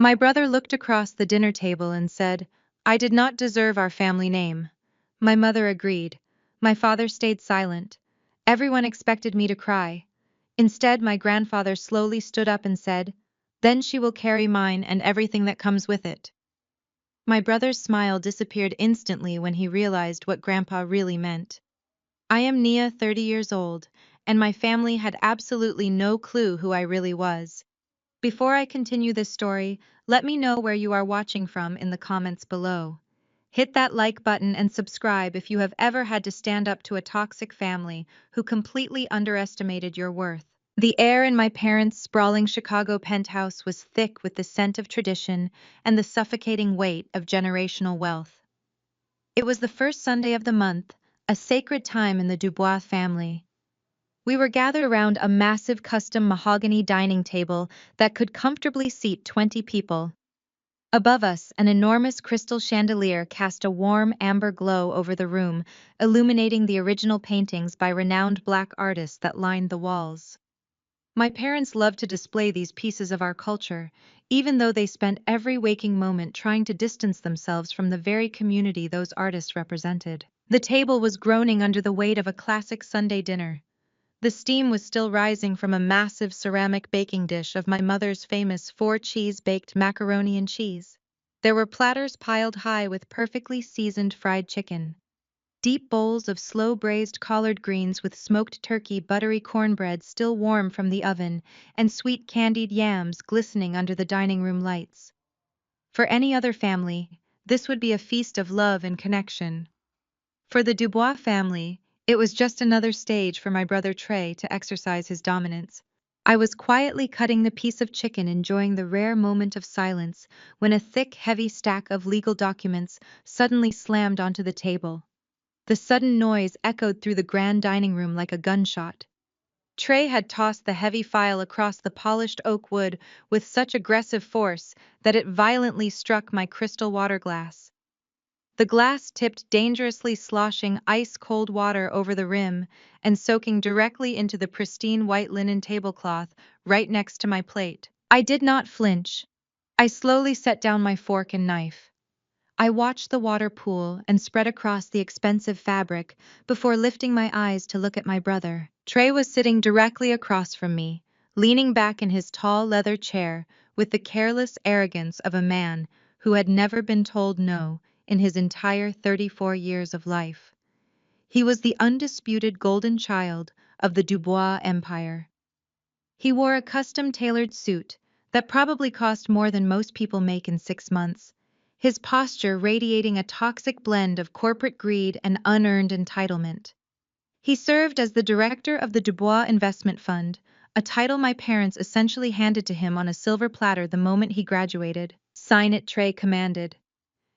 My brother looked across the dinner table and said, "I did not deserve our family name." My mother agreed. My father stayed silent. Everyone expected me to cry. Instead, my grandfather slowly stood up and said, "Then she will carry mine and everything that comes with it." My brother's smile disappeared instantly when he realized what Grandpa really meant. I am Nia, 30 years old, and my family had absolutely no clue who I really was. Before I continue this story, let me know where you are watching from in the comments below. Hit that like button and subscribe if you have ever had to stand up to a toxic family who completely underestimated your worth. The air in my parents' sprawling Chicago penthouse was thick with the scent of tradition and the suffocating weight of generational wealth. It was the first Sunday of the month, a sacred time in the Dubois family. We were gathered around a massive custom mahogany dining table that could comfortably seat 20 people. Above us, an enormous crystal chandelier cast a warm amber glow over the room, illuminating the original paintings by renowned Black artists that lined the walls. My parents loved to display these pieces of our culture, even though they spent every waking moment trying to distance themselves from the very community those artists represented. The table was groaning under the weight of a classic Sunday dinner. The steam was still rising from a massive ceramic baking dish of my mother's famous 4-cheese baked macaroni and cheese. There were platters piled high with perfectly seasoned fried chicken, deep bowls of slow braised collard greens with smoked turkey buttery cornbread still warm from the oven, and sweet candied yams glistening under the dining room lights. For any other family, this would be a feast of love and connection. For the Dubois family, it was just another stage for my brother Trey to exercise his dominance. I was quietly cutting the piece of chicken, enjoying the rare moment of silence, when a thick, heavy stack of legal documents suddenly slammed onto the table. The sudden noise echoed through the grand dining room like a gunshot. Trey had tossed the heavy file across the polished oak wood with such aggressive force that it violently struck my crystal water glass. The glass tipped dangerously, sloshing ice-cold water over the rim and soaking directly into the pristine white linen tablecloth right next to my plate. I did not flinch. I slowly set down my fork and knife. I watched the water pool and spread across the expensive fabric before lifting my eyes to look at my brother. Trey was sitting directly across from me, leaning back in his tall leather chair with the careless arrogance of a man who had never been told no in his entire 34 years of life. He was the undisputed golden child of the Dubois Empire. He wore a custom-tailored suit that probably cost more than most people make in 6 months, his posture radiating a toxic blend of corporate greed and unearned entitlement. He served as the director of the Dubois Investment Fund, a title my parents essentially handed to him on a silver platter the moment he graduated. "Sign it," Trey commanded.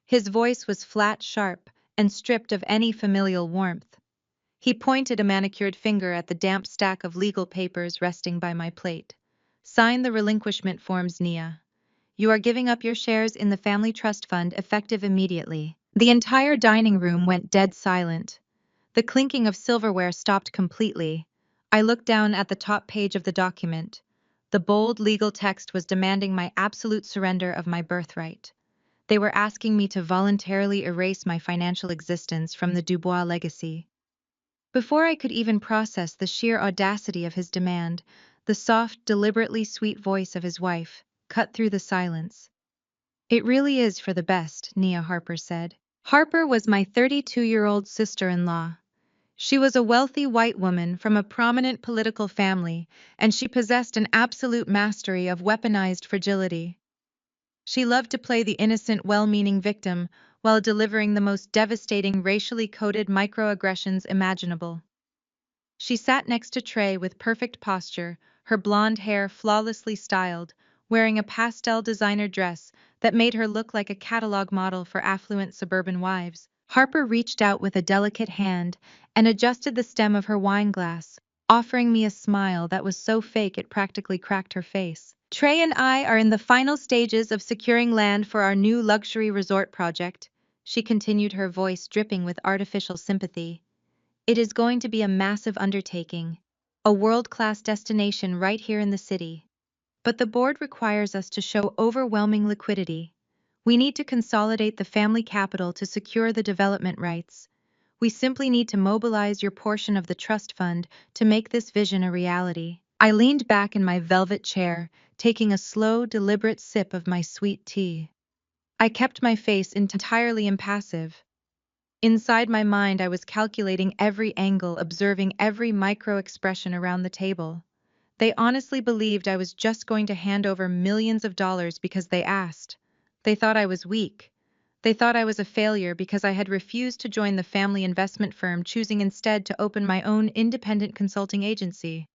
His voice was flat, sharp, and stripped of any familial warmth. He pointed a manicured finger at the damp stack of legal papers resting by my plate. "Sign the relinquishment forms, Nia. You are giving up your shares in the family trust fund effective immediately." The entire dining room went dead silent. The clinking of silverware stopped completely. I looked down at the top page of the document. The bold legal text was demanding my absolute surrender of my birthright. They were asking me to voluntarily erase my financial existence from the Dubois legacy. Before I could even process the sheer audacity of his demand, the soft, deliberately sweet voice of his wife cut through the silence. "It really is for the best," Nia Harper said. Harper was my 32-year-old sister-in-law. She was a wealthy white woman from a prominent political family, and she possessed an absolute mastery of weaponized fragility. She loved to play the innocent, well-meaning victim while delivering the most devastating racially coded microaggressions imaginable. She sat next to Trey with perfect posture, her blonde hair flawlessly styled, wearing a pastel designer dress that made her look like a catalog model for affluent suburban wives. Harper reached out with a delicate hand and adjusted the stem of her wine glass, offering me a smile that was so fake it practically cracked her face. "Trey and I are in the final stages of securing land for our new luxury resort project," she continued, her voice dripping with artificial sympathy. "It is going to be a massive undertaking, a world-class destination right here in the city." But the board requires us to show overwhelming liquidity. We need to consolidate the family capital to secure the development rights. We simply need to mobilize your portion of the trust fund to make this vision a reality. I leaned back in my velvet chair, taking a slow, deliberate sip of my sweet tea. I kept my face entirely impassive. Inside my mind, I was calculating every angle, observing every micro expression around the table. They honestly believed I was just going to hand over millions of dollars because they asked. They thought I was weak. They thought I was a failure because I had refused to join the family investment firm, choosing instead to open my own independent consulting agency.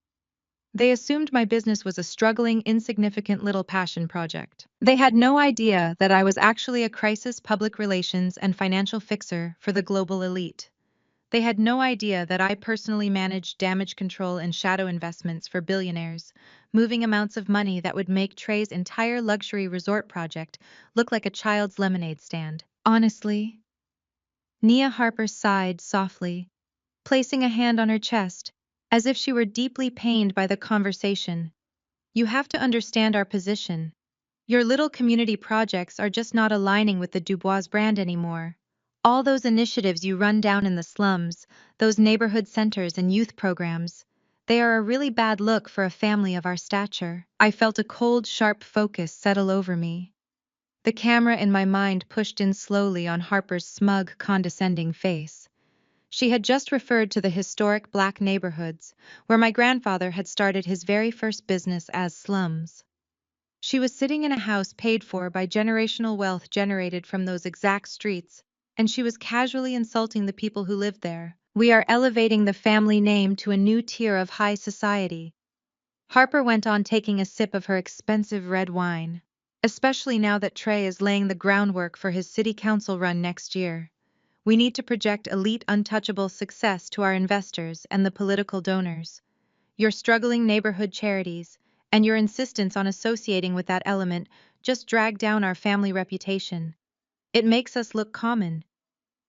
They assumed my business was a struggling, insignificant little passion project. They had no idea that I was actually a crisis public relations and financial fixer for the global elite. They had no idea that I personally managed damage control and shadow investments for billionaires, moving amounts of money that would make Trey's entire luxury resort project look like a child's lemonade stand. Honestly, Nia Harper sighed softly, placing a hand on her chest, as if she were deeply pained by the conversation. You have to understand our position. Your little community projects are just not aligning with the Dubois brand anymore. All those initiatives you run down in the slums, those neighborhood centers and youth programs, they are a really bad look for a family of our stature. I felt a cold, sharp focus settle over me. The camera in my mind pushed in slowly on Harper's smug, condescending face. She had just referred to the historic black neighborhoods, where my grandfather had started his very first business as slums. She was sitting in a house paid for by generational wealth generated from those exact streets, and she was casually insulting the people who lived there. We are elevating the family name to a new tier of high society. Harper went on, taking a sip of her expensive red wine. Especially now that Trey is laying the groundwork for his city council run next year. We need to project elite, untouchable success to our investors and the political donors. Your struggling neighborhood charities, and your insistence on associating with that element just drag down our family reputation. It makes us look common.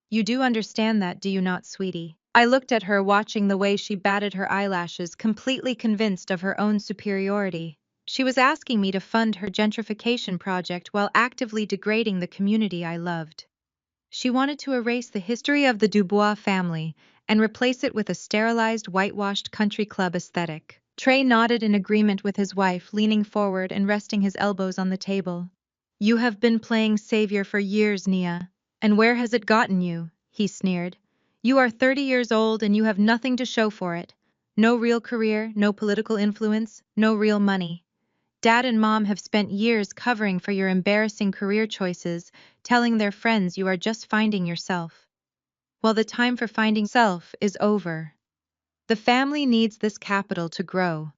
You do understand that, do you not, sweetie? I looked at her, watching the way she batted her eyelashes, completely convinced of her own superiority. She was asking me to fund her gentrification project while actively degrading the community I loved. She wanted to erase the history of the Dubois family and replace it with a sterilized, whitewashed country club aesthetic. Trey nodded in agreement with his wife, leaning forward and resting his elbows on the table. You have been playing savior for years, Nia. And where has it gotten you? He sneered. You are 30 years old and you have nothing to show for it. No real career, no political influence, no real money. Dad and Mom have spent years covering for your embarrassing career choices, telling their friends you are just finding yourself. Well, the time for finding self is over. The family needs this capital to grow.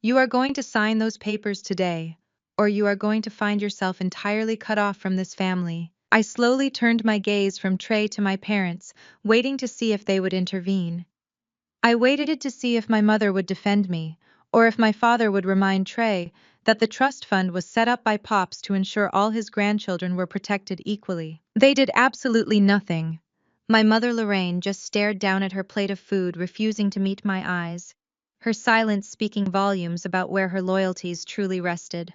You are going to sign those papers today, or you are going to find yourself entirely cut off from this family. I slowly turned my gaze from Trey to my parents, waiting to see if they would intervene. I waited to see if my mother would defend me, or if my father would remind Trey that the trust fund was set up by Pops to ensure all his grandchildren were protected equally. They did absolutely nothing. My mother Lorraine just stared down at her plate of food, refusing to meet my eyes, her silence speaking volumes about where her loyalties truly rested.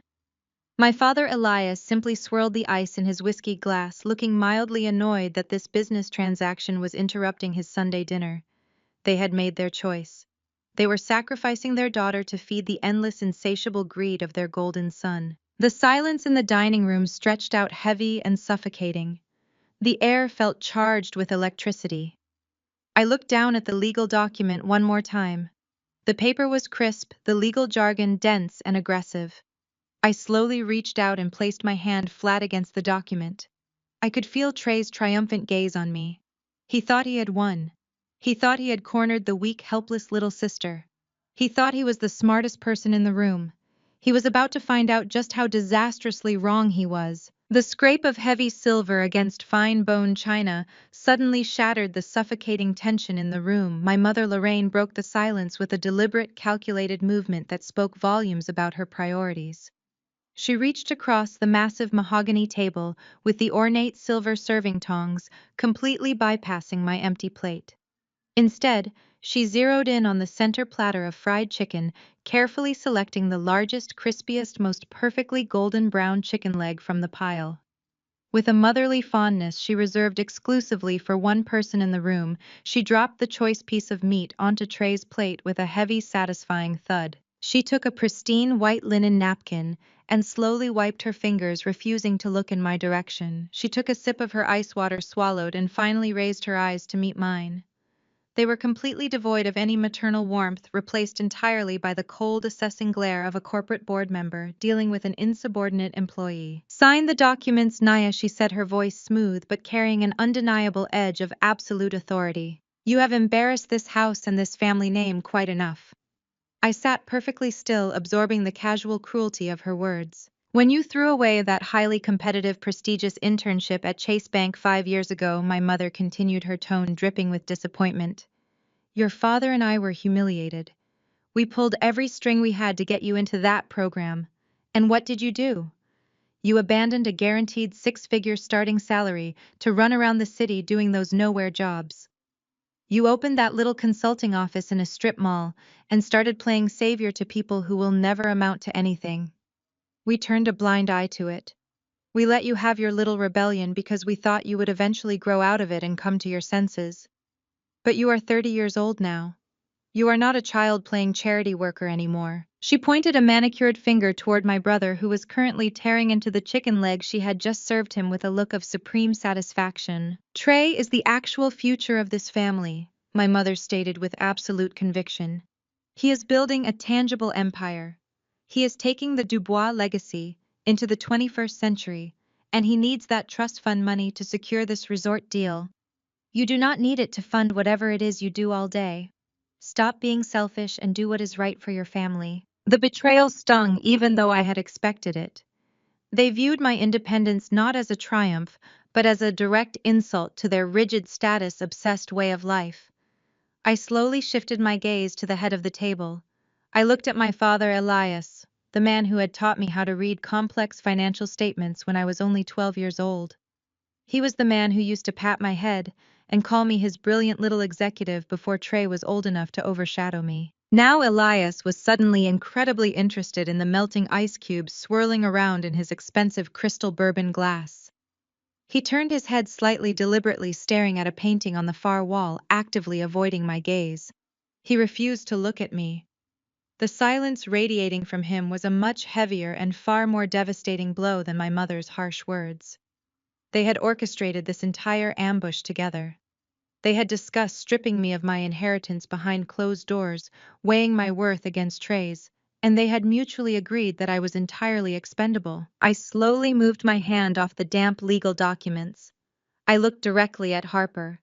My father Elias simply swirled the ice in his whiskey glass, looking mildly annoyed that this business transaction was interrupting his Sunday dinner. They had made their choice. They were sacrificing their daughter to feed the endless, insatiable greed of their golden son. The silence in the dining room stretched out heavy and suffocating. The air felt charged with electricity. I looked down at the legal document one more time. The paper was crisp, the legal jargon dense and aggressive. I slowly reached out and placed my hand flat against the document. I could feel Trey's triumphant gaze on me. He thought he had won. He thought he had cornered the weak, helpless little sister. He thought he was the smartest person in the room. He was about to find out just how disastrously wrong he was. The scrape of heavy silver against fine bone china suddenly shattered the suffocating tension in the room. My mother Lorraine broke the silence with a deliberate, calculated movement that spoke volumes about her priorities. She reached across the massive mahogany table with the ornate silver serving tongs, completely bypassing my empty plate. Instead, she zeroed in on the center platter of fried chicken, carefully selecting the largest, crispiest, most perfectly golden brown chicken leg from the pile. With a motherly fondness she reserved exclusively for one person in the room, she dropped the choice piece of meat onto Trey's plate with a heavy, satisfying thud. She took a pristine white linen napkin and slowly wiped her fingers, refusing to look in my direction. She took a sip of her ice water, swallowed, and finally raised her eyes to meet mine. They were completely devoid of any maternal warmth, replaced entirely by the cold, assessing glare of a corporate board member dealing with an insubordinate employee. "Sign the documents, Naya," she said, her voice smooth but carrying an undeniable edge of absolute authority. "You have embarrassed this house and this family name quite enough." I sat perfectly still, absorbing the casual cruelty of her words. "When you threw away that highly competitive, prestigious internship at Chase Bank 5 years ago," my mother continued, her tone dripping with disappointment, "your father and I were humiliated. We pulled every string we had to get you into that program. And what did you do? You abandoned a guaranteed six-figure starting salary to run around the city doing those nowhere jobs. You opened that little consulting office in a strip mall and started playing savior to people who will never amount to anything. We turned a blind eye to it. We let you have your little rebellion because we thought you would eventually grow out of it and come to your senses. But you are 30 years old now. You are not a child playing charity worker anymore." She pointed a manicured finger toward my brother, who was currently tearing into the chicken leg she had just served him with a look of supreme satisfaction. "Trey is the actual future of this family," my mother stated with absolute conviction. "He is building a tangible empire. He is taking the Dubois legacy into the 21st century, and he needs that trust fund money to secure this resort deal. You do not need it to fund whatever it is you do all day. Stop being selfish and do what is right for your family." The betrayal stung, even though I had expected it. They viewed my independence not as a triumph, but as a direct insult to their rigid, status-obsessed way of life. I slowly shifted my gaze to the head of the table. I looked at my father, Elias, the man who had taught me how to read complex financial statements when I was only 12 years old. He was the man who used to pat my head and call me his brilliant little executive before Trey was old enough to overshadow me. Now Elias was suddenly incredibly interested in the melting ice cubes swirling around in his expensive crystal bourbon glass. He turned his head slightly, deliberately staring at a painting on the far wall, actively avoiding my gaze. He refused to look at me. The silence radiating from him was a much heavier and far more devastating blow than my mother's harsh words. They had orchestrated this entire ambush together. They had discussed stripping me of my inheritance behind closed doors, weighing my worth against Trey's, and they had mutually agreed that I was entirely expendable. I slowly moved my hand off the damp legal documents. I looked directly at Harper.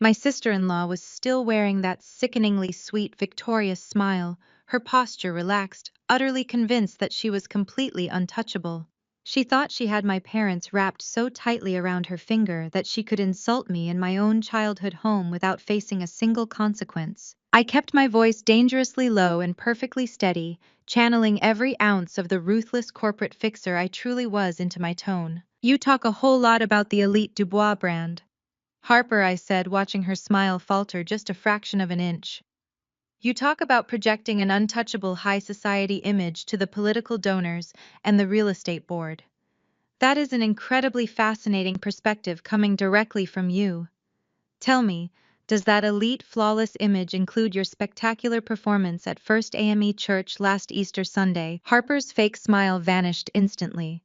My sister-in-law was still wearing that sickeningly sweet, victorious smile, her posture relaxed, utterly convinced that she was completely untouchable. She thought she had my parents wrapped so tightly around her finger that she could insult me in my own childhood home without facing a single consequence. I kept my voice dangerously low and perfectly steady, channeling every ounce of the ruthless corporate fixer I truly was into my tone. "You talk a whole lot about the elite Dubois brand, Harper," I said, watching her smile falter just a fraction of an inch. "You talk about projecting an untouchable high society image to the political donors and the real estate board. That is an incredibly fascinating perspective coming directly from you. Tell me, does that elite, flawless image include your spectacular performance at First AME Church last Easter Sunday?" Harper's fake smile vanished instantly.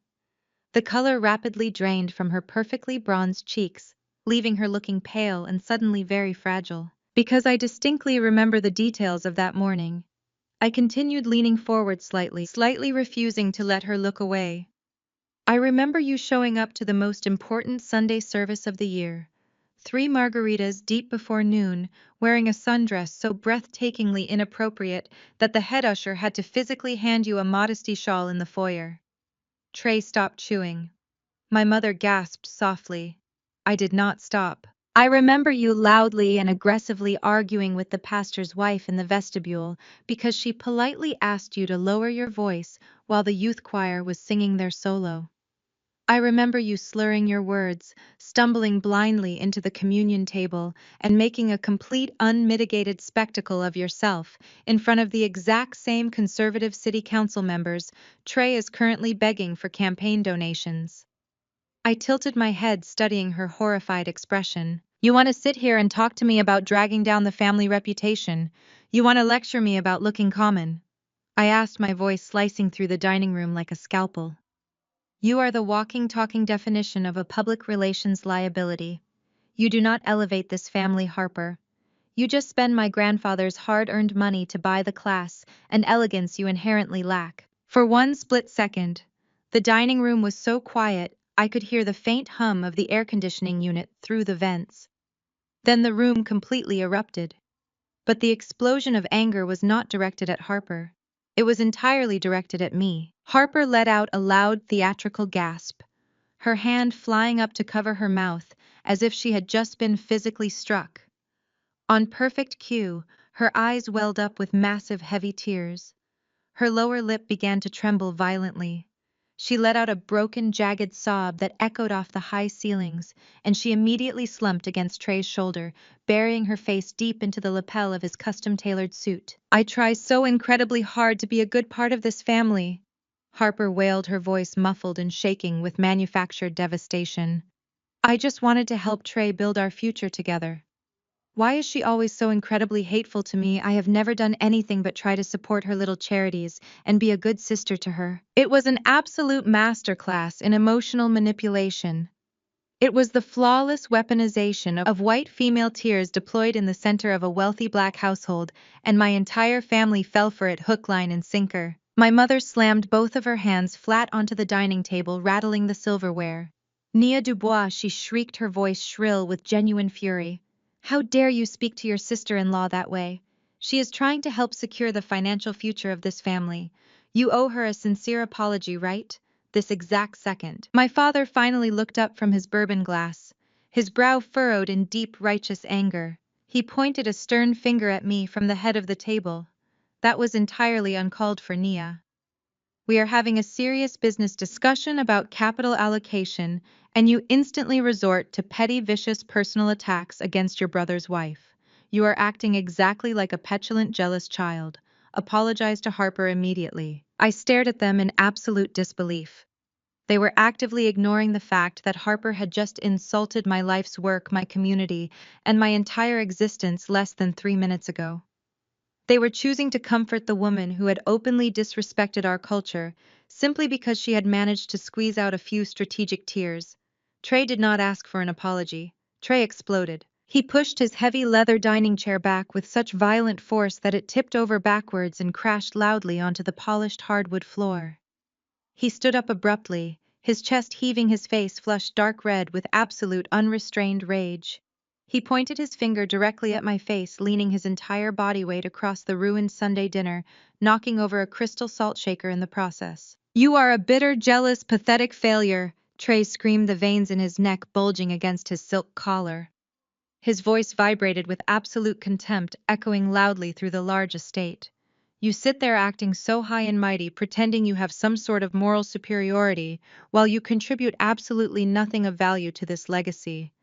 The color rapidly drained from her perfectly bronzed cheeks, leaving her looking pale and suddenly very fragile. "Because I distinctly remember the details of that morning." I continued, leaning forward slightly refusing to let her look away. "I remember you showing up to the most important Sunday service of the year. 3 margaritas deep before noon, wearing a sundress so breathtakingly inappropriate that the head usher had to physically hand you a modesty shawl in the foyer." Trey stopped chewing. My mother gasped softly. I did not stop. "I remember you loudly and aggressively arguing with the pastor's wife in the vestibule because she politely asked you to lower your voice while the youth choir was singing their solo." I remember you slurring your words, stumbling blindly into the communion table, and making a complete unmitigated spectacle of yourself in front of the exact same conservative city council members Trey is currently begging for campaign donations. I tilted my head, studying her horrified expression. You want to sit here and talk to me about dragging down the family reputation? You want to lecture me about looking common? I asked, my voice slicing through the dining room like a scalpel. You are the walking, talking definition of a public relations liability. You do not elevate this family, Harper. You just spend my grandfather's hard-earned money to buy the class and elegance you inherently lack. For one split second, the dining room was so quiet I could hear the faint hum of the air conditioning unit through the vents. Then the room completely erupted. But the explosion of anger was not directed at Harper. It was entirely directed at me. Harper let out a loud theatrical gasp, her hand flying up to cover her mouth as if she had just been physically struck. On perfect cue, her eyes welled up with massive, heavy tears. Her lower lip began to tremble violently. She let out a broken, jagged sob that echoed off the high ceilings, and she immediately slumped against Trey's shoulder, burying her face deep into the lapel of his custom-tailored suit. I try so incredibly hard to be a good part of this family, Harper wailed, her voice muffled and shaking with manufactured devastation. I just wanted to help Trey build our future together. Why is she always so incredibly hateful to me? I have never done anything but try to support her little charities and be a good sister to her. It was an absolute masterclass in emotional manipulation. It was the flawless weaponization of white female tears deployed in the center of a wealthy black household, and my entire family fell for it hook, line, and sinker. My mother slammed both of her hands flat onto the dining table, rattling the silverware. Nia Dubois, she shrieked, her voice shrill with genuine fury. How dare you speak to your sister-in-law that way? She is trying to help secure the financial future of this family. You owe her a sincere apology right this exact second. My father finally looked up from his bourbon glass, his brow furrowed in deep, righteous anger. He pointed a stern finger at me from the head of the table. That was entirely uncalled for, Nia. We are having a serious business discussion about capital allocation, and you instantly resort to petty, vicious personal attacks against your brother's wife. You are acting exactly like a petulant, jealous child. Apologize to Harper immediately. I stared at them in absolute disbelief. They were actively ignoring the fact that Harper had just insulted my life's work, my community, and my entire existence less than 3 minutes ago. They were choosing to comfort the woman who had openly disrespected our culture, simply because she had managed to squeeze out a few strategic tears. Trey did not ask for an apology. Trey exploded. He pushed his heavy leather dining chair back with such violent force that it tipped over backwards and crashed loudly onto the polished hardwood floor. He stood up abruptly, his chest heaving, his face flushed dark red with absolute unrestrained rage. He pointed his finger directly at my face, leaning his entire body weight across the ruined Sunday dinner, knocking over a crystal salt shaker in the process. You are a bitter, jealous, pathetic failure, Trey screamed, the veins in his neck bulging against his silk collar. His voice vibrated with absolute contempt, echoing loudly through the large estate. You sit there acting so high and mighty, pretending you have some sort of moral superiority, while you contribute absolutely nothing of value to this legacy.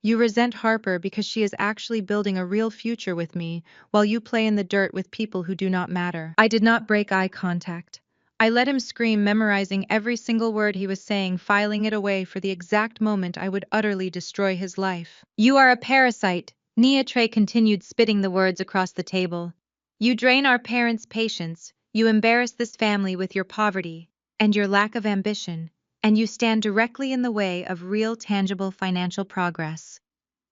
You resent Harper because she is actually building a real future with me, while you play in the dirt with people who do not matter. I did not break eye contact. I let him scream, memorizing every single word he was saying, filing it away for the exact moment I would utterly destroy his life. You are a parasite, Nia Trey continued, spitting the words across the table. You drain our parents' patience, you embarrass this family with your poverty and your lack of ambition, and you stand directly in the way of real, tangible financial progress.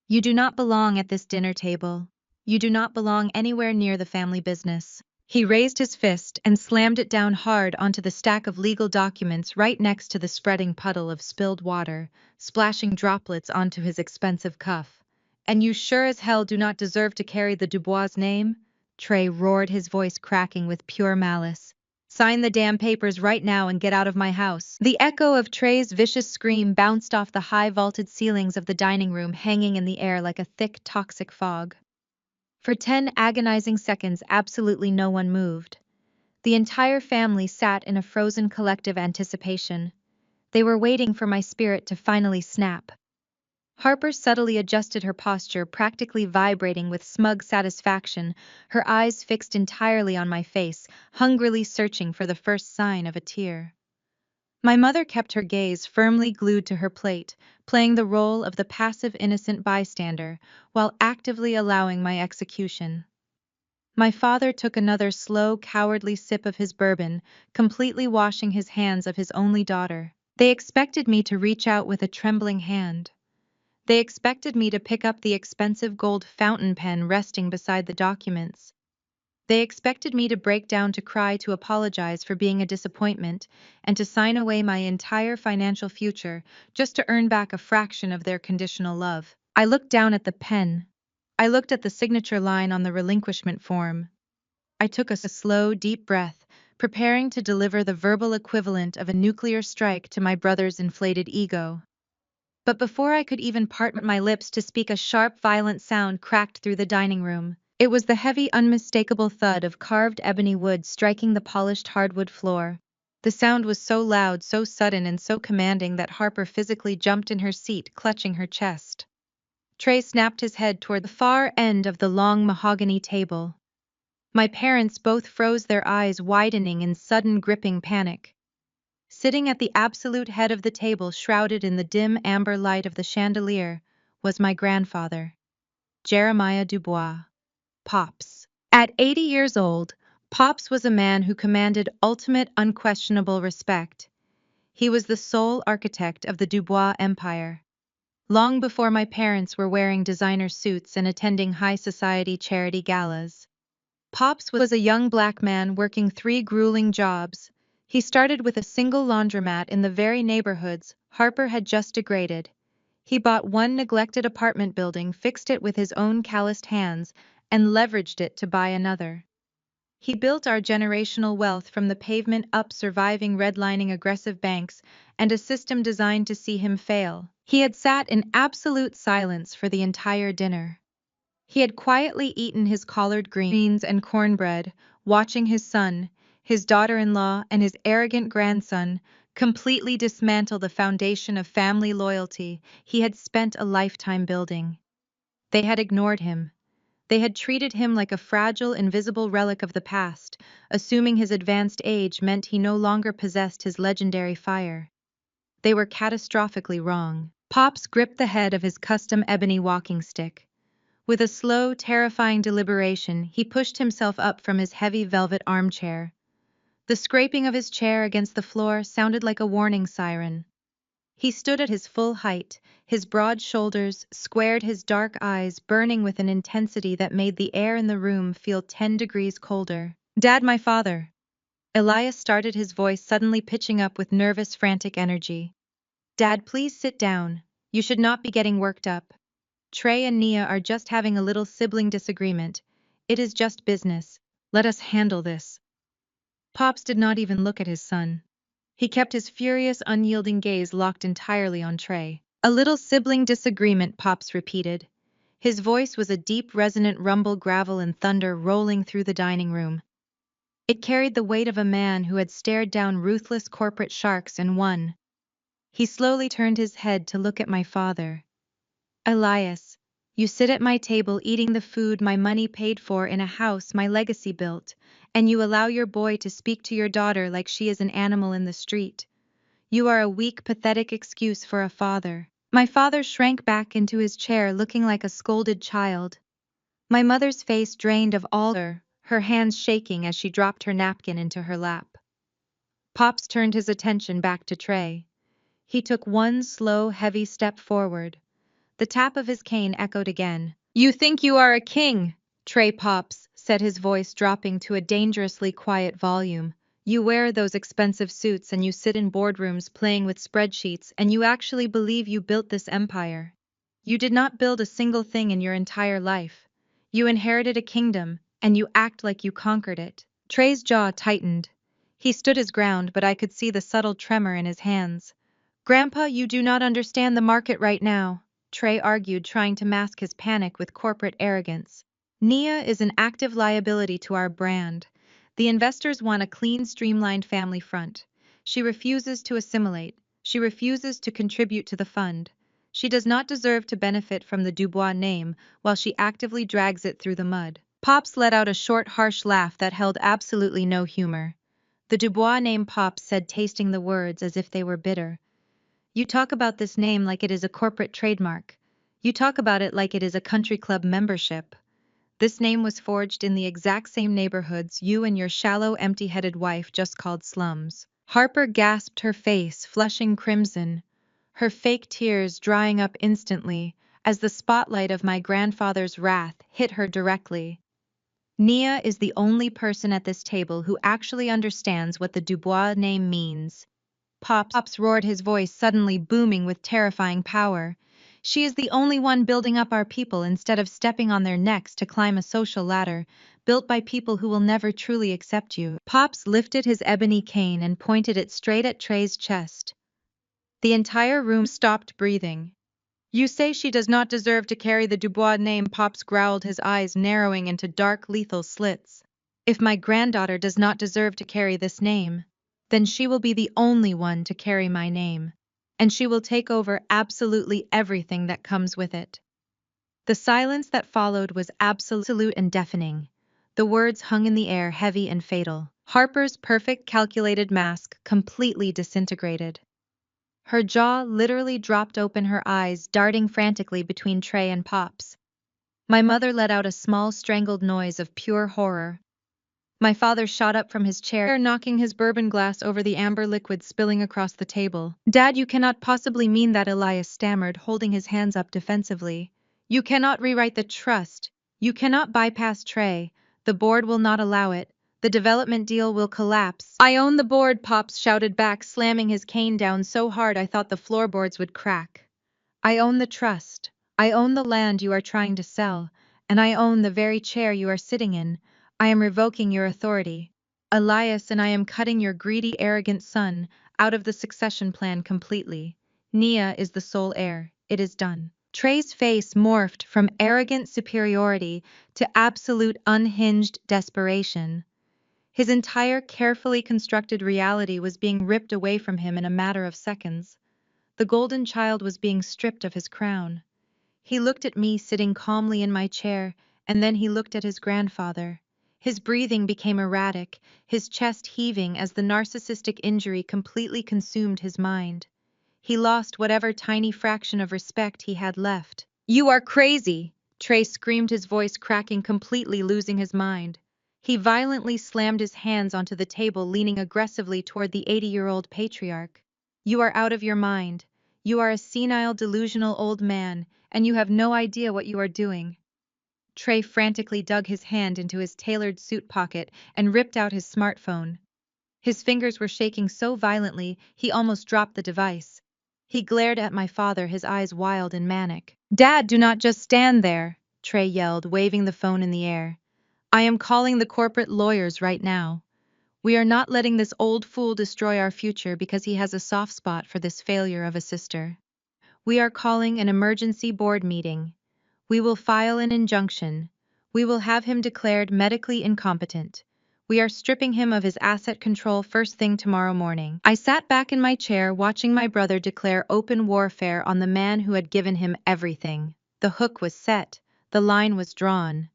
You do not belong at this dinner table. You do not belong anywhere near the family business. He raised his fist and slammed it down hard onto the stack of legal documents right next to the spreading puddle of spilled water, splashing droplets onto his expensive cuff. And you sure as hell do not deserve to carry the Dubois name, Trey roared, his voice cracking with pure malice. Sign the damn papers right now and get out of my house. The echo of Trey's vicious scream bounced off the high vaulted ceilings of the dining room, hanging in the air like a thick, toxic fog. For 10 agonizing seconds, absolutely no one moved. The entire family sat in a frozen collective anticipation. They were waiting for my spirit to finally snap. Harper subtly adjusted her posture, practically vibrating with smug satisfaction, her eyes fixed entirely on my face, hungrily searching for the first sign of a tear. My mother kept her gaze firmly glued to her plate, playing the role of the passive innocent bystander, while actively allowing my execution. My father took another slow, cowardly sip of his bourbon, completely washing his hands of his only daughter. They expected me to reach out with a trembling hand. They expected me to pick up the expensive gold fountain pen resting beside the documents. They expected me to break down to cry, to apologize for being a disappointment, and to sign away my entire financial future just to earn back a fraction of their conditional love. I looked down at the pen. I looked at the signature line on the relinquishment form. I took a slow, deep breath, preparing to deliver the verbal equivalent of a nuclear strike to my brother's inflated ego. But before I could even part my lips to speak, a sharp, violent sound cracked through the dining room. It was the heavy, unmistakable thud of carved ebony wood striking the polished hardwood floor. The sound was so loud, so sudden, and so commanding that Harper physically jumped in her seat, clutching her chest. Trey snapped his head toward the far end of the long mahogany table. My parents both froze, their eyes widening in sudden, gripping panic. Sitting at the absolute head of the table, shrouded in the dim amber light of the chandelier, was my grandfather, Jeremiah Dubois, Pops. At 80 years old, Pops was a man who commanded ultimate, unquestionable respect. He was the sole architect of the Dubois empire. Long before my parents were wearing designer suits and attending high society charity galas, Pops was a young black man working 3 grueling jobs. He started with a single laundromat in the very neighborhoods Harper had just degraded. He bought one neglected apartment building, fixed it with his own calloused hands, and leveraged it to buy another. He built our generational wealth from the pavement up, surviving redlining aggressive banks and a system designed to see him fail. He had sat in absolute silence for the entire dinner. He had quietly eaten his collard greens and cornbread, watching his son, his daughter-in-law, and his arrogant grandson completely dismantle the foundation of family loyalty he had spent a lifetime building. They had ignored him. They had treated him like a fragile, invisible relic of the past, assuming his advanced age meant he no longer possessed his legendary fire. They were catastrophically wrong. Pops gripped the head of his custom ebony walking stick. With a slow, terrifying deliberation, he pushed himself up from his heavy velvet armchair. The scraping of his chair against the floor sounded like a warning siren. He stood at his full height, his broad shoulders squared, his dark eyes burning with an intensity that made the air in the room feel 10 degrees colder. "Dad, my father." Elias started, his voice suddenly pitching up with nervous, frantic energy. "Dad, please sit down. You should not be getting worked up. Trey and Nia are just having a little sibling disagreement. It is just business. Let us handle this." Pops did not even look at his son. He kept his furious, unyielding gaze locked entirely on Trey. "A little sibling disagreement," Pops repeated. His voice was a deep, resonant rumble, gravel and thunder rolling through the dining room. It carried the weight of a man who had stared down ruthless corporate sharks and won. He slowly turned his head to look at my father. "Elias, you sit at my table eating the food my money paid for in a house my legacy built, and you allow your boy to speak to your daughter like she is an animal in the street. You are a weak, pathetic excuse for a father." My father shrank back into his chair, looking like a scolded child. My mother's face drained of all her hands shaking as she dropped her napkin into her lap. Pops turned his attention back to Trey. He took one slow, heavy step forward. The tap of his cane echoed again. "You think you are a king, Trey Pops," said his voice dropping to a dangerously quiet volume. "You wear those expensive suits and you sit in boardrooms playing with spreadsheets, and you actually believe you built this empire. You did not build a single thing in your entire life. You inherited a kingdom, and you act like you conquered it." Trey's jaw tightened. He stood his ground, but I could see the subtle tremor in his hands. "Grandpa, you do not understand the market right now," Trey argued, trying to mask his panic with corporate arrogance. "Nia is an active liability to our brand. The investors want a clean, streamlined family front. She refuses to assimilate. She refuses to contribute to the fund. She does not deserve to benefit from the Dubois name while she actively drags it through the mud. Pops let out a short, harsh laugh that held absolutely no humor. The Dubois name, Pops said, tasting the words as if they were bitter. You talk about this name like it is a corporate trademark. You talk about it like it is a country club membership. This name was forged in the exact same neighborhoods you and your shallow, empty-headed wife just called slums. Harper gasped, her face flushing crimson, her fake tears drying up instantly as the spotlight of my grandfather's wrath hit her directly. Nia is the only person at this table who actually understands what the Dubois name means. Pops roared, his voice suddenly booming with terrifying power. She is the only one building up our people instead of stepping on their necks to climb a social ladder, built by people who will never truly accept you. Pops lifted his ebony cane and pointed it straight at Trey's chest. The entire room stopped breathing. You say she does not deserve to carry the Dubois name, Pops growled, his eyes narrowing into dark, lethal slits. If my granddaughter does not deserve to carry this name, then she will be the only one to carry my name, and she will take over absolutely everything that comes with it. The silence that followed was absolute and deafening. The words hung in the air, heavy and fatal. Harper's perfect calculated mask completely disintegrated. Her jaw literally dropped open, her eyes darting frantically between Trey and Pops. My mother let out a small strangled noise of pure horror. My father shot up from his chair, knocking his bourbon glass over the amber liquid spilling across the table. Dad, you cannot possibly mean that, Elias stammered, holding his hands up defensively. You cannot rewrite the trust. You cannot bypass Trey. The board will not allow it. The development deal will collapse. I own the board, Pops shouted back, slamming his cane down so hard I thought the floorboards would crack. I own the trust. I own the land you are trying to sell. And I own the very chair you are sitting in. I am revoking your authority, Elias, and I am cutting your greedy, arrogant son out of the succession plan completely. Nia is the sole heir. It is done. Trey's face morphed from arrogant superiority to absolute unhinged desperation. His entire carefully constructed reality was being ripped away from him in a matter of seconds. The golden child was being stripped of his crown. He looked at me sitting calmly in my chair, and then he looked at his grandfather. His breathing became erratic, his chest heaving as the narcissistic injury completely consumed his mind. He lost whatever tiny fraction of respect he had left. You are crazy! Trey screamed, his voice cracking, completely losing his mind. He violently slammed his hands onto the table, leaning aggressively toward the 80-year-old patriarch. You are out of your mind. You are a senile, delusional old man, and you have no idea what you are doing. Trey frantically dug his hand into his tailored suit pocket and ripped out his smartphone. His fingers were shaking so violently he almost dropped the device. He glared at my father, his eyes wild and manic. Dad, do not just stand there, Trey yelled, waving the phone in the air. I am calling the corporate lawyers right now. We are not letting this old fool destroy our future because he has a soft spot for this failure of a sister. We are calling an emergency board meeting. We will file an injunction. We will have him declared medically incompetent. We are stripping him of his asset control first thing tomorrow morning. I sat back in my chair watching my brother declare open warfare on the man who had given him everything. The hook was set. The line was drawn.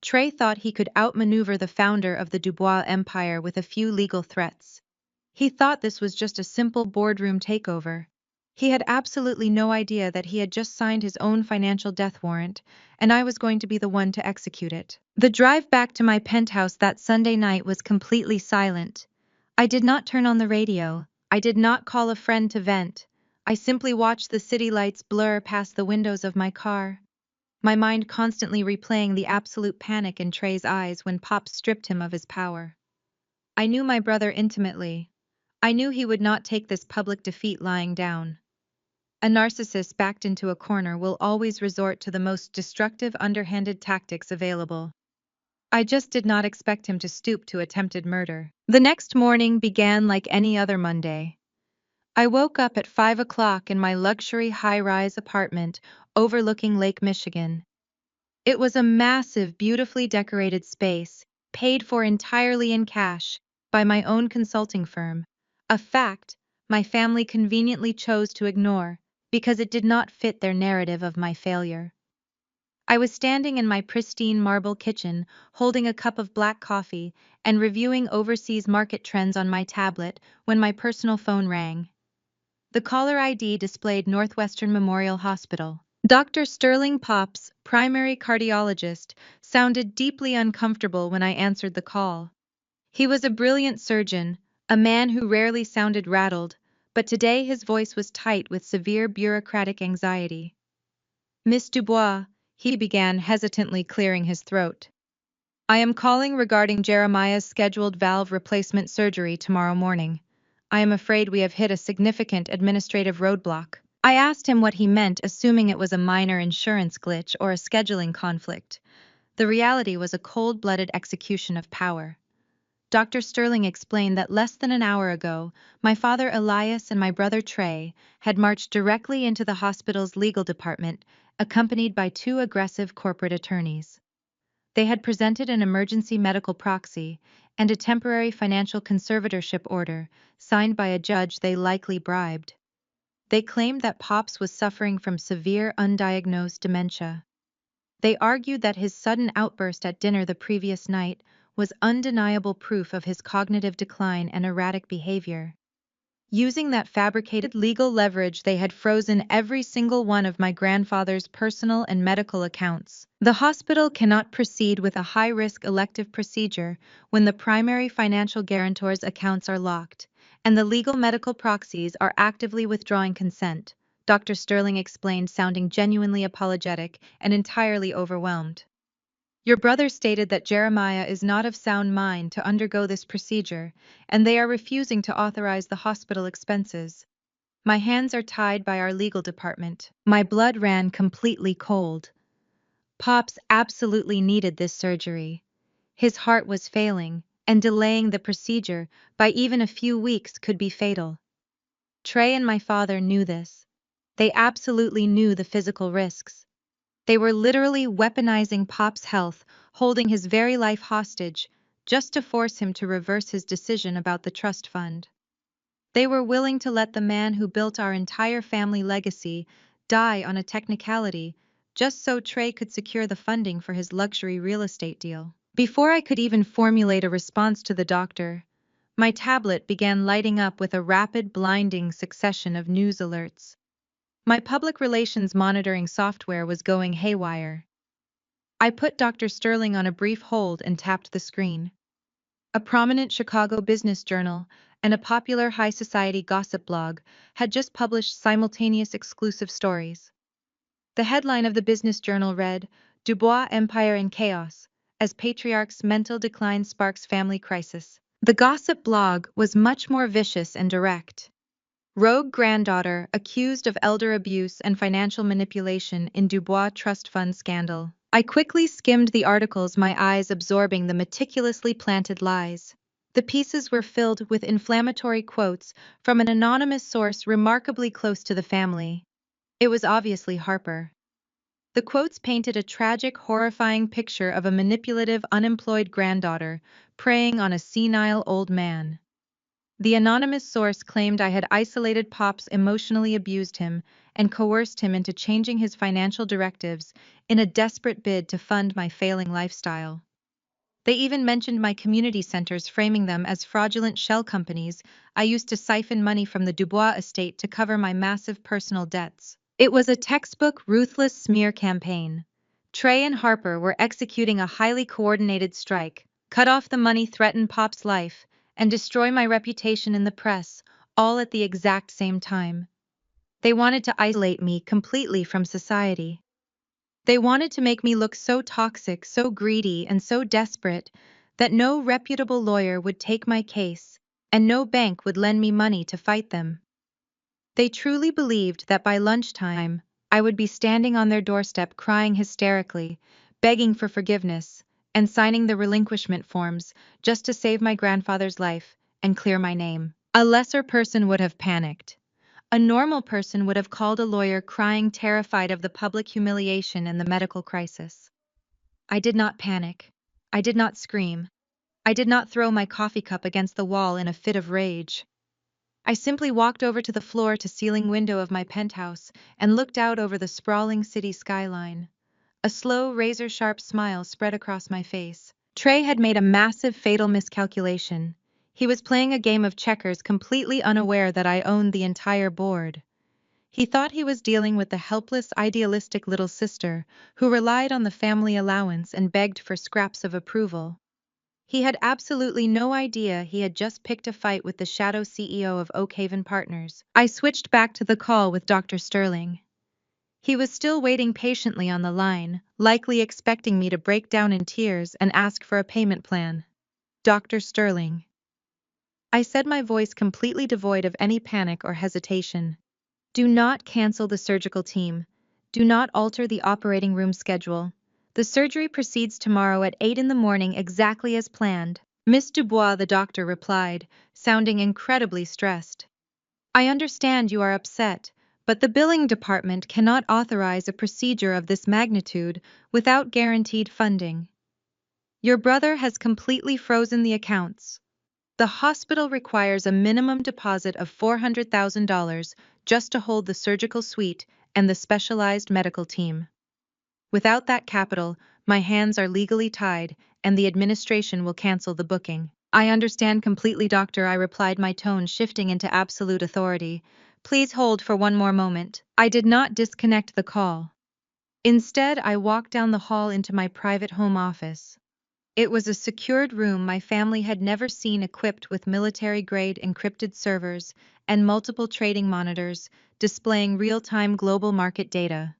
Trey thought he could outmaneuver the founder of the Dubois empire with a few legal threats. He thought this was just a simple boardroom takeover. He had absolutely no idea that he had just signed his own financial death warrant, and I was going to be the one to execute it. The drive back to my penthouse that Sunday night was completely silent. I did not turn on the radio. I did not call a friend to vent. I simply watched the city lights blur past the windows of my car, my mind constantly replaying the absolute panic in Trey's eyes when Pop stripped him of his power. I knew my brother intimately. I knew he would not take this public defeat lying down. A narcissist backed into a corner will always resort to the most destructive, underhanded tactics available. I just did not expect him to stoop to attempted murder. The next morning began like any other Monday. I woke up at 5 o'clock in my luxury high-rise apartment overlooking Lake Michigan. It was a massive, beautifully decorated space, paid for entirely in cash by my own consulting firm. A fact my family conveniently chose to ignore because it did not fit their narrative of my failure. I was standing in my pristine marble kitchen, holding a cup of black coffee and reviewing overseas market trends on my tablet when my personal phone rang. The caller ID displayed Northwestern Memorial Hospital. Dr. Sterling Pops, primary cardiologist, sounded deeply uncomfortable when I answered the call. He was a brilliant surgeon, a man who rarely sounded rattled, but today his voice was tight with severe bureaucratic anxiety. Miss Dubois, he began, hesitantly clearing his throat. I am calling regarding Jeremiah's scheduled valve replacement surgery tomorrow morning. I am afraid we have hit a significant administrative roadblock. I asked him what he meant, assuming it was a minor insurance glitch or a scheduling conflict. The reality was a cold-blooded execution of power. Dr. Sterling explained that less than an hour ago, my father Elias and my brother Trey had marched directly into the hospital's legal department, accompanied by two aggressive corporate attorneys. They had presented an emergency medical proxy and a temporary financial conservatorship order, signed by a judge they likely bribed. They claimed that Pops was suffering from severe undiagnosed dementia. They argued that his sudden outburst at dinner the previous night was undeniable proof of his cognitive decline and erratic behavior. Using that fabricated legal leverage, they had frozen every single one of my grandfather's personal and medical accounts. The hospital cannot proceed with a high-risk elective procedure when the primary financial guarantor's accounts are locked, and the legal medical proxies are actively withdrawing consent, Dr. Sterling explained, sounding genuinely apologetic and entirely overwhelmed. Your brother stated that Jeremiah is not of sound mind to undergo this procedure, and they are refusing to authorize the hospital expenses. My hands are tied by our legal department. My blood ran completely cold. Pops absolutely needed this surgery. His heart was failing, and delaying the procedure by even a few weeks could be fatal. Trey and my father knew this. They absolutely knew the physical risks. They were literally weaponizing Pop's health, holding his very life hostage, just to force him to reverse his decision about the trust fund. They were willing to let the man who built our entire family legacy die on a technicality, just so Trey could secure the funding for his luxury real estate deal. Before I could even formulate a response to the doctor, my tablet began lighting up with a rapid, blinding succession of news alerts. My public relations monitoring software was going haywire. I put Dr. Sterling on a brief hold and tapped the screen. A prominent Chicago business journal and a popular high society gossip blog had just published simultaneous exclusive stories. The headline of the business journal read, Dubois Empire in Chaos, as Patriarch's Mental Decline Sparks Family Crisis. The gossip blog was much more vicious and direct. Rogue granddaughter accused of elder abuse and financial manipulation in Dubois Trust Fund scandal. I quickly skimmed the articles, my eyes absorbing the meticulously planted lies. The pieces were filled with inflammatory quotes from an anonymous source remarkably close to the family. It was obviously Harper. The quotes painted a tragic, horrifying picture of a manipulative, unemployed granddaughter preying on a senile old man. The anonymous source claimed I had isolated Pops, emotionally abused him, and coerced him into changing his financial directives in a desperate bid to fund my failing lifestyle. They even mentioned my community centers, framing them as fraudulent shell companies I used to siphon money from the Dubois estate to cover my massive personal debts. It was a textbook, ruthless smear campaign. Trey and Harper were executing a highly coordinated strike, cut off the money, threaten Pop's life, and destroy my reputation in the press, all at the exact same time. They wanted to isolate me completely from society. They wanted to make me look so toxic, so greedy, and so desperate that no reputable lawyer would take my case, and no bank would lend me money to fight them. They truly believed that by lunchtime, I would be standing on their doorstep crying hysterically, begging for forgiveness, and signing the relinquishment forms just to save my grandfather's life and clear my name. A lesser person would have panicked. A normal person would have called a lawyer, crying, terrified of the public humiliation and the medical crisis. I did not panic. I did not scream. I did not throw my coffee cup against the wall in a fit of rage. I simply walked over to the floor-to-ceiling window of my penthouse and looked out over the sprawling city skyline. A slow, razor-sharp smile spread across my face. Trey had made a massive, fatal miscalculation. He was playing a game of checkers completely unaware that I owned the entire board. He thought he was dealing with the helpless, idealistic little sister who relied on the family allowance and begged for scraps of approval. He had absolutely no idea he had just picked a fight with the shadow CEO of Oakhaven Partners. I switched back to the call with Dr. Sterling. He was still waiting patiently on the line, likely expecting me to break down in tears and ask for a payment plan. Dr. Sterling, I said, my voice completely devoid of any panic or hesitation. Do not cancel the surgical team. Do not alter the operating room schedule. The surgery proceeds tomorrow at 8 in the morning exactly as planned. Miss Dubois, the doctor replied, sounding incredibly stressed. I understand you are upset, but the billing department cannot authorize a procedure of this magnitude without guaranteed funding. Your brother has completely frozen the accounts. The hospital requires a minimum deposit of $400,000 just to hold the surgical suite and the specialized medical team. Without that capital, my hands are legally tied, and the administration will cancel the booking. I understand completely, doctor, I replied, my tone shifting into absolute authority. Please hold for one more moment. I did not disconnect the call. Instead, I walked down the hall into my private home office. It was a secured room my family had never seen, equipped with military-grade encrypted servers and multiple trading monitors displaying real-time global market data.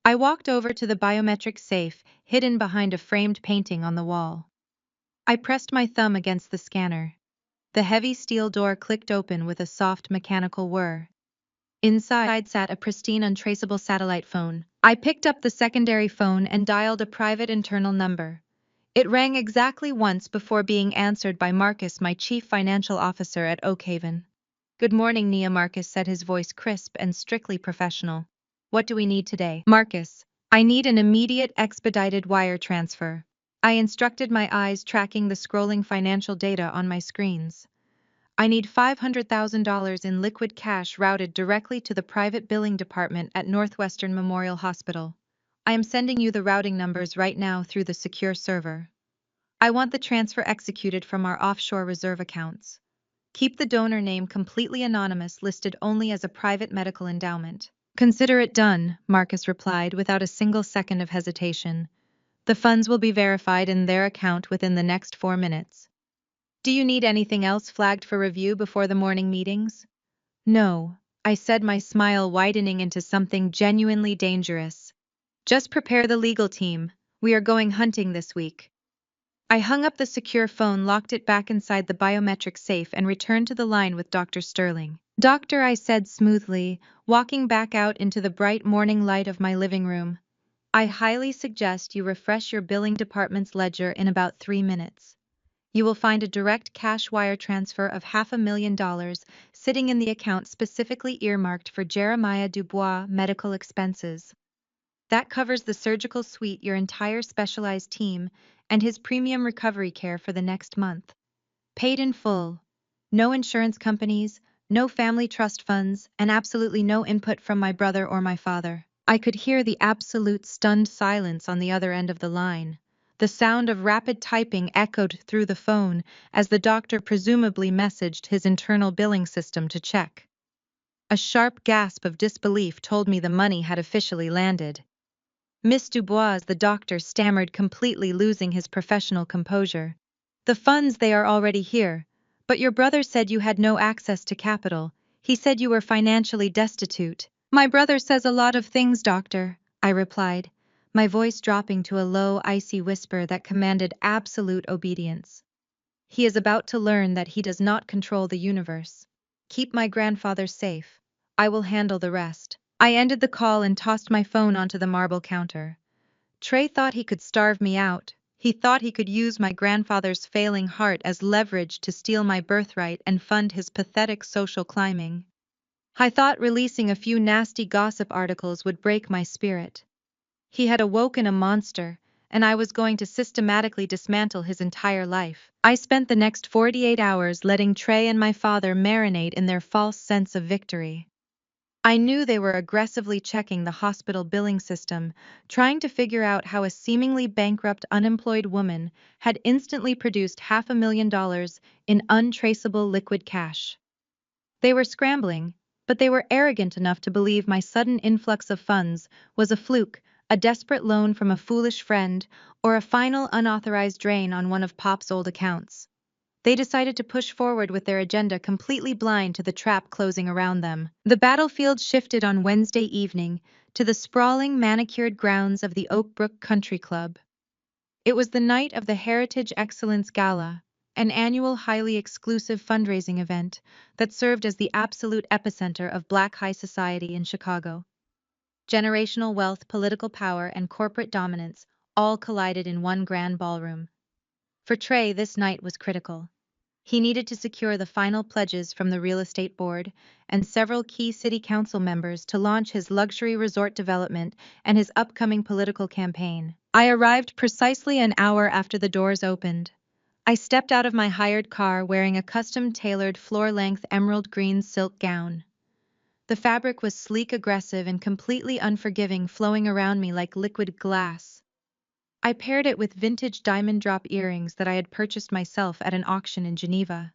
I walked over to the biometric safe hidden behind a framed painting on the wall. I pressed my thumb against the scanner. The heavy steel door clicked open with a soft mechanical whir. Inside sat a pristine, untraceable satellite phone. I picked up the secondary phone and dialed a private internal number. It rang exactly once before being answered by Marcus, my chief financial officer at Oakhaven. Good morning, Nia, Marcus said, his voice crisp and strictly professional. What do we need today? Marcus, I need an immediate expedited wire transfer. I instructed, my eyes tracking the scrolling financial data on my screens. I need $500,000 in liquid cash routed directly to the private billing department at Northwestern Memorial Hospital. I am sending you the routing numbers right now through the secure server. I want the transfer executed from our offshore reserve accounts. Keep the donor name completely anonymous, listed only as a private medical endowment. Consider it done, Marcus replied without a single second of hesitation. The funds will be verified in their account within the next 4 minutes. Do you need anything else flagged for review before the morning meetings? No, I said, my smile widening into something genuinely dangerous. Just prepare the legal team. We are going hunting this week. I hung up the secure phone, locked it back inside the biometric safe, and returned to the line with Dr. Sterling. Doctor, I said smoothly, walking back out into the bright morning light of my living room. I highly suggest you refresh your billing department's ledger in about 3 minutes. You will find a direct cash wire transfer of $500,000 sitting in the account specifically earmarked for Jeremiah Dubois medical expenses. That covers the surgical suite, your entire specialized team, and his premium recovery care for the next month. Paid in full. No insurance companies, no family trust funds, and absolutely no input from my brother or my father. I could hear the absolute stunned silence on the other end of the line. The sound of rapid typing echoed through the phone as the doctor presumably messaged his internal billing system to check. A sharp gasp of disbelief told me the money had officially landed. Miss Dubois, the doctor stammered, completely losing his professional composure. The funds, they are already here, but your brother said you had no access to capital. He said you were financially destitute. My brother says a lot of things, doctor, I replied, my voice dropping to a low, icy whisper that commanded absolute obedience. He is about to learn that he does not control the universe. Keep my grandfather safe. I will handle the rest. I ended the call and tossed my phone onto the marble counter. Trey thought he could starve me out. He thought he could use my grandfather's failing heart as leverage to steal my birthright and fund his pathetic social climbing. I thought releasing a few nasty gossip articles would break my spirit. He had awoken a monster, and I was going to systematically dismantle his entire life. I spent the next 48 hours letting Trey and my father marinate in their false sense of victory. I knew they were aggressively checking the hospital billing system, trying to figure out how a seemingly bankrupt unemployed woman had instantly produced $500,000 in untraceable liquid cash. They were scrambling, but they were arrogant enough to believe my sudden influx of funds was a fluke, a desperate loan from a foolish friend, or a final unauthorized drain on one of Pop's old accounts. They decided to push forward with their agenda completely blind to the trap closing around them. The battlefield shifted on Wednesday evening to the sprawling manicured grounds of the Oak Brook Country Club. It was the night of the Heritage Excellence Gala, an annual highly exclusive fundraising event that served as the absolute epicenter of Black high society in Chicago. Generational wealth, political power, and corporate dominance all collided in one grand ballroom. For Trey, this night was critical. He needed to secure the final pledges from the real estate board and several key city council members to launch his luxury resort development and his upcoming political campaign. I arrived precisely an hour after the doors opened. I stepped out of my hired car wearing a custom-tailored floor-length emerald green silk gown. The fabric was sleek, aggressive, and completely unforgiving, flowing around me like liquid glass. I paired it with vintage diamond drop earrings that I had purchased myself at an auction in Geneva.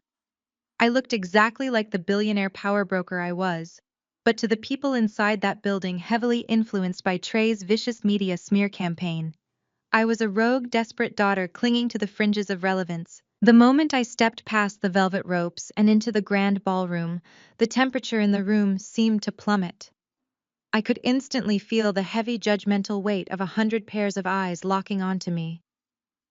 I looked exactly like the billionaire power broker I was, but to the people inside that building heavily influenced by Trey's vicious media smear campaign, I was a rogue, desperate daughter clinging to the fringes of relevance. The moment I stepped past the velvet ropes and into the grand ballroom, the temperature in the room seemed to plummet. I could instantly feel the heavy judgmental weight of 100 pairs of eyes locking onto me.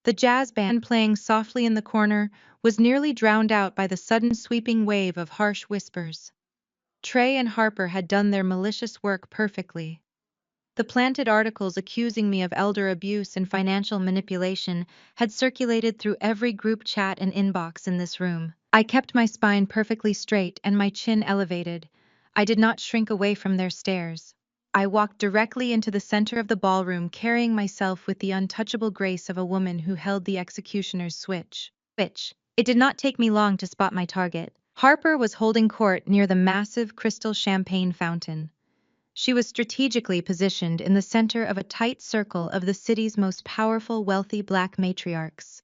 The jazz band playing softly in the corner was nearly drowned out by the sudden sweeping wave of harsh whispers. Trey and Harper had done their malicious work perfectly. The planted articles accusing me of elder abuse and financial manipulation had circulated through every group chat and inbox in this room. I kept my spine perfectly straight and my chin elevated. I did not shrink away from their stares. I walked directly into the center of the ballroom, carrying myself with the untouchable grace of a woman who held the executioner's switch. It did not take me long to spot my target. Harper was holding court near the massive crystal champagne fountain. She was strategically positioned in the center of a tight circle of the city's most powerful, wealthy Black matriarchs.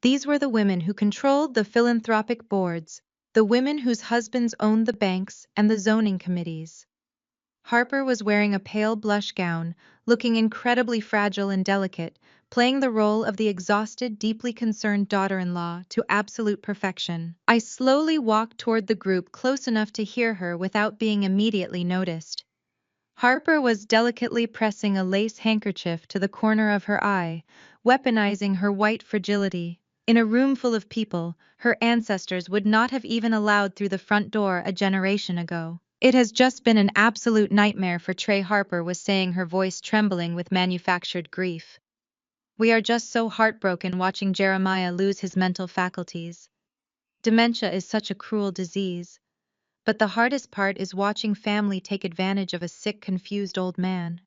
These were the women who controlled the philanthropic boards, the women whose husbands owned the banks and the zoning committees. Harper was wearing a pale blush gown, looking incredibly fragile and delicate, playing the role of the exhausted, deeply concerned daughter-in-law to absolute perfection. I slowly walked toward the group close enough to hear her without being immediately noticed. Harper was delicately pressing a lace handkerchief to the corner of her eye, weaponizing her white fragility. In a room full of people, her ancestors would not have even allowed through the front door a generation ago. It has just been an absolute nightmare for Trey, Harper was saying, her voice trembling with manufactured grief. We are just so heartbroken watching Jeremiah lose his mental faculties. Dementia is such a cruel disease. But the hardest part is watching family take advantage of a sick, confused old man.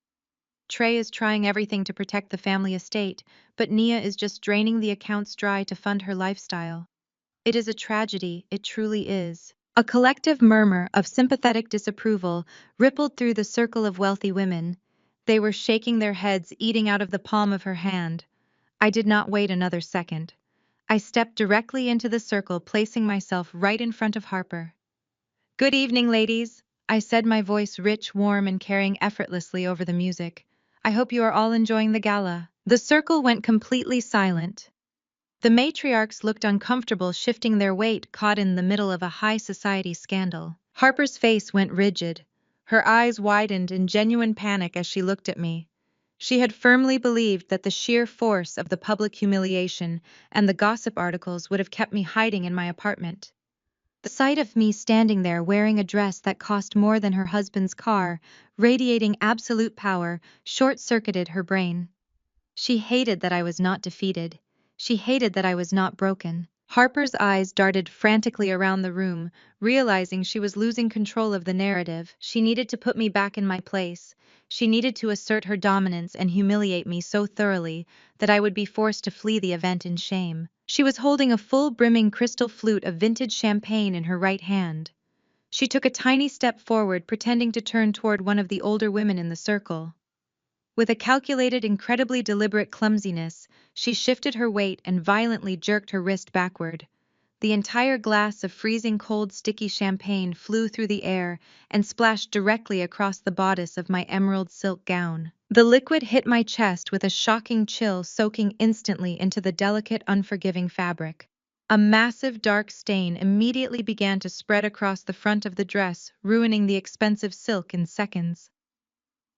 Trey is trying everything to protect the family estate, but Nia is just draining the accounts dry to fund her lifestyle. It is a tragedy, it truly is. A collective murmur of sympathetic disapproval rippled through the circle of wealthy women. They were shaking their heads, eating out of the palm of her hand. I did not wait another second. I stepped directly into the circle, placing myself right in front of Harper. "Good evening, ladies," I said, my voice rich, warm, and carrying effortlessly over the music. "I hope you are all enjoying the gala." The circle went completely silent. The matriarchs looked uncomfortable, shifting their weight, caught in the middle of a high society scandal. Harper's face went rigid. Her eyes widened in genuine panic as she looked at me. She had firmly believed that the sheer force of the public humiliation and the gossip articles would have kept me hiding in my apartment. The sight of me standing there wearing a dress that cost more than her husband's car, radiating absolute power, short-circuited her brain. She hated that I was not defeated. She hated that I was not broken. Harper's eyes darted frantically around the room, realizing she was losing control of the narrative. She needed to put me back in my place. She needed to assert her dominance and humiliate me so thoroughly that I would be forced to flee the event in shame. She was holding a full brimming crystal flute of vintage champagne in her right hand. She took a tiny step forward, pretending to turn toward one of the older women in the circle. With a calculated, incredibly deliberate clumsiness, she shifted her weight and violently jerked her wrist backward. The entire glass of freezing cold sticky champagne flew through the air and splashed directly across the bodice of my emerald silk gown. The liquid hit my chest with a shocking chill, soaking instantly into the delicate, unforgiving fabric. A massive dark stain immediately began to spread across the front of the dress, ruining the expensive silk in seconds.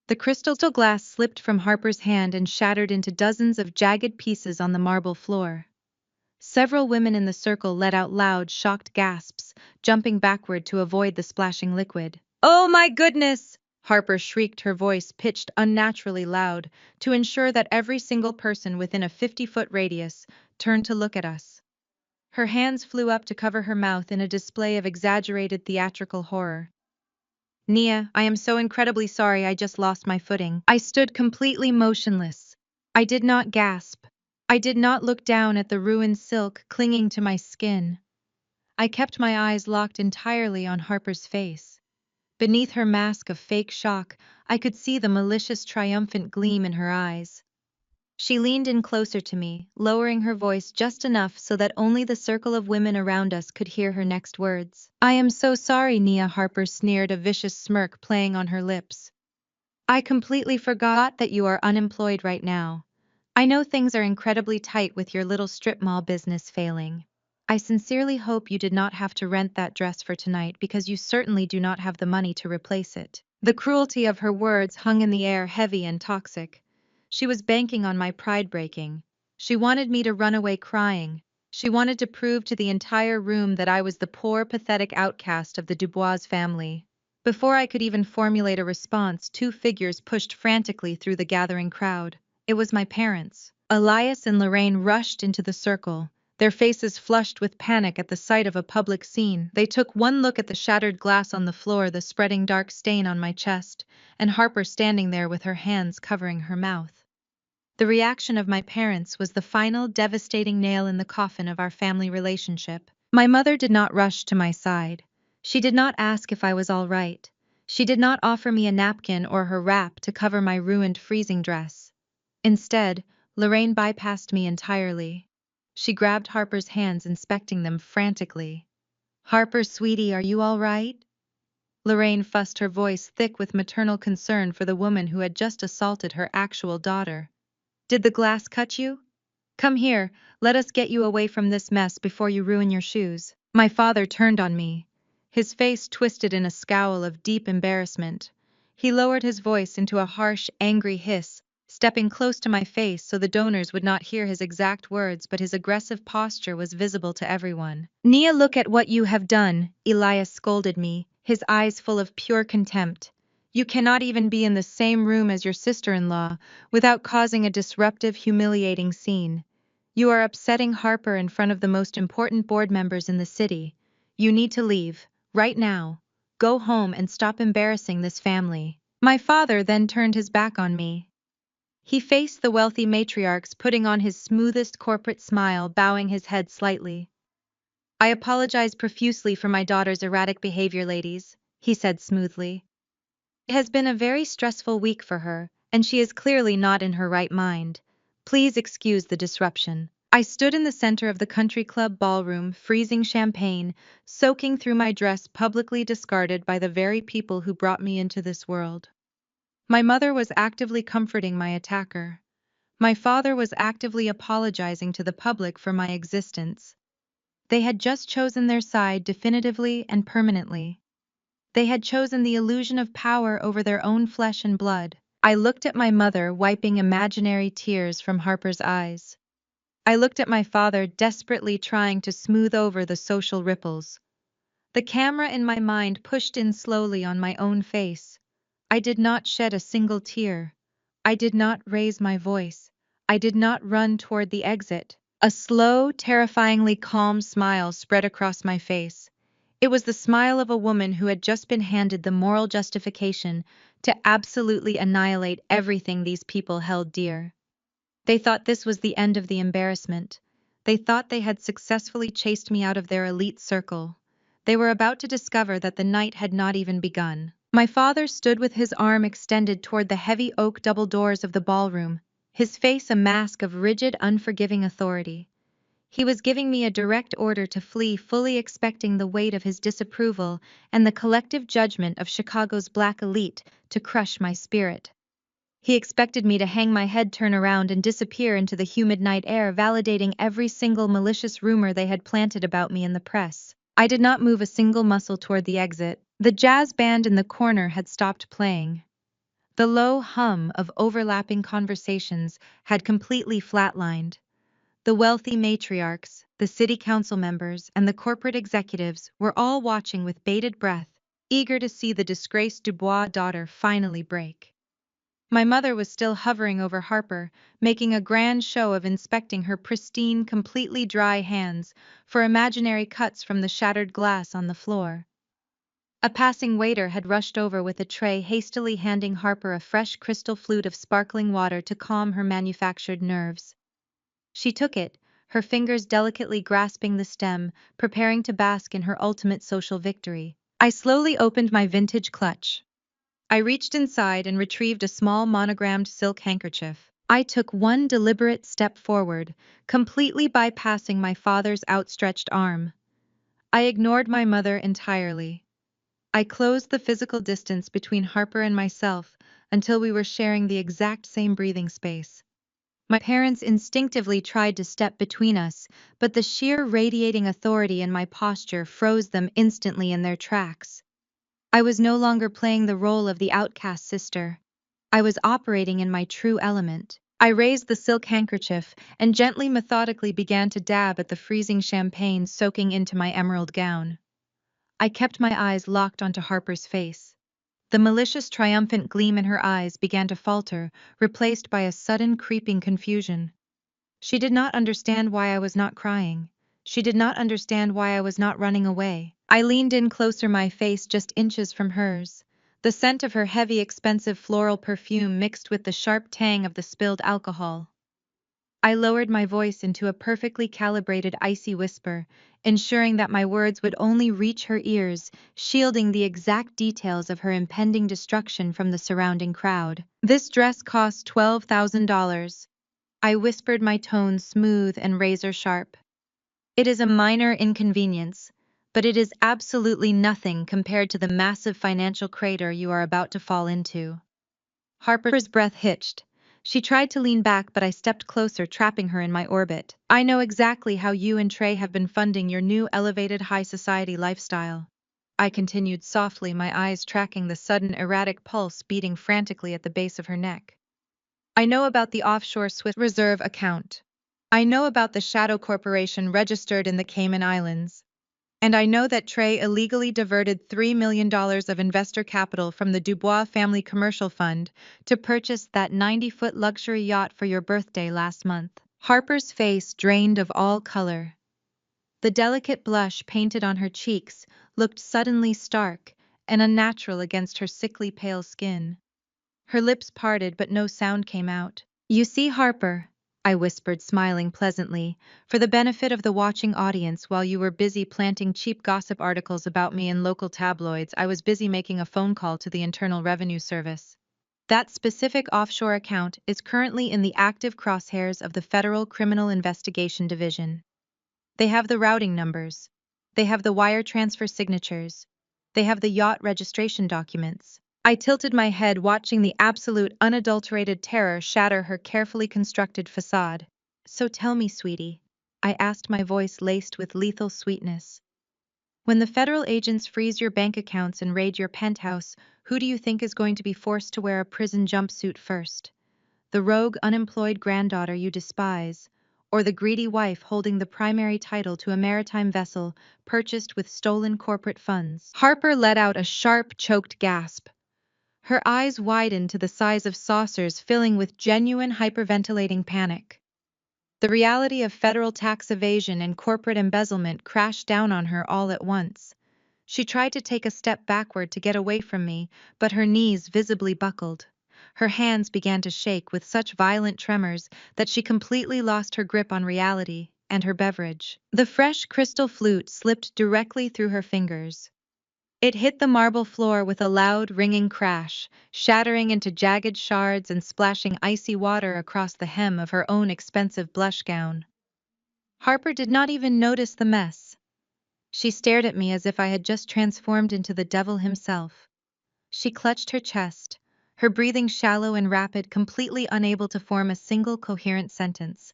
The crystal glass slipped from Harper's hand and shattered into dozens of jagged pieces on the marble floor. Several women in the circle let out loud, shocked gasps, jumping backward to avoid the splashing liquid. "Oh my goodness!" Harper shrieked, her voice pitched unnaturally loud, to ensure that every single person within a 50-foot radius turned to look at us. Her hands flew up to cover her mouth in a display of exaggerated theatrical horror. "Nia, I am so incredibly sorry, I just lost my footing." I stood completely motionless. I did not gasp. I did not look down at the ruined silk clinging to my skin. I kept my eyes locked entirely on Harper's face. Beneath her mask of fake shock, I could see the malicious, triumphant gleam in her eyes. She leaned in closer to me, lowering her voice just enough so that only the circle of women around us could hear her next words. "I am so sorry," Nia, Harper sneered, a vicious smirk playing on her lips. "I completely forgot that you are unemployed right now. I know things are incredibly tight with your little strip mall business failing. I sincerely hope you did not have to rent that dress for tonight, because you certainly do not have the money to replace it." The cruelty of her words hung in the air, heavy and toxic. She was banking on my pride breaking. She wanted me to run away crying. She wanted to prove to the entire room that I was the poor, pathetic outcast of the Dubois family. Before I could even formulate a response, two figures pushed frantically through the gathering crowd. It was my parents. Elias and Lorraine rushed into the circle, their faces flushed with panic at the sight of a public scene. They took one look at the shattered glass on the floor, the spreading dark stain on my chest, and Harper standing there with her hands covering her mouth. The reaction of my parents was the final, devastating nail in the coffin of our family relationship. My mother did not rush to my side. She did not ask if I was all right. She did not offer me a napkin or her wrap to cover my ruined freezing dress. Instead, Lorraine bypassed me entirely. She grabbed Harper's hands, inspecting them frantically. "Harper, sweetie, are you all right?" Lorraine fussed, her voice thick with maternal concern for the woman who had just assaulted her actual daughter. "Did the glass cut you? Come here, let us get you away from this mess before you ruin your shoes." My father turned on me, his face twisted in a scowl of deep embarrassment. He lowered his voice into a harsh, angry hiss, stepping close to my face so the donors would not hear his exact words, but his aggressive posture was visible to everyone. "Nia, look at what you have done," Elias scolded me, his eyes full of pure contempt. "You cannot even be in the same room as your sister-in-law without causing a disruptive, humiliating scene. You are upsetting Harper in front of the most important board members in the city. You need to leave, right now. Go home and stop embarrassing this family." My father then turned his back on me. He faced the wealthy matriarchs, putting on his smoothest corporate smile, bowing his head slightly. "I apologize profusely for my daughter's erratic behavior, ladies," he said smoothly. "It has been a very stressful week for her, and she is clearly not in her right mind. Please excuse the disruption." I stood in the center of the country club ballroom, freezing champagne, soaking through my dress, publicly discarded by the very people who brought me into this world. My mother was actively comforting my attacker. My father was actively apologizing to the public for my existence. They had just chosen their side definitively and permanently. They had chosen the illusion of power over their own flesh and blood. I looked at my mother, wiping imaginary tears from Harper's eyes. I looked at my father, desperately trying to smooth over the social ripples. The camera in my mind pushed in slowly on my own face. I did not shed a single tear. I did not raise my voice. I did not run toward the exit. A slow, terrifyingly calm smile spread across my face. It was the smile of a woman who had just been handed the moral justification to absolutely annihilate everything these people held dear. They thought this was the end of the embarrassment. They thought they had successfully chased me out of their elite circle. They were about to discover that the night had not even begun. My father stood with his arm extended toward the heavy oak double doors of the ballroom, his face a mask of rigid, unforgiving authority. He was giving me a direct order to flee, fully expecting the weight of his disapproval and the collective judgment of Chicago's black elite to crush my spirit. He expected me to hang my head, turn around, and disappear into the humid night air, validating every single malicious rumor they had planted about me in the press. I did not move a single muscle toward the exit. The jazz band in the corner had stopped playing. The low hum of overlapping conversations had completely flatlined. The wealthy matriarchs, the city council members, and the corporate executives were all watching with bated breath, eager to see the disgraced Dubois daughter finally break. My mother was still hovering over Harper, making a grand show of inspecting her pristine, completely dry hands for imaginary cuts from the shattered glass on the floor. A passing waiter had rushed over with a tray, hastily handing Harper a fresh crystal flute of sparkling water to calm her manufactured nerves. She took it, her fingers delicately grasping the stem, preparing to bask in her ultimate social victory. I slowly opened my vintage clutch. I reached inside and retrieved a small monogrammed silk handkerchief. I took one deliberate step forward, completely bypassing my father's outstretched arm. I ignored my mother entirely. I closed the physical distance between Harper and myself until we were sharing the exact same breathing space. My parents instinctively tried to step between us, but the sheer radiating authority in my posture froze them instantly in their tracks. I was no longer playing the role of the outcast sister. I was operating in my true element. I raised the silk handkerchief and gently, methodically began to dab at the freezing champagne soaking into my emerald gown. I kept my eyes locked onto Harper's face. The malicious, triumphant gleam in her eyes began to falter, replaced by a sudden, creeping confusion. She did not understand why I was not crying. She did not understand why I was not running away. I leaned in closer, my face just inches from hers. The scent of her heavy, expensive floral perfume mixed with the sharp tang of the spilled alcohol. I lowered my voice into a perfectly calibrated, icy whisper, ensuring that my words would only reach her ears, shielding the exact details of her impending destruction from the surrounding crowd. This dress cost $12,000. I whispered, my tone smooth and razor sharp. It is a minor inconvenience, but it is absolutely nothing compared to the massive financial crater you are about to fall into. Harper's breath hitched. She tried to lean back, but I stepped closer, trapping her in my orbit. I know exactly how you and Trey have been funding your new elevated high society lifestyle. I continued softly, my eyes tracking the sudden erratic pulse beating frantically at the base of her neck. I know about the offshore Swiss reserve account. I know about the shadow corporation registered in the Cayman Islands. And I know that Trey illegally diverted $3 million of investor capital from the Dubois Family Commercial Fund to purchase that 90-foot luxury yacht for your birthday last month. Harper's face drained of all color. The delicate blush painted on her cheeks looked suddenly stark and unnatural against her sickly pale skin. Her lips parted, but no sound came out. You see, Harper, I whispered, smiling pleasantly, for the benefit of the watching audience. While you were busy planting cheap gossip articles about me in local tabloids, I was busy making a phone call to the Internal Revenue Service. That specific offshore account is currently in the active crosshairs of the Federal Criminal Investigation Division. They have the routing numbers. They have the wire transfer signatures. They have the yacht registration documents. I tilted my head, watching the absolute, unadulterated terror shatter her carefully constructed facade. So tell me, sweetie, I asked, my voice laced with lethal sweetness. When the federal agents freeze your bank accounts and raid your penthouse, who do you think is going to be forced to wear a prison jumpsuit first? The rogue, unemployed granddaughter you despise, or the greedy wife holding the primary title to a maritime vessel purchased with stolen corporate funds? Harper let out a sharp, choked gasp. Her eyes widened to the size of saucers, filling with genuine hyperventilating panic. The reality of federal tax evasion and corporate embezzlement crashed down on her all at once. She tried to take a step backward to get away from me, but her knees visibly buckled. Her hands began to shake with such violent tremors that she completely lost her grip on reality and her beverage. The fresh crystal flute slipped directly through her fingers. It hit the marble floor with a loud, ringing crash, shattering into jagged shards and splashing icy water across the hem of her own expensive blush gown. Harper did not even notice the mess. She stared at me as if I had just transformed into the devil himself. She clutched her chest, her breathing shallow and rapid, completely unable to form a single coherent sentence.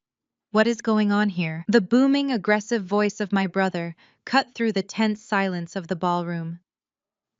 "What is going on here?" The booming, aggressive voice of my brother cut through the tense silence of the ballroom.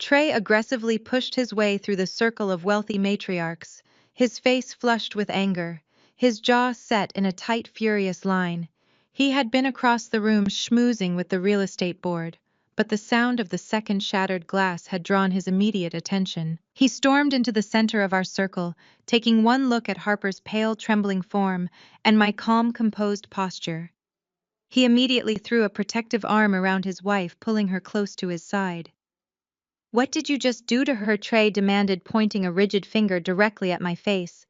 Trey aggressively pushed his way through the circle of wealthy matriarchs, his face flushed with anger, his jaw set in a tight, furious line. He had been across the room schmoozing with the real estate board, but the sound of the second shattered glass had drawn his immediate attention. He stormed into the center of our circle, taking one look at Harper's pale, trembling form and my calm, composed posture. He immediately threw a protective arm around his wife, pulling her close to his side. "What did you just do to her?" Trey demanded, pointing a rigid finger directly at my face.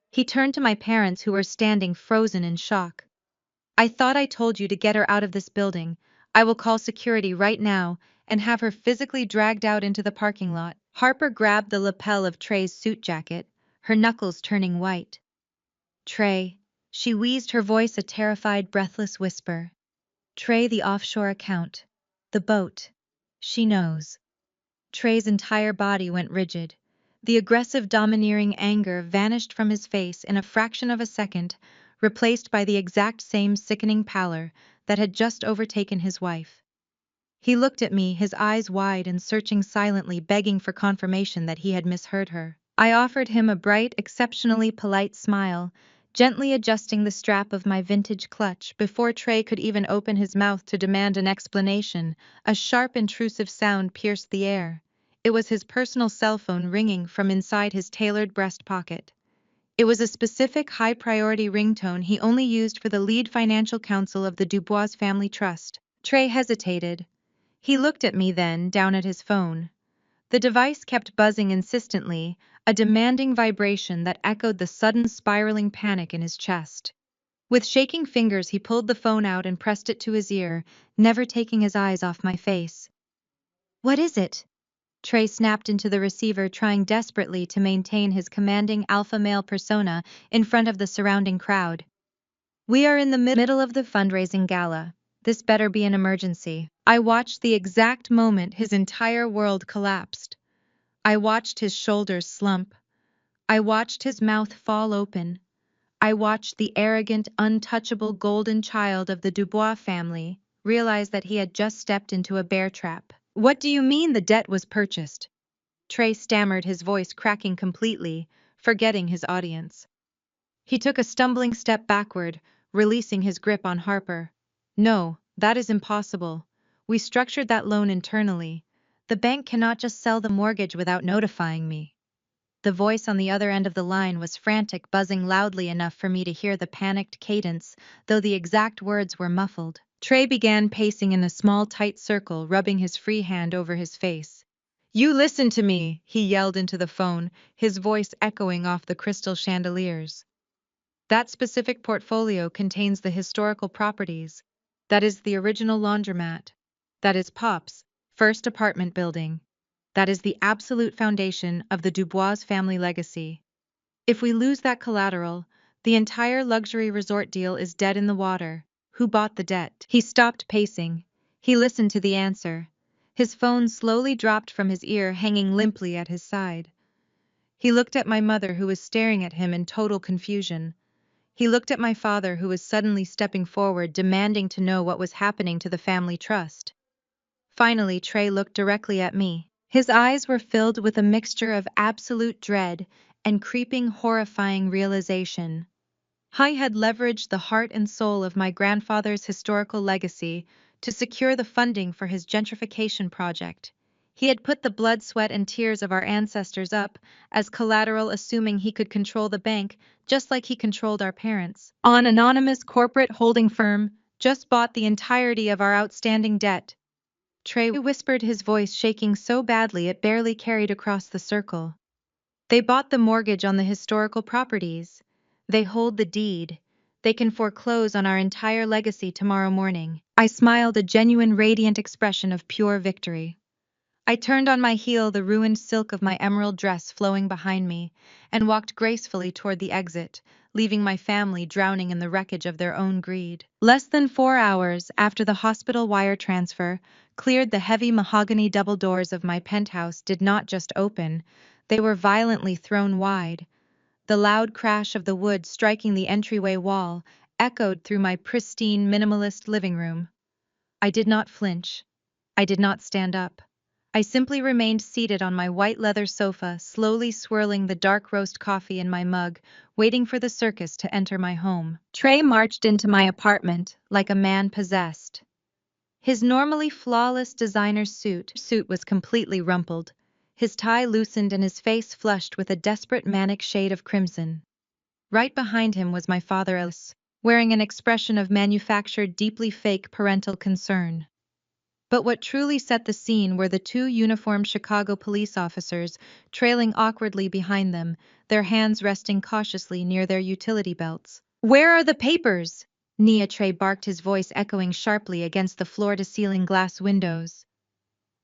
He turned to my parents, who were standing frozen in shock. "I thought I told you to get her out of this building. I will call security right now and have her physically dragged out into the parking lot." Harper grabbed the lapel of Trey's suit jacket, her knuckles turning white. "Trey," she wheezed, her voice a terrified, breathless whisper. "Trey, the offshore account. The boat. She knows." Trey's entire body went rigid. The aggressive, domineering anger vanished from his face in a fraction of a second, replaced by the exact same sickening pallor that had just overtaken his wife. He looked at me, his eyes wide and searching, silently begging for confirmation that he had misheard her. I offered him a bright, exceptionally polite smile, gently adjusting the strap of my vintage clutch. Before Trey could even open his mouth to demand an explanation, a sharp, intrusive sound pierced the air. It was his personal cell phone ringing from inside his tailored breast pocket. It was a specific, high-priority ringtone he only used for the lead financial counsel of the Dubois Family Trust. Trey hesitated. He looked at me, then down at his phone. The device kept buzzing insistently, a demanding vibration that echoed the sudden spiraling panic in his chest. With shaking fingers, he pulled the phone out and pressed it to his ear, never taking his eyes off my face. "What is it?" Trey snapped into the receiver, trying desperately to maintain his commanding alpha male persona in front of the surrounding crowd. "We are in the middle of the fundraising gala. This better be an emergency." I watched the exact moment his entire world collapsed. I watched his shoulders slump. I watched his mouth fall open. I watched the arrogant, untouchable golden child of the Dubois family realize that he had just stepped into a bear trap. "What do you mean the debt was purchased?" Trey stammered, his voice cracking completely, forgetting his audience. He took a stumbling step backward, releasing his grip on Harper. "No, that is impossible. We structured that loan internally. The bank cannot just sell the mortgage without notifying me." The voice on the other end of the line was frantic, buzzing loudly enough for me to hear the panicked cadence, though the exact words were muffled. Trey began pacing in a small, tight circle, rubbing his free hand over his face. "You listen to me," he yelled into the phone, his voice echoing off the crystal chandeliers. "That specific portfolio contains the historical properties. That is the original laundromat. That is Pop's first apartment building. That is the absolute foundation of the Dubois family legacy. If we lose that collateral, the entire luxury resort deal is dead in the water. Who bought the debt?" He stopped pacing. He listened to the answer. His phone slowly dropped from his ear, hanging limply at his side. He looked at my mother, who was staring at him in total confusion. He looked at my father, who was suddenly stepping forward, demanding to know what was happening to the family trust. Finally, Trey looked directly at me. His eyes were filled with a mixture of absolute dread and creeping, horrifying realization. I had leveraged the heart and soul of my grandfather's historical legacy to secure the funding for his gentrification project. He had put the blood, sweat, and tears of our ancestors up as collateral, assuming he could control the bank just like he controlled our parents. An anonymous corporate holding firm just bought the entirety of our outstanding debt. Trey whispered, his voice shaking so badly it barely carried across the circle. They bought the mortgage on the historical properties. They hold the deed. They can foreclose on our entire legacy tomorrow morning. I smiled, a genuine radiant expression of pure victory. I turned on my heel, the ruined silk of my emerald dress flowing behind me, and walked gracefully toward the exit, leaving my family drowning in the wreckage of their own greed. Less than 4 hours after the hospital wire transfer cleared the heavy mahogany double doors of my penthouse did not just open, they were violently thrown wide. The loud crash of the wood striking the entryway wall echoed through my pristine minimalist living room. I did not flinch. I did not stand up. I simply remained seated on my white leather sofa, slowly swirling the dark roast coffee in my mug, waiting for the circus to enter my home. Trey marched into my apartment like a man possessed. His normally flawless designer suit was completely rumpled, his tie loosened and his face flushed with a desperate manic shade of crimson. Right behind him was my father, Alice, wearing an expression of manufactured, deeply fake parental concern. But what truly set the scene were the two uniformed Chicago police officers trailing awkwardly behind them, their hands resting cautiously near their utility belts. "Where are the papers?" Trey barked, his voice echoing sharply against the floor-to-ceiling glass windows.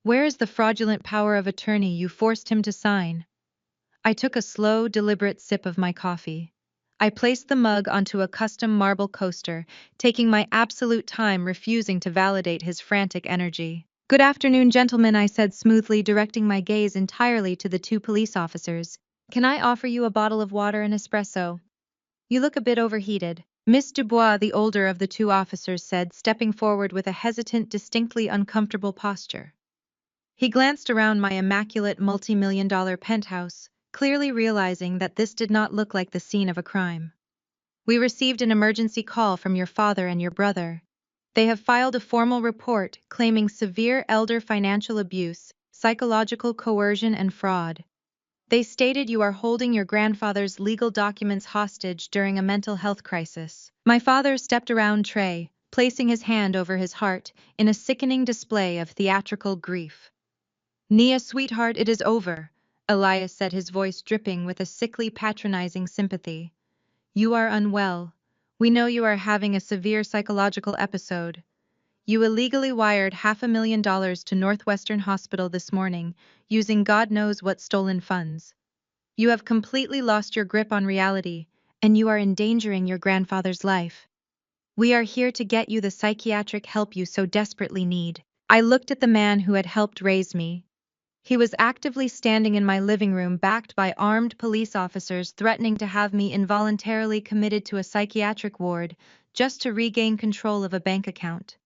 "Where is the fraudulent power of attorney you forced him to sign?" I took a slow, deliberate sip of my coffee. I placed the mug onto a custom marble coaster, taking my absolute time, refusing to validate his frantic energy. "Good afternoon, gentlemen," I said smoothly, directing my gaze entirely to the two police officers. "Can I offer you a bottle of water and espresso? You look a bit overheated." Miss Dubois, the older of the two officers, said, stepping forward with a hesitant, distinctly uncomfortable posture. He glanced around my immaculate multi-million-dollar penthouse, clearly realizing that this did not look like the scene of a crime. "We received an emergency call from your father and your brother. They have filed a formal report claiming severe elder financial abuse, psychological coercion, and fraud. They stated you are holding your grandfather's legal documents hostage during a mental health crisis." My father stepped around Trey, placing his hand over his heart in a sickening display of theatrical grief. "Nia, sweetheart, it is over," Elias said, his voice dripping with a sickly, patronizing sympathy. "You are unwell. We know you are having a severe psychological episode. You illegally wired $500,000 to Northwestern Hospital this morning, using God knows what stolen funds. You have completely lost your grip on reality, and you are endangering your grandfather's life. We are here to get you the psychiatric help you so desperately need." I looked at the man who had helped raise me. He was actively standing in my living room, backed by armed police officers, threatening to have me involuntarily committed to a psychiatric ward just to regain control of a bank account.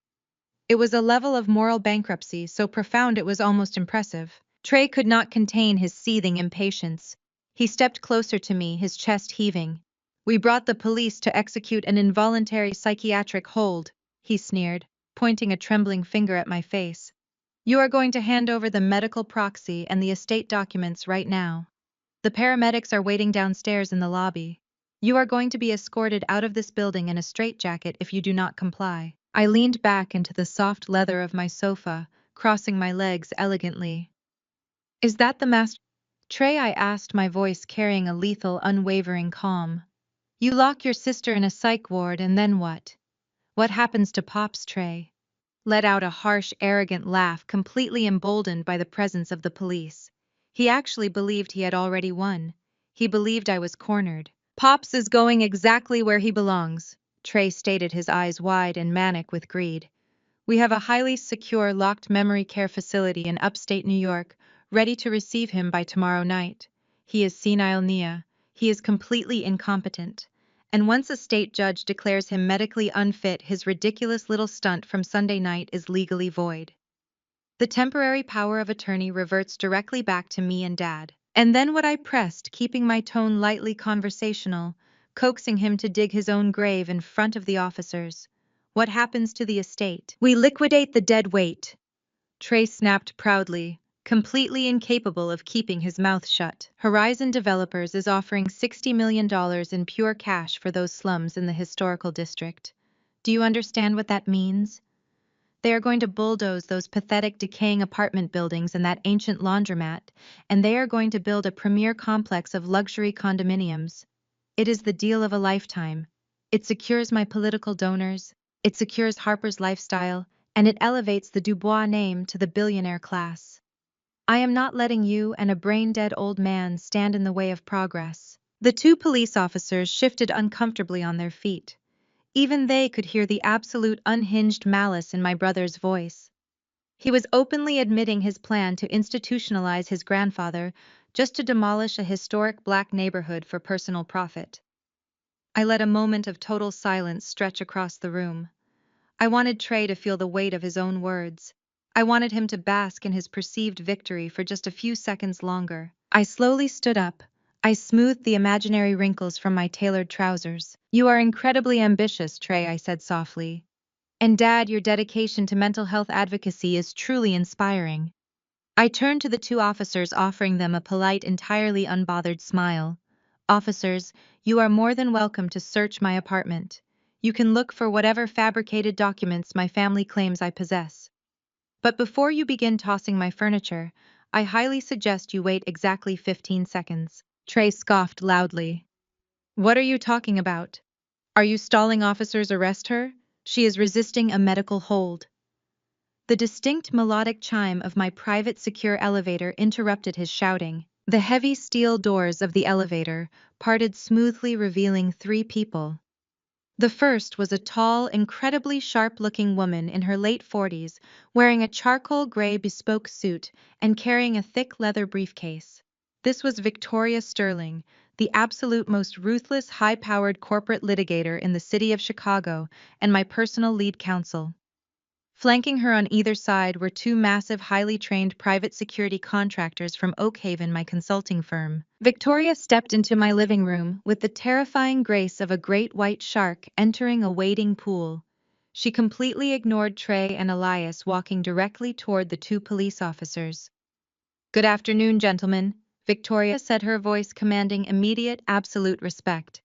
It was a level of moral bankruptcy so profound it was almost impressive. Trey could not contain his seething impatience. He stepped closer to me, his chest heaving. "We brought the police to execute an involuntary psychiatric hold," he sneered, pointing a trembling finger at my face. "You are going to hand over the medical proxy and the estate documents right now. The paramedics are waiting downstairs in the lobby. You are going to be escorted out of this building in a straitjacket if you do not comply." I leaned back into the soft leather of my sofa, crossing my legs elegantly. "Is that the master Trey?" I asked, my voice carrying a lethal, unwavering calm. "You lock your sister in a psych ward and then what? What happens to Pops?" Trey let out a harsh, arrogant laugh, completely emboldened by the presence of the police. He actually believed he had already won. He believed I was cornered. "Pops is going exactly where he belongs," Trey stated, his eyes wide and manic with greed. "We have a highly secure, locked memory care facility in upstate New York, ready to receive him by tomorrow night. He is senile, Nia. He is completely incompetent. And once a state judge declares him medically unfit, his ridiculous little stunt from Sunday night is legally void. The temporary power of attorney reverts directly back to me and Dad." And then what? I pressed, keeping my tone lightly conversational, coaxing him to dig his own grave in front of the officers. "What happens to the estate?" "We liquidate the dead weight," Trey snapped proudly, completely incapable of keeping his mouth shut. Horizon Developers is offering $60 million in pure cash for those slums in the historical district. Do you understand what that means? They are going to bulldoze those pathetic decaying apartment buildings and that ancient laundromat, and they are going to build a premier complex of luxury condominiums. It is the deal of a lifetime. It secures my political donors, it secures Harper's lifestyle, and it elevates the Dubois name to the billionaire class. I am not letting you and a brain-dead old man stand in the way of progress. The two police officers shifted uncomfortably on their feet. Even they could hear the absolute unhinged malice in my brother's voice. He was openly admitting his plan to institutionalize his grandfather just to demolish a historic black neighborhood for personal profit. I let a moment of total silence stretch across the room. I wanted Trey to feel the weight of his own words. I wanted him to bask in his perceived victory for just a few seconds longer. I slowly stood up. I smoothed the imaginary wrinkles from my tailored trousers. "You are incredibly ambitious, Trey," I said softly. "And Dad, your dedication to mental health advocacy is truly inspiring." I turned to the two officers, offering them a polite, entirely unbothered smile. "Officers, you are more than welcome to search my apartment. You can look for whatever fabricated documents my family claims I possess. But before you begin tossing my furniture, I highly suggest you wait exactly 15 seconds." Trey scoffed loudly. "What are you talking about? Are you stalling? Officers, arrest her? She is resisting a medical hold." The distinct melodic chime of my private secure elevator interrupted his shouting. The heavy steel doors of the elevator parted smoothly, revealing three people. The first was a tall, incredibly sharp-looking woman in her late 40s, wearing a charcoal gray bespoke suit and carrying a thick leather briefcase. This was Victoria Sterling, the absolute most ruthless, high-powered corporate litigator in the city of Chicago and my personal lead counsel. Flanking her on either side were two massive, highly trained private security contractors from Oak Haven, my consulting firm. Victoria stepped into my living room with the terrifying grace of a great white shark entering a wading pool. She completely ignored Trey and Elias walking directly toward the two police officers. "Good afternoon, gentlemen," Victoria said, her voice commanding immediate, absolute respect.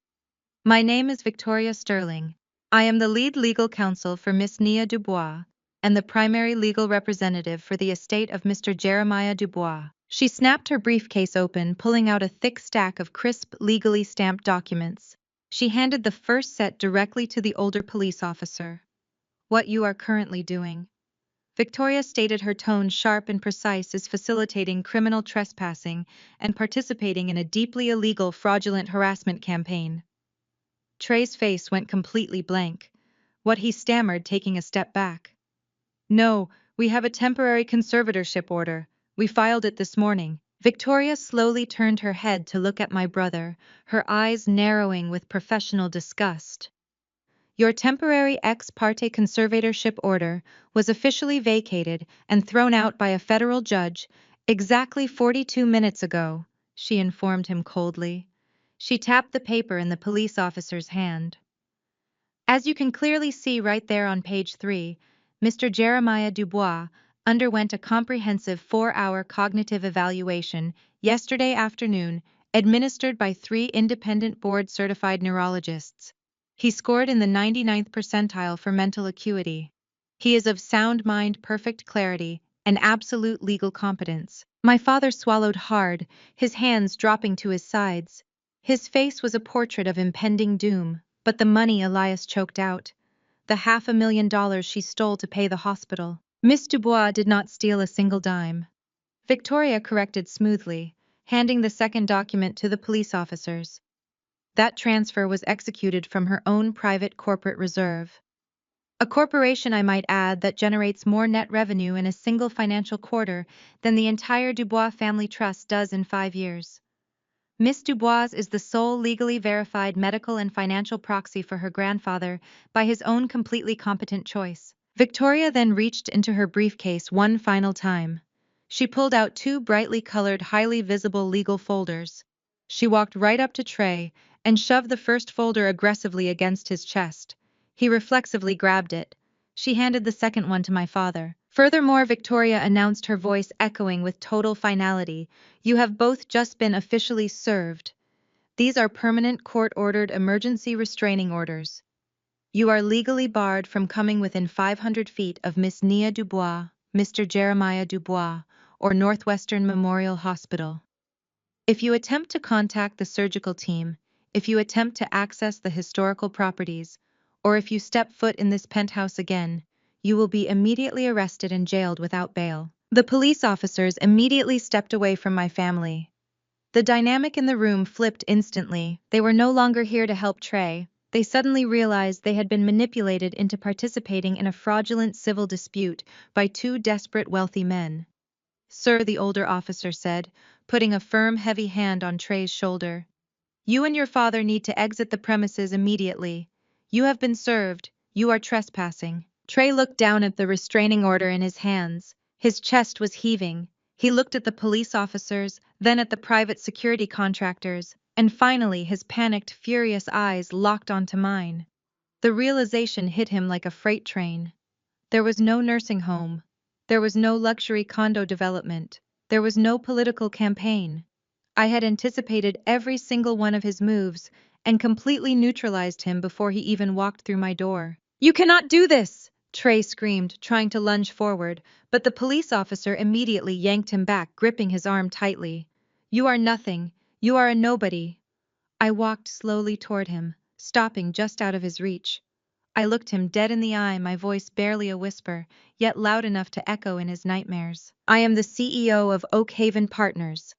"My name is Victoria Sterling. I am the lead legal counsel for Miss Nia Dubois, and the primary legal representative for the estate of Mr. Jeremiah Dubois." She snapped her briefcase open, pulling out a thick stack of crisp, legally stamped documents. She handed the first set directly to the older police officer. "What you are currently doing," Victoria stated, her tone sharp and precise, "is facilitating criminal trespassing and participating in a deeply illegal, fraudulent harassment campaign." Trey's face went completely blank. What, he stammered, taking a step back. "No, we have a temporary conservatorship order. We filed it this morning." Victoria slowly turned her head to look at my brother, her eyes narrowing with professional disgust. "Your temporary ex parte conservatorship order was officially vacated and thrown out by a federal judge exactly 42 minutes ago," she informed him coldly. She tapped the paper in the police officer's hand. "As you can clearly see right there on page 3, Mr. Jeremiah Dubois underwent a comprehensive 4-hour cognitive evaluation yesterday afternoon, administered by 3 independent board-certified neurologists. He scored in the 99th percentile for mental acuity. He is of sound mind, perfect clarity, and absolute legal competence." My father swallowed hard, his hands dropping to his sides. His face was a portrait of impending doom. "But the money," Elias choked out. "The $500,000 she stole to pay the hospital." "Miss Dubois did not steal a single dime," Victoria corrected smoothly, handing the second document to the police officers. "That transfer was executed from her own private corporate reserve. A corporation, I might add, that generates more net revenue in a single financial quarter than the entire Dubois family trust does in 5 years. Miss Dubois is the sole legally verified medical and financial proxy for her grandfather by his own completely competent choice." Victoria then reached into her briefcase one final time. She pulled out 2 brightly colored, highly visible legal folders. She walked right up to Trey and shoved the first folder aggressively against his chest. He reflexively grabbed it. She handed the second one to my father. Furthermore, Victoria announced, her voice echoing with total finality, "You have both just been officially served. These are permanent court-ordered emergency restraining orders. You are legally barred from coming within 500 feet of Miss Nia Dubois, Mr. Jeremiah Dubois, or Northwestern Memorial Hospital. If you attempt to contact the surgical team, if you attempt to access the historical properties, or if you step foot in this penthouse again, you will be immediately arrested and jailed without bail." The police officers immediately stepped away from my family. The dynamic in the room flipped instantly. They were no longer here to help Trey. They suddenly realized they had been manipulated into participating in a fraudulent civil dispute by two desperate wealthy men. "Sir," the older officer said, putting a firm, heavy hand on Trey's shoulder, "you and your father need to exit the premises immediately. You have been served. You are trespassing." Trey looked down at the restraining order in his hands. His chest was heaving. He looked at the police officers, then at the private security contractors, and finally his panicked, furious eyes locked onto mine. The realization hit him like a freight train. There was no nursing home. There was no luxury condo development. There was no political campaign. I had anticipated every single one of his moves and completely neutralized him before he even walked through my door. "You cannot do this!" Trey screamed, trying to lunge forward, but the police officer immediately yanked him back, gripping his arm tightly. "You are nothing. You are a nobody." I walked slowly toward him, stopping just out of his reach. I looked him dead in the eye, my voice barely a whisper, yet loud enough to echo in his nightmares. "I am the CEO of Oakhaven Partners,"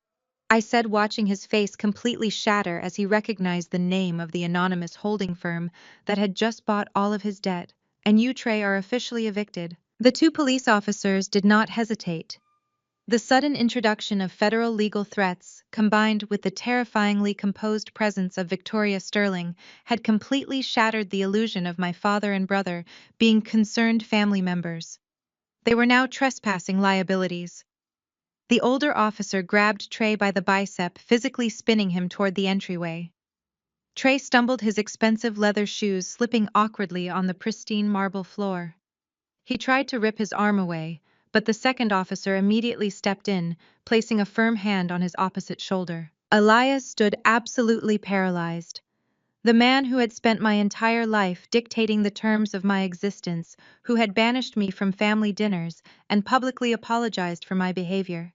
I said, watching his face completely shatter as he recognized the name of the anonymous holding firm that had just bought all of his debt. "And you, Trey, are officially evicted." The two police officers did not hesitate. The sudden introduction of federal legal threats, combined with the terrifyingly composed presence of Victoria Sterling, had completely shattered the illusion of my father and brother being concerned family members. They were now trespassing liabilities. The older officer grabbed Trey by the bicep, physically spinning him toward the entryway. Trey stumbled, his expensive leather shoes slipping awkwardly on the pristine marble floor. He tried to rip his arm away, but the second officer immediately stepped in, placing a firm hand on his opposite shoulder. Elias stood absolutely paralyzed. The man who had spent my entire life dictating the terms of my existence, who had banished me from family dinners and publicly apologized for my behavior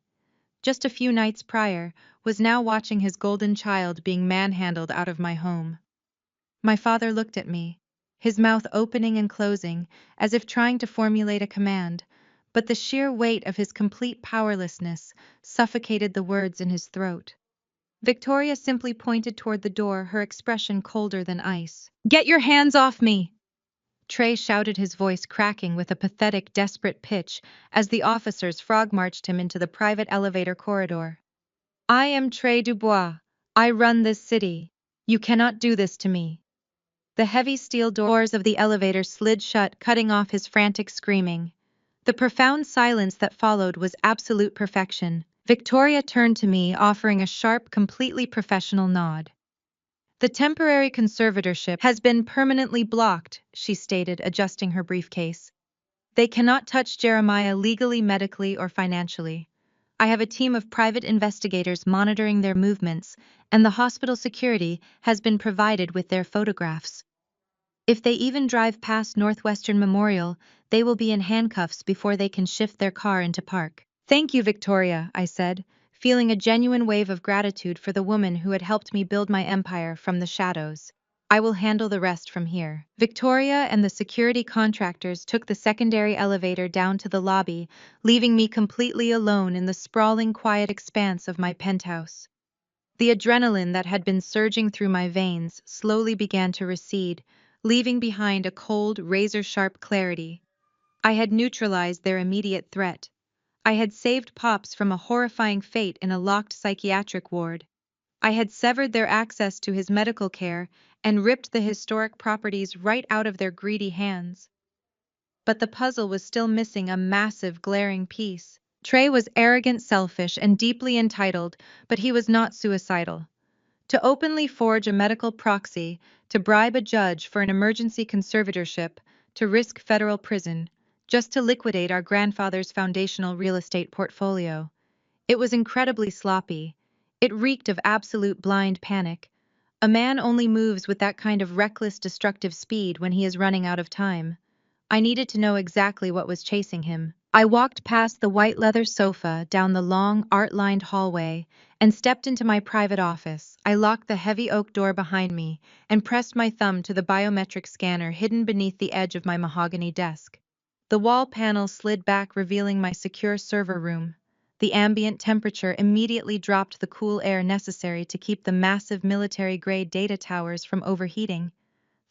just a few nights prior, was now watching his golden child being manhandled out of my home. My father looked at me, his mouth opening and closing, as if trying to formulate a command, but the sheer weight of his complete powerlessness suffocated the words in his throat. Victoria simply pointed toward the door, her expression colder than ice. "Get your hands off me!" Trey shouted, his voice cracking with a pathetic, desperate pitch as the officers frog-marched him into the private elevator corridor. "I am Trey Dubois. I run this city. You cannot do this to me." The heavy steel doors of the elevator slid shut, cutting off his frantic screaming. The profound silence that followed was absolute perfection. Victoria turned to me, offering a sharp, completely professional nod. "The temporary conservatorship has been permanently blocked," she stated, adjusting her briefcase. "They cannot touch Jeremiah legally, medically, or financially. I have a team of private investigators monitoring their movements, and the hospital security has been provided with their photographs. If they even drive past Northwestern Memorial, they will be in handcuffs before they can shift their car into park." "Thank you, Victoria," I said, feeling a genuine wave of gratitude for the woman who had helped me build my empire from the shadows. "I will handle the rest from here." Victoria and the security contractors took the secondary elevator down to the lobby, leaving me completely alone in the sprawling, quiet expanse of my penthouse. The adrenaline that had been surging through my veins slowly began to recede, leaving behind a cold, razor-sharp clarity. I had neutralized their immediate threat. I had saved Pops from a horrifying fate in a locked psychiatric ward. I had severed their access to his medical care and ripped the historic properties right out of their greedy hands. But the puzzle was still missing a massive, glaring piece. Trey was arrogant, selfish, and deeply entitled, but he was not suicidal. To openly forge a medical proxy, to bribe a judge for an emergency conservatorship, to risk federal prison, just to liquidate our grandfather's foundational real estate portfolio. It was incredibly sloppy. It reeked of absolute blind panic. A man only moves with that kind of reckless, destructive speed when he is running out of time. I needed to know exactly what was chasing him. I walked past the white leather sofa, down the long, art-lined hallway, and stepped into my private office. I locked the heavy oak door behind me and pressed my thumb to the biometric scanner hidden beneath the edge of my mahogany desk. The wall panel slid back, revealing my secure server room. The ambient temperature immediately dropped the cool air necessary to keep the massive military-grade data towers from overheating.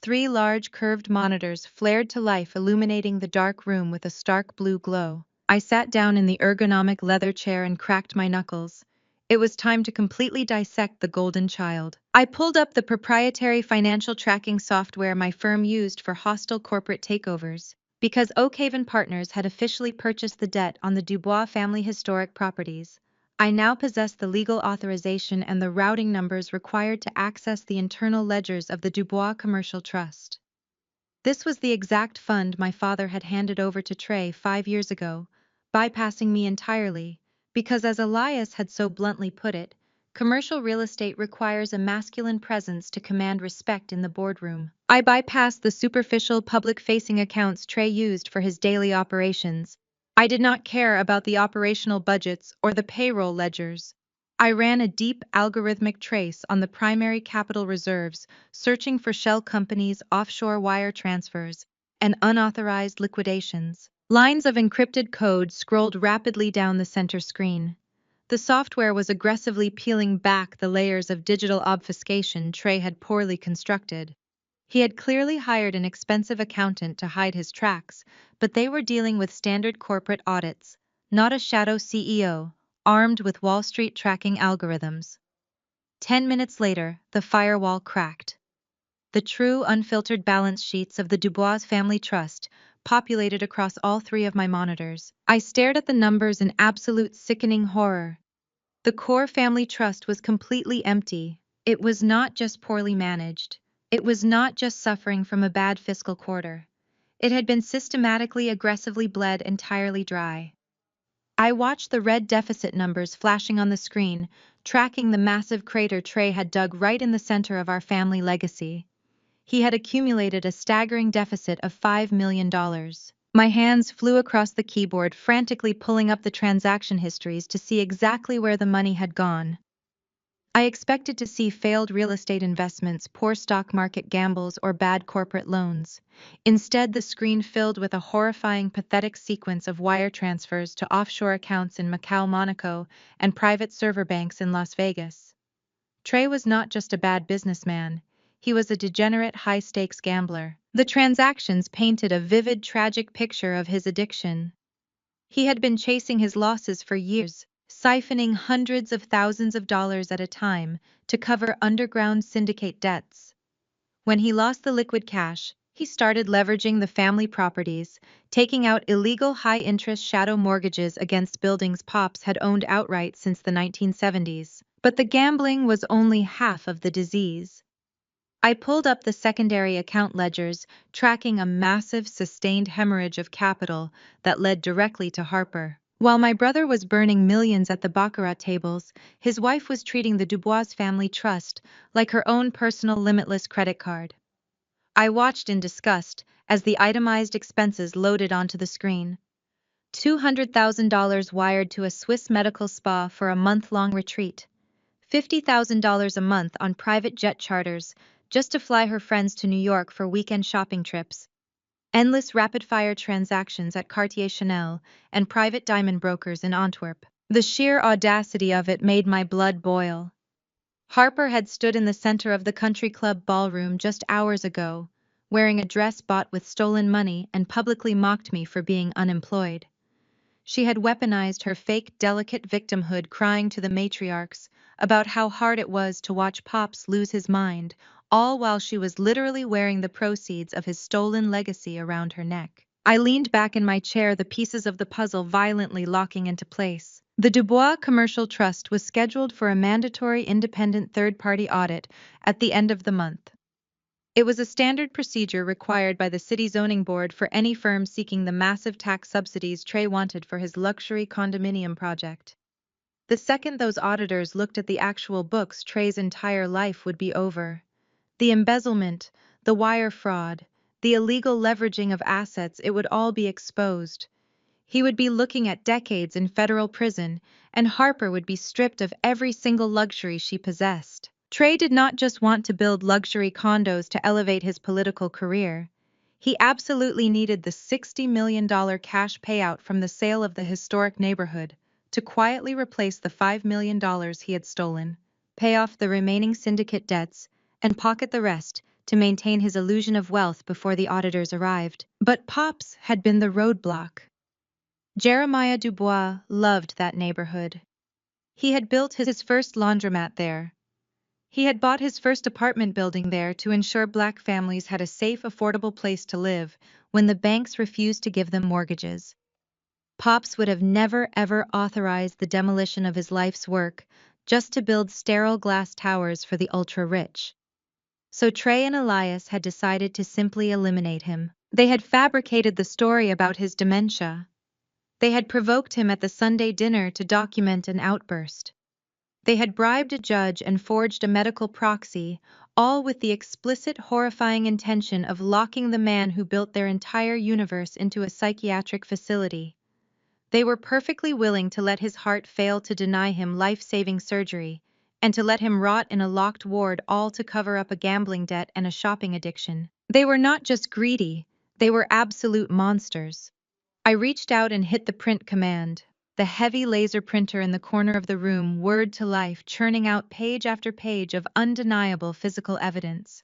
3 large curved monitors flared to life, illuminating the dark room with a stark blue glow. I sat down in the ergonomic leather chair and cracked my knuckles. It was time to completely dissect the golden child. I pulled up the proprietary financial tracking software my firm used for hostile corporate takeovers. Because Oakhaven Partners had officially purchased the debt on the Dubois family historic properties, I now possessed the legal authorization and the routing numbers required to access the internal ledgers of the Dubois Commercial Trust. This was the exact fund my father had handed over to Trey 5 years ago, bypassing me entirely, because as Elias had so bluntly put it, commercial real estate requires a masculine presence to command respect in the boardroom. I bypassed the superficial public-facing accounts Trey used for his daily operations. I did not care about the operational budgets or the payroll ledgers. I ran a deep algorithmic trace on the primary capital reserves, searching for shell companies, offshore wire transfers, and unauthorized liquidations. Lines of encrypted code scrolled rapidly down the center screen. The software was aggressively peeling back the layers of digital obfuscation Trey had poorly constructed. He had clearly hired an expensive accountant to hide his tracks, but they were dealing with standard corporate audits, not a shadow CEO, armed with Wall Street tracking algorithms. 10 minutes later, the firewall cracked. The true, unfiltered balance sheets of the Dubois Family Trust populated across all 3 of my monitors. I stared at the numbers in absolute sickening horror. The core family trust was completely empty. It was not just poorly managed. It was not just suffering from a bad fiscal quarter. It had been systematically, aggressively bled entirely dry. I watched the red deficit numbers flashing on the screen, tracking the massive crater Trey had dug right in the center of our family legacy. He had accumulated a staggering deficit of $5 million. My hands flew across the keyboard, frantically pulling up the transaction histories to see exactly where the money had gone. I expected to see failed real estate investments, poor stock market gambles, or bad corporate loans. Instead, the screen filled with a horrifying, pathetic sequence of wire transfers to offshore accounts in Macau, Monaco, and private server banks in Las Vegas. Trey was not just a bad businessman. He was a degenerate, high-stakes gambler. The transactions painted a vivid, tragic picture of his addiction. He had been chasing his losses for years, siphoning hundreds of thousands of dollars at a time to cover underground syndicate debts. When he lost the liquid cash, he started leveraging the family properties, taking out illegal high-interest shadow mortgages against buildings Pops had owned outright since the 1970s. But the gambling was only half of the disease. I pulled up the secondary account ledgers, tracking a massive, sustained hemorrhage of capital that led directly to Harper. While my brother was burning millions at the baccarat tables, his wife was treating the Dubois family trust like her own personal limitless credit card. I watched in disgust as the itemized expenses loaded onto the screen. $200,000 wired to a Swiss medical spa for a month-long retreat. $50,000 a month on private jet charters just to fly her friends to New York for weekend shopping trips. Endless rapid-fire transactions at Cartier Chanel and private diamond brokers in Antwerp. The sheer audacity of it made my blood boil. Harper had stood in the center of the country club ballroom just hours ago, wearing a dress bought with stolen money, and publicly mocked me for being unemployed. She had weaponized her fake, delicate victimhood, crying to the matriarchs about how hard it was to watch Pops lose his mind, all while she was literally wearing the proceeds of his stolen legacy around her neck. I leaned back in my chair, the pieces of the puzzle violently locking into place. The Dubois Commercial Trust was scheduled for a mandatory independent third-party audit at the end of the month. It was a standard procedure required by the city zoning board for any firm seeking the massive tax subsidies Trey wanted for his luxury condominium project. The second those auditors looked at the actual books, Trey's entire life would be over. The embezzlement, the wire fraud, the illegal leveraging of assets, it would all be exposed. He would be looking at decades in federal prison, and Harper would be stripped of every single luxury she possessed. Trey did not just want to build luxury condos to elevate his political career. He absolutely needed the $60 million cash payout from the sale of the historic neighborhood to quietly replace the $5 million he had stolen, pay off the remaining syndicate debts, and pocket the rest to maintain his illusion of wealth before the auditors arrived. But Pops had been the roadblock. Jeremiah Dubois loved that neighborhood. He had built his first laundromat there. He had bought his first apartment building there to ensure Black families had a safe, affordable place to live when the banks refused to give them mortgages. Pops would have never ever authorized the demolition of his life's work just to build sterile glass towers for the ultra-rich. So Trey and Elias had decided to simply eliminate him. They had fabricated the story about his dementia. They had provoked him at the Sunday dinner to document an outburst. They had bribed a judge and forged a medical proxy, all with the explicit, horrifying intention of locking the man who built their entire universe into a psychiatric facility. They were perfectly willing to let his heart fail to deny him life-saving surgery, and to let him rot in a locked ward, all to cover up a gambling debt and a shopping addiction. They were not just greedy, they were absolute monsters. I reached out and hit the print command. The heavy laser printer in the corner of the room whirred to life, churning out page after page of undeniable physical evidence.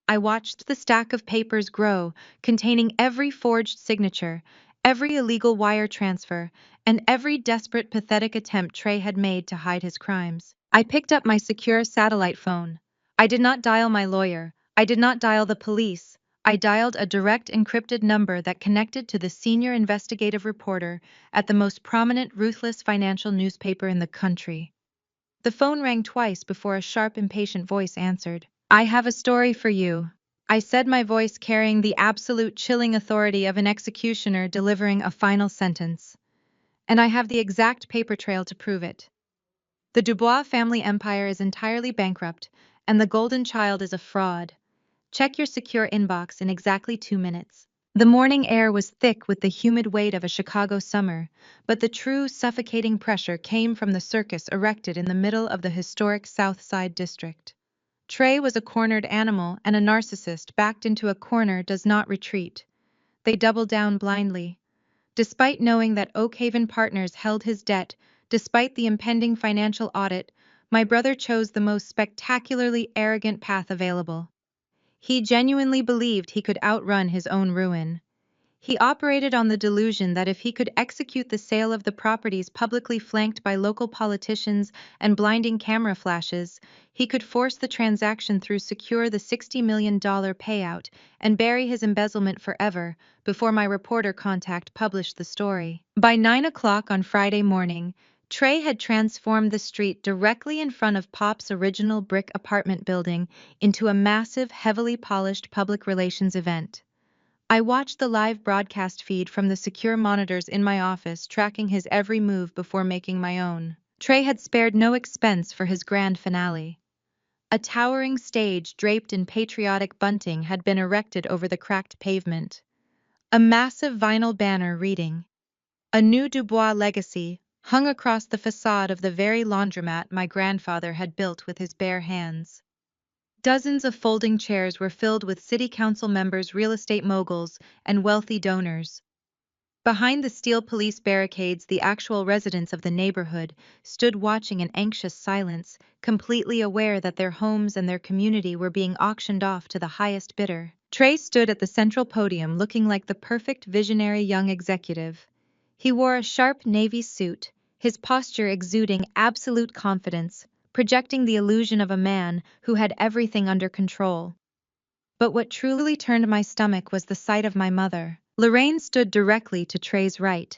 I watched the stack of papers grow, containing every forged signature, every illegal wire transfer, and every desperate, pathetic attempt Trey had made to hide his crimes. I picked up my secure satellite phone. I did not dial my lawyer. I did not dial the police. I dialed a direct encrypted number that connected to the senior investigative reporter at the most prominent, ruthless financial newspaper in the country. The phone rang twice before a sharp, impatient voice answered. "I have a story for you," I said, my voice carrying the absolute chilling authority of an executioner delivering a final sentence. "And I have the exact paper trail to prove it. The Dubois family empire is entirely bankrupt, and the Golden Child is a fraud. Check your secure inbox in exactly 2 minutes." The morning air was thick with the humid weight of a Chicago summer, but the true suffocating pressure came from the circus erected in the middle of the historic South Side district. Trey was a cornered animal, and a narcissist backed into a corner does not retreat. They doubled down blindly. Despite knowing that Oakhaven Partners held his debt, despite the impending financial audit, my brother chose the most spectacularly arrogant path available. He genuinely believed he could outrun his own ruin. He operated on the delusion that if he could execute the sale of the properties publicly, flanked by local politicians and blinding camera flashes, he could force the transaction through, secure the $60 million payout, and bury his embezzlement forever before my reporter contact published the story. By 9 o'clock on Friday morning, Trey had transformed the street directly in front of Pop's original brick apartment building into a massive, heavily polished public relations event. I watched the live broadcast feed from the secure monitors in my office, tracking his every move before making my own. Trey had spared no expense for his grand finale. A towering stage draped in patriotic bunting had been erected over the cracked pavement. A massive vinyl banner reading, "A New Dubois Legacy," hung across the facade of the very laundromat my grandfather had built with his bare hands. Dozens of folding chairs were filled with city council members, real estate moguls, and wealthy donors. Behind the steel police barricades, the actual residents of the neighborhood stood watching in anxious silence, completely aware that their homes and their community were being auctioned off to the highest bidder. Trey stood at the central podium looking like the perfect visionary young executive. He wore a sharp navy suit, his posture exuding absolute confidence, projecting the illusion of a man who had everything under control. But what truly turned my stomach was the sight of my mother. Lorraine stood directly to Trey's right.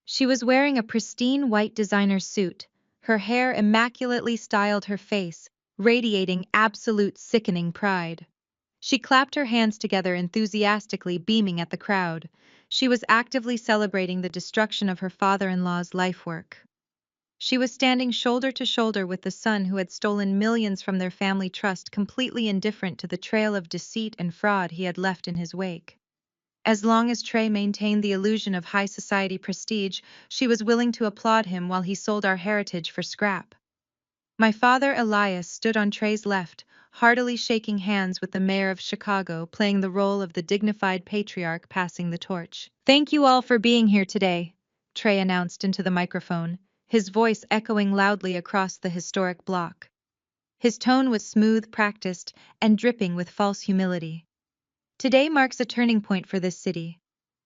She was wearing a pristine white designer suit, her hair immaculately styled, her face radiating absolute sickening pride. She clapped her hands together enthusiastically, beaming at the crowd. She was actively celebrating the destruction of her father-in-law's life work. She was standing shoulder to shoulder with the son who had stolen millions from their family trust, completely indifferent to the trail of deceit and fraud he had left in his wake. As long as Trey maintained the illusion of high society prestige, she was willing to applaud him while he sold our heritage for scrap. My father Elias stood on Trey's left, heartily shaking hands with the mayor of Chicago, playing the role of the dignified patriarch passing the torch. "Thank you all for being here today," Trey announced into the microphone, his voice echoing loudly across the historic block. His tone was smooth, practiced, and dripping with false humility. "Today marks a turning point for this city.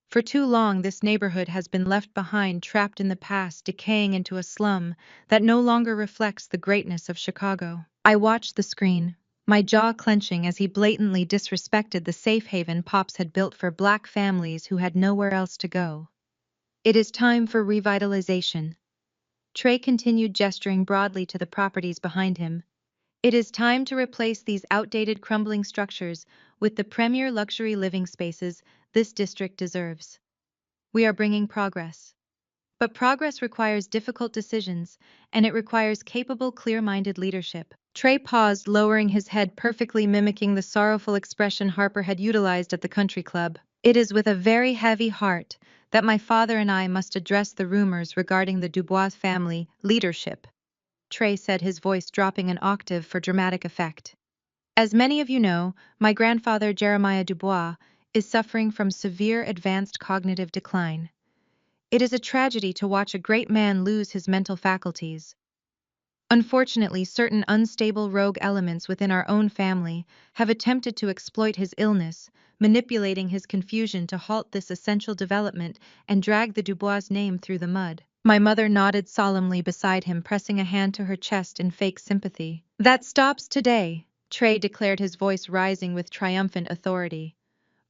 For too long, this neighborhood has been left behind, trapped in the past, decaying into a slum that no longer reflects the greatness of Chicago." I watched the screen, my jaw clenching as he blatantly disrespected the safe haven Pops had built for Black families who had nowhere else to go. "It is time for revitalization." Trey continued, gesturing broadly to the properties behind him. "It is time to replace these outdated, crumbling structures with the premier luxury living spaces this district deserves. We are bringing progress. But progress requires difficult decisions, and it requires capable, clear-minded leadership." Trey paused, lowering his head, perfectly mimicking the sorrowful expression Harper had utilized at the country club. "It is with a very heavy heart that my father and I must address the rumors regarding the Dubois family leadership," Trey said, his voice dropping an octave for dramatic effect. "As many of you know, my grandfather Jeremiah Dubois is suffering from severe advanced cognitive decline. It is a tragedy to watch a great man lose his mental faculties. Unfortunately, certain unstable rogue elements within our own family have attempted to exploit his illness, manipulating his confusion to halt this essential development and drag the Dubois name through the mud." My mother nodded solemnly beside him, pressing a hand to her chest in fake sympathy. "That stops today," Trey declared, his voice rising with triumphant authority.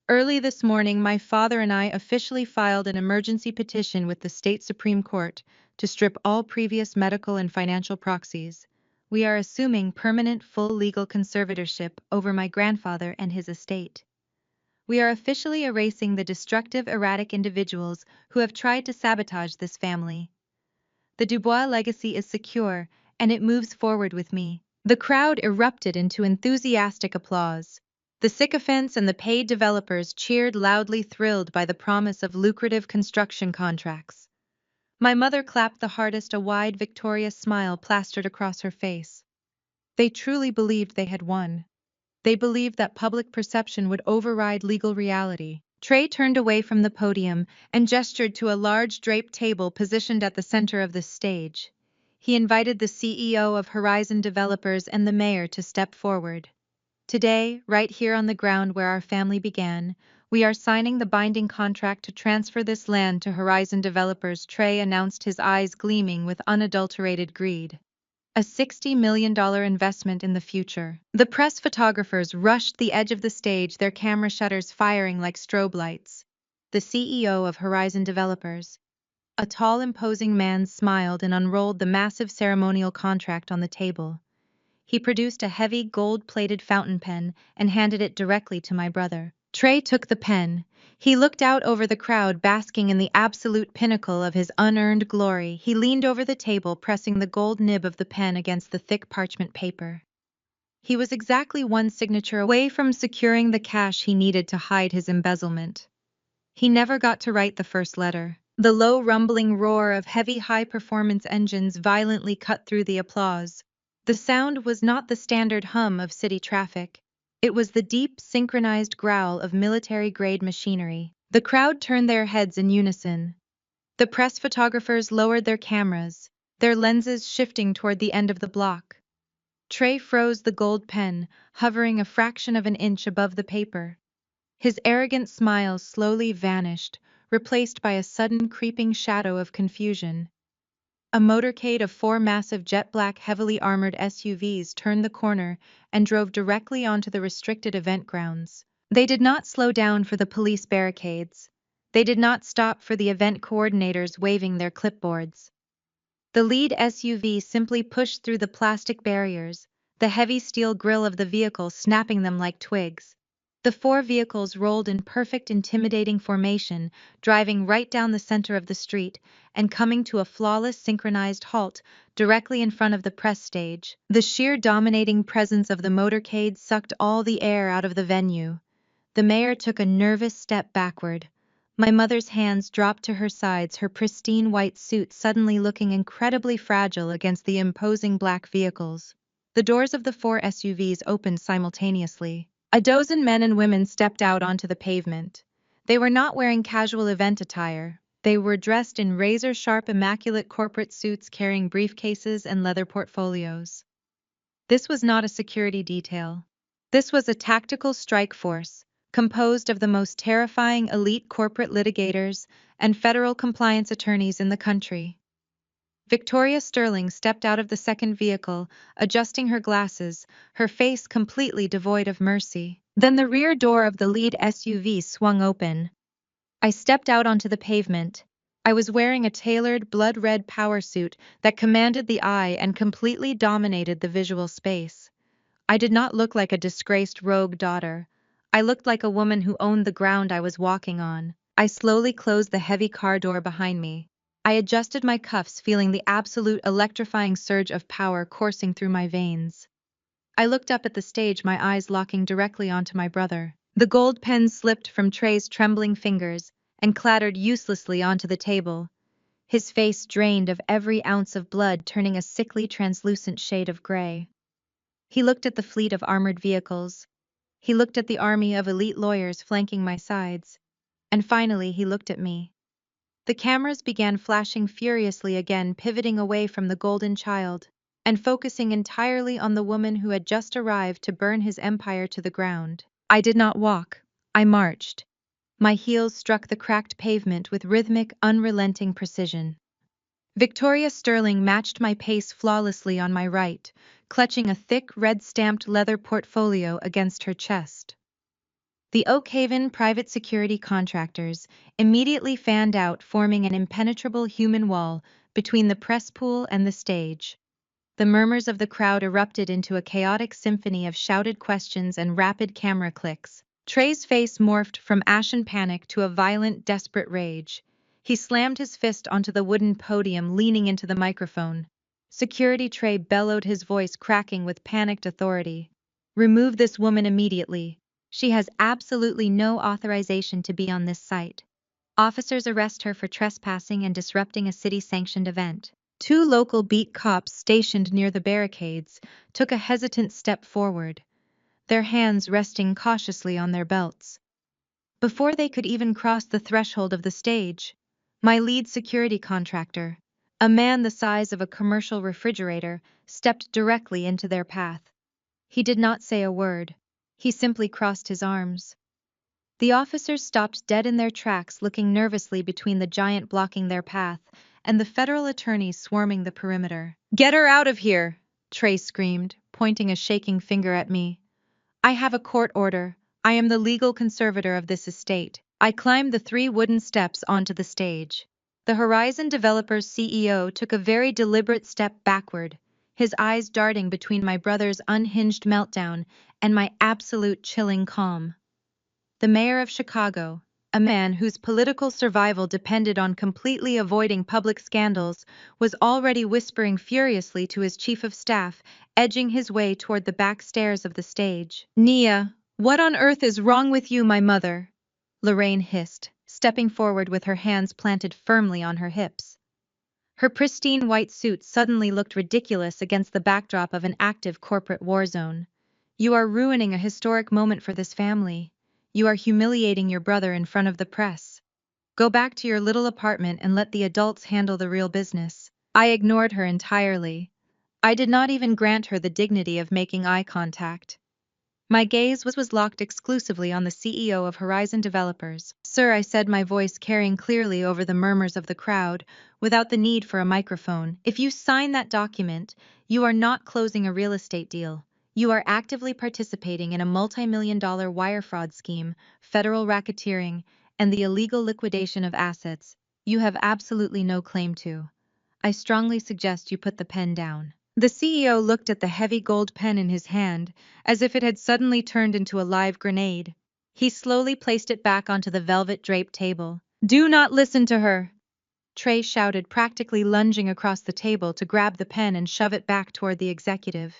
"Early this morning, my father and I officially filed an emergency petition with the state Supreme Court to strip all previous medical and financial proxies. We are assuming permanent full legal conservatorship over my grandfather and his estate. We are officially erasing the destructive, erratic individuals who have tried to sabotage this family. The Dubois legacy is secure, and it moves forward with me." The crowd erupted into enthusiastic applause. The sycophants and the paid developers cheered loudly, thrilled by the promise of lucrative construction contracts. My mother clapped the hardest, a wide, victorious smile plastered across her face. They truly believed they had won. They believed that public perception would override legal reality. Trey turned away from the podium and gestured to a large draped table positioned at the center of the stage. He invited the CEO of Horizon Developers and the mayor to step forward. "Today, right here on the ground where our family began, we are signing the binding contract to transfer this land to Horizon Developers," Trey announced, his eyes gleaming with unadulterated greed. "A $60 million investment in the future." The press photographers rushed the edge of the stage, their camera shutters firing like strobe lights. The CEO of Horizon Developers, a tall, imposing man, smiled and unrolled the massive ceremonial contract on the table. He produced a heavy, gold-plated fountain pen and handed it directly to my brother. Trey took the pen. He looked out over the crowd, basking in the absolute pinnacle of his unearned glory. He leaned over the table, pressing the gold nib of the pen against the thick parchment paper. He was exactly one signature away from securing the cash he needed to hide his embezzlement. He never got to write the first letter. The low, rumbling roar of heavy, high-performance engines violently cut through the applause. The sound was not the standard hum of city traffic. It was the deep, synchronized growl of military-grade machinery. The crowd turned their heads in unison. The press photographers lowered their cameras, their lenses shifting toward the end of the block. Trey froze the gold pen, hovering a fraction of an inch above the paper. His arrogant smile slowly vanished, replaced by a sudden creeping shadow of confusion. A motorcade of 4 massive jet-black, heavily armored SUVs turned the corner and drove directly onto the restricted event grounds. They did not slow down for the police barricades. They did not stop for the event coordinators waving their clipboards. The lead SUV simply pushed through the plastic barriers, the heavy steel grille of the vehicle snapping them like twigs. The four vehicles rolled in perfect intimidating formation, driving right down the center of the street and coming to a flawless synchronized halt directly in front of the press stage. The sheer dominating presence of the motorcade sucked all the air out of the venue. The mayor took a nervous step backward. My mother's hands dropped to her sides, her pristine white suit suddenly looking incredibly fragile against the imposing black vehicles. The doors of the four SUVs opened simultaneously. A dozen men and women stepped out onto the pavement. They were not wearing casual event attire. They were dressed in razor-sharp, immaculate corporate suits carrying briefcases and leather portfolios. This was not a security detail. This was a tactical strike force, composed of the most terrifying elite corporate litigators and federal compliance attorneys in the country. Victoria Sterling stepped out of the second vehicle, adjusting her glasses, her face completely devoid of mercy. Then the rear door of the lead SUV swung open. I stepped out onto the pavement. I was wearing a tailored, blood-red power suit that commanded the eye and completely dominated the visual space. I did not look like a disgraced rogue daughter. I looked like a woman who owned the ground I was walking on. I slowly closed the heavy car door behind me. I adjusted my cuffs, feeling the absolute electrifying surge of power coursing through my veins. I looked up at the stage, my eyes locking directly onto my brother. The gold pen slipped from Trey's trembling fingers and clattered uselessly onto the table. His face drained of every ounce of blood, turning a sickly, translucent shade of gray. He looked at the fleet of armored vehicles. He looked at the army of elite lawyers flanking my sides. And finally, he looked at me. The cameras began flashing furiously again, pivoting away from the golden child and focusing entirely on the woman who had just arrived to burn his empire to the ground. I did not walk. I marched. My heels struck the cracked pavement with rhythmic, unrelenting precision. Victoria Sterling matched my pace flawlessly on my right, clutching a thick, red-stamped leather portfolio against her chest. The Oakhaven private security contractors immediately fanned out, forming an impenetrable human wall between the press pool and the stage. The murmurs of the crowd erupted into a chaotic symphony of shouted questions and rapid camera clicks. Trey's face morphed from ashen panic to a violent, desperate rage. He slammed his fist onto the wooden podium, leaning into the microphone. Security Trey bellowed, his voice cracking with panicked authority. "Remove this woman immediately. She has absolutely no authorization to be on this site. Officers arrest her for trespassing and disrupting a city-sanctioned event." Two local beat cops stationed near the barricades took a hesitant step forward, their hands resting cautiously on their belts. Before they could even cross the threshold of the stage, my lead security contractor, a man the size of a commercial refrigerator, stepped directly into their path. He did not say a word. He simply crossed his arms. The officers stopped dead in their tracks, looking nervously between the giant blocking their path and the federal attorneys swarming the perimeter. "Get her out of here!" Trey screamed, pointing a shaking finger at me. "I have a court order. I am the legal conservator of this estate." I climbed the 3 wooden steps onto the stage. The Horizon Developers CEO took a very deliberate step backward, his eyes darting between my brother's unhinged meltdown and my absolute chilling calm. The mayor of Chicago, a man whose political survival depended on completely avoiding public scandals, was already whispering furiously to his chief of staff, edging his way toward the back stairs of the stage. "Nia, what on earth is wrong with you, my mother?" Lorraine hissed, stepping forward with her hands planted firmly on her hips. Her pristine white suit suddenly looked ridiculous against the backdrop of an active corporate war zone. "You are ruining a historic moment for this family. You are humiliating your brother in front of the press. Go back to your little apartment and let the adults handle the real business." I ignored her entirely. I did not even grant her the dignity of making eye contact. My gaze was locked exclusively on the CEO of Horizon Developers. "Sir," I said, my voice carrying clearly over the murmurs of the crowd, without the need for a microphone, "if you sign that document, you are not closing a real estate deal. You are actively participating in a multi-million-dollar wire fraud scheme, federal racketeering, and the illegal liquidation of assets you have absolutely no claim to. I strongly suggest you put the pen down." The CEO looked at the heavy gold pen in his hand, as if it had suddenly turned into a live grenade. He slowly placed it back onto the velvet-draped table. Do not listen to her! Trey shouted, practically lunging across the table to grab the pen and shove it back toward the executive.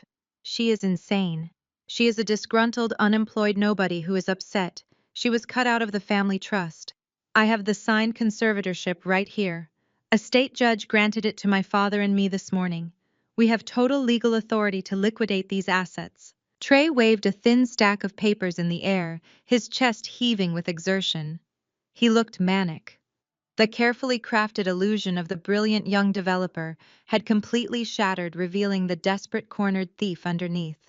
She is insane. She is a disgruntled, unemployed nobody who is upset. She was cut out of the family trust. I have the signed conservatorship right here. A state judge granted it to my father and me this morning. We have total legal authority to liquidate these assets. Trey waved a thin stack of papers in the air, his chest heaving with exertion. He looked manic. The carefully crafted illusion of the brilliant young developer had completely shattered, revealing the desperate cornered thief underneath.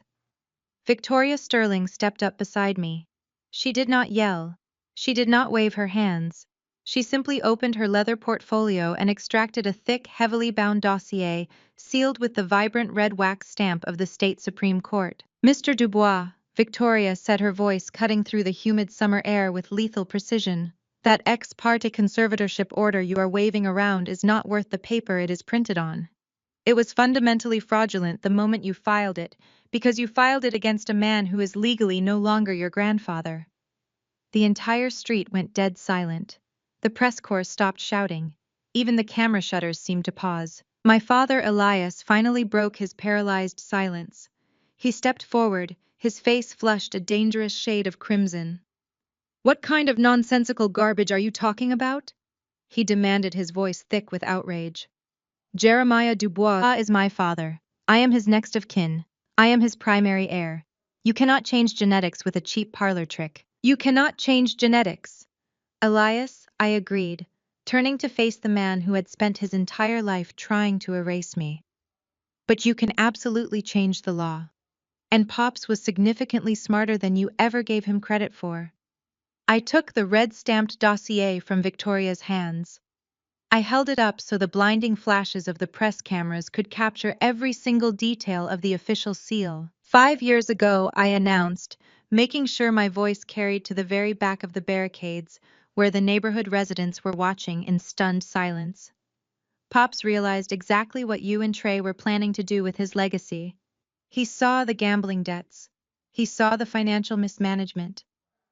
Victoria Sterling stepped up beside me. She did not yell. She did not wave her hands. She simply opened her leather portfolio and extracted a thick, heavily bound dossier sealed with the vibrant red wax stamp of the state Supreme Court. Mr. Dubois, Victoria said, her voice cutting through the humid summer air with lethal precision. That ex parte conservatorship order you are waving around is not worth the paper it is printed on. It was fundamentally fraudulent the moment you filed it, because you filed it against a man who is legally no longer your grandfather. The entire street went dead silent. The press corps stopped shouting. Even the camera shutters seemed to pause. My father, Elias, finally broke his paralyzed silence. He stepped forward, his face flushed a dangerous shade of crimson. What kind of nonsensical garbage are you talking about? He demanded, his voice thick with outrage. Jeremiah Dubois is my father. I am his next of kin. I am his primary heir. You cannot change genetics with a cheap parlor trick. You cannot change genetics. Elias, I agreed, turning to face the man who had spent his entire life trying to erase me. But you can absolutely change the law. And Pops was significantly smarter than you ever gave him credit for. I took the red-stamped dossier from Victoria's hands. I held it up so the blinding flashes of the press cameras could capture every single detail of the official seal. 5 years ago, I announced, making sure my voice carried to the very back of the barricades, where the neighborhood residents were watching in stunned silence. Pops realized exactly what you and Trey were planning to do with his legacy. He saw the gambling debts. He saw the financial mismanagement.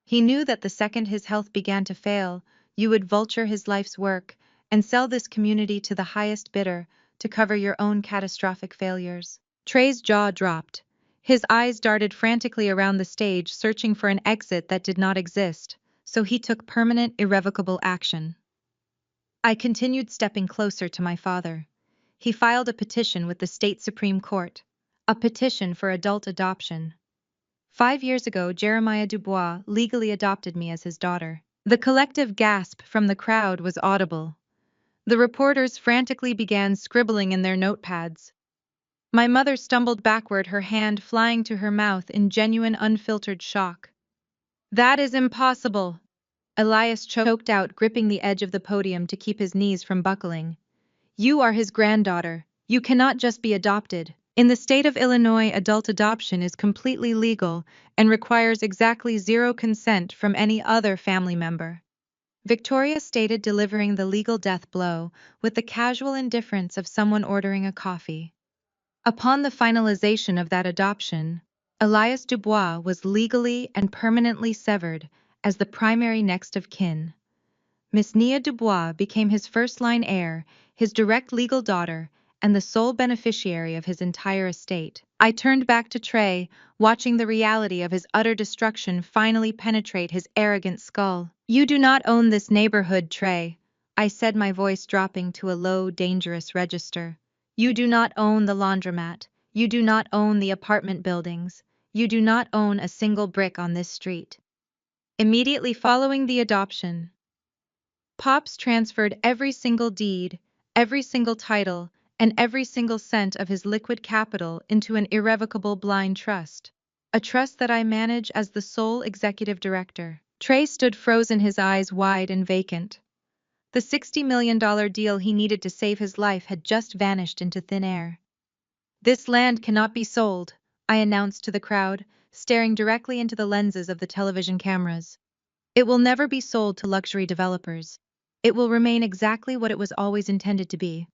He knew that the second his health began to fail, you would vulture his life's work and sell this community to the highest bidder to cover your own catastrophic failures. Trey's jaw dropped. His eyes darted frantically around the stage, searching for an exit that did not exist, so he took permanent, irrevocable action. I continued stepping closer to my father. He filed a petition with the state Supreme Court, a petition for adult adoption. 5 years ago, Jeremiah Dubois legally adopted me as his daughter. The collective gasp from the crowd was audible. The reporters frantically began scribbling in their notepads. My mother stumbled backward, her hand flying to her mouth in genuine, unfiltered shock. That is impossible, Elias choked out, gripping the edge of the podium to keep his knees from buckling. You are his granddaughter. You cannot just be adopted. In the state of Illinois, adult adoption is completely legal and requires exactly zero consent from any other family member. Victoria stated, delivering the legal death blow with the casual indifference of someone ordering a coffee. Upon the finalization of that adoption, Elias Dubois was legally and permanently severed as the primary next of kin. Miss Nia Dubois became his first-line heir, his direct legal daughter, and the sole beneficiary of his entire estate. I turned back to Trey, watching the reality of his utter destruction finally penetrate his arrogant skull. You do not own this neighborhood, Trey, I said, my voice dropping to a low, dangerous register. You do not own the laundromat. You do not own the apartment buildings. You do not own a single brick on this street. Immediately following the adoption, Pops transferred every single deed, every single title, and every single cent of his liquid capital into an irrevocable blind trust. A trust that I manage as the sole executive director. Trey stood frozen, his eyes wide and vacant. The $60 million deal he needed to save his life had just vanished into thin air. This land cannot be sold, I announced to the crowd, staring directly into the lenses of the television cameras. It will never be sold to luxury developers. It will remain exactly what it was always intended to be,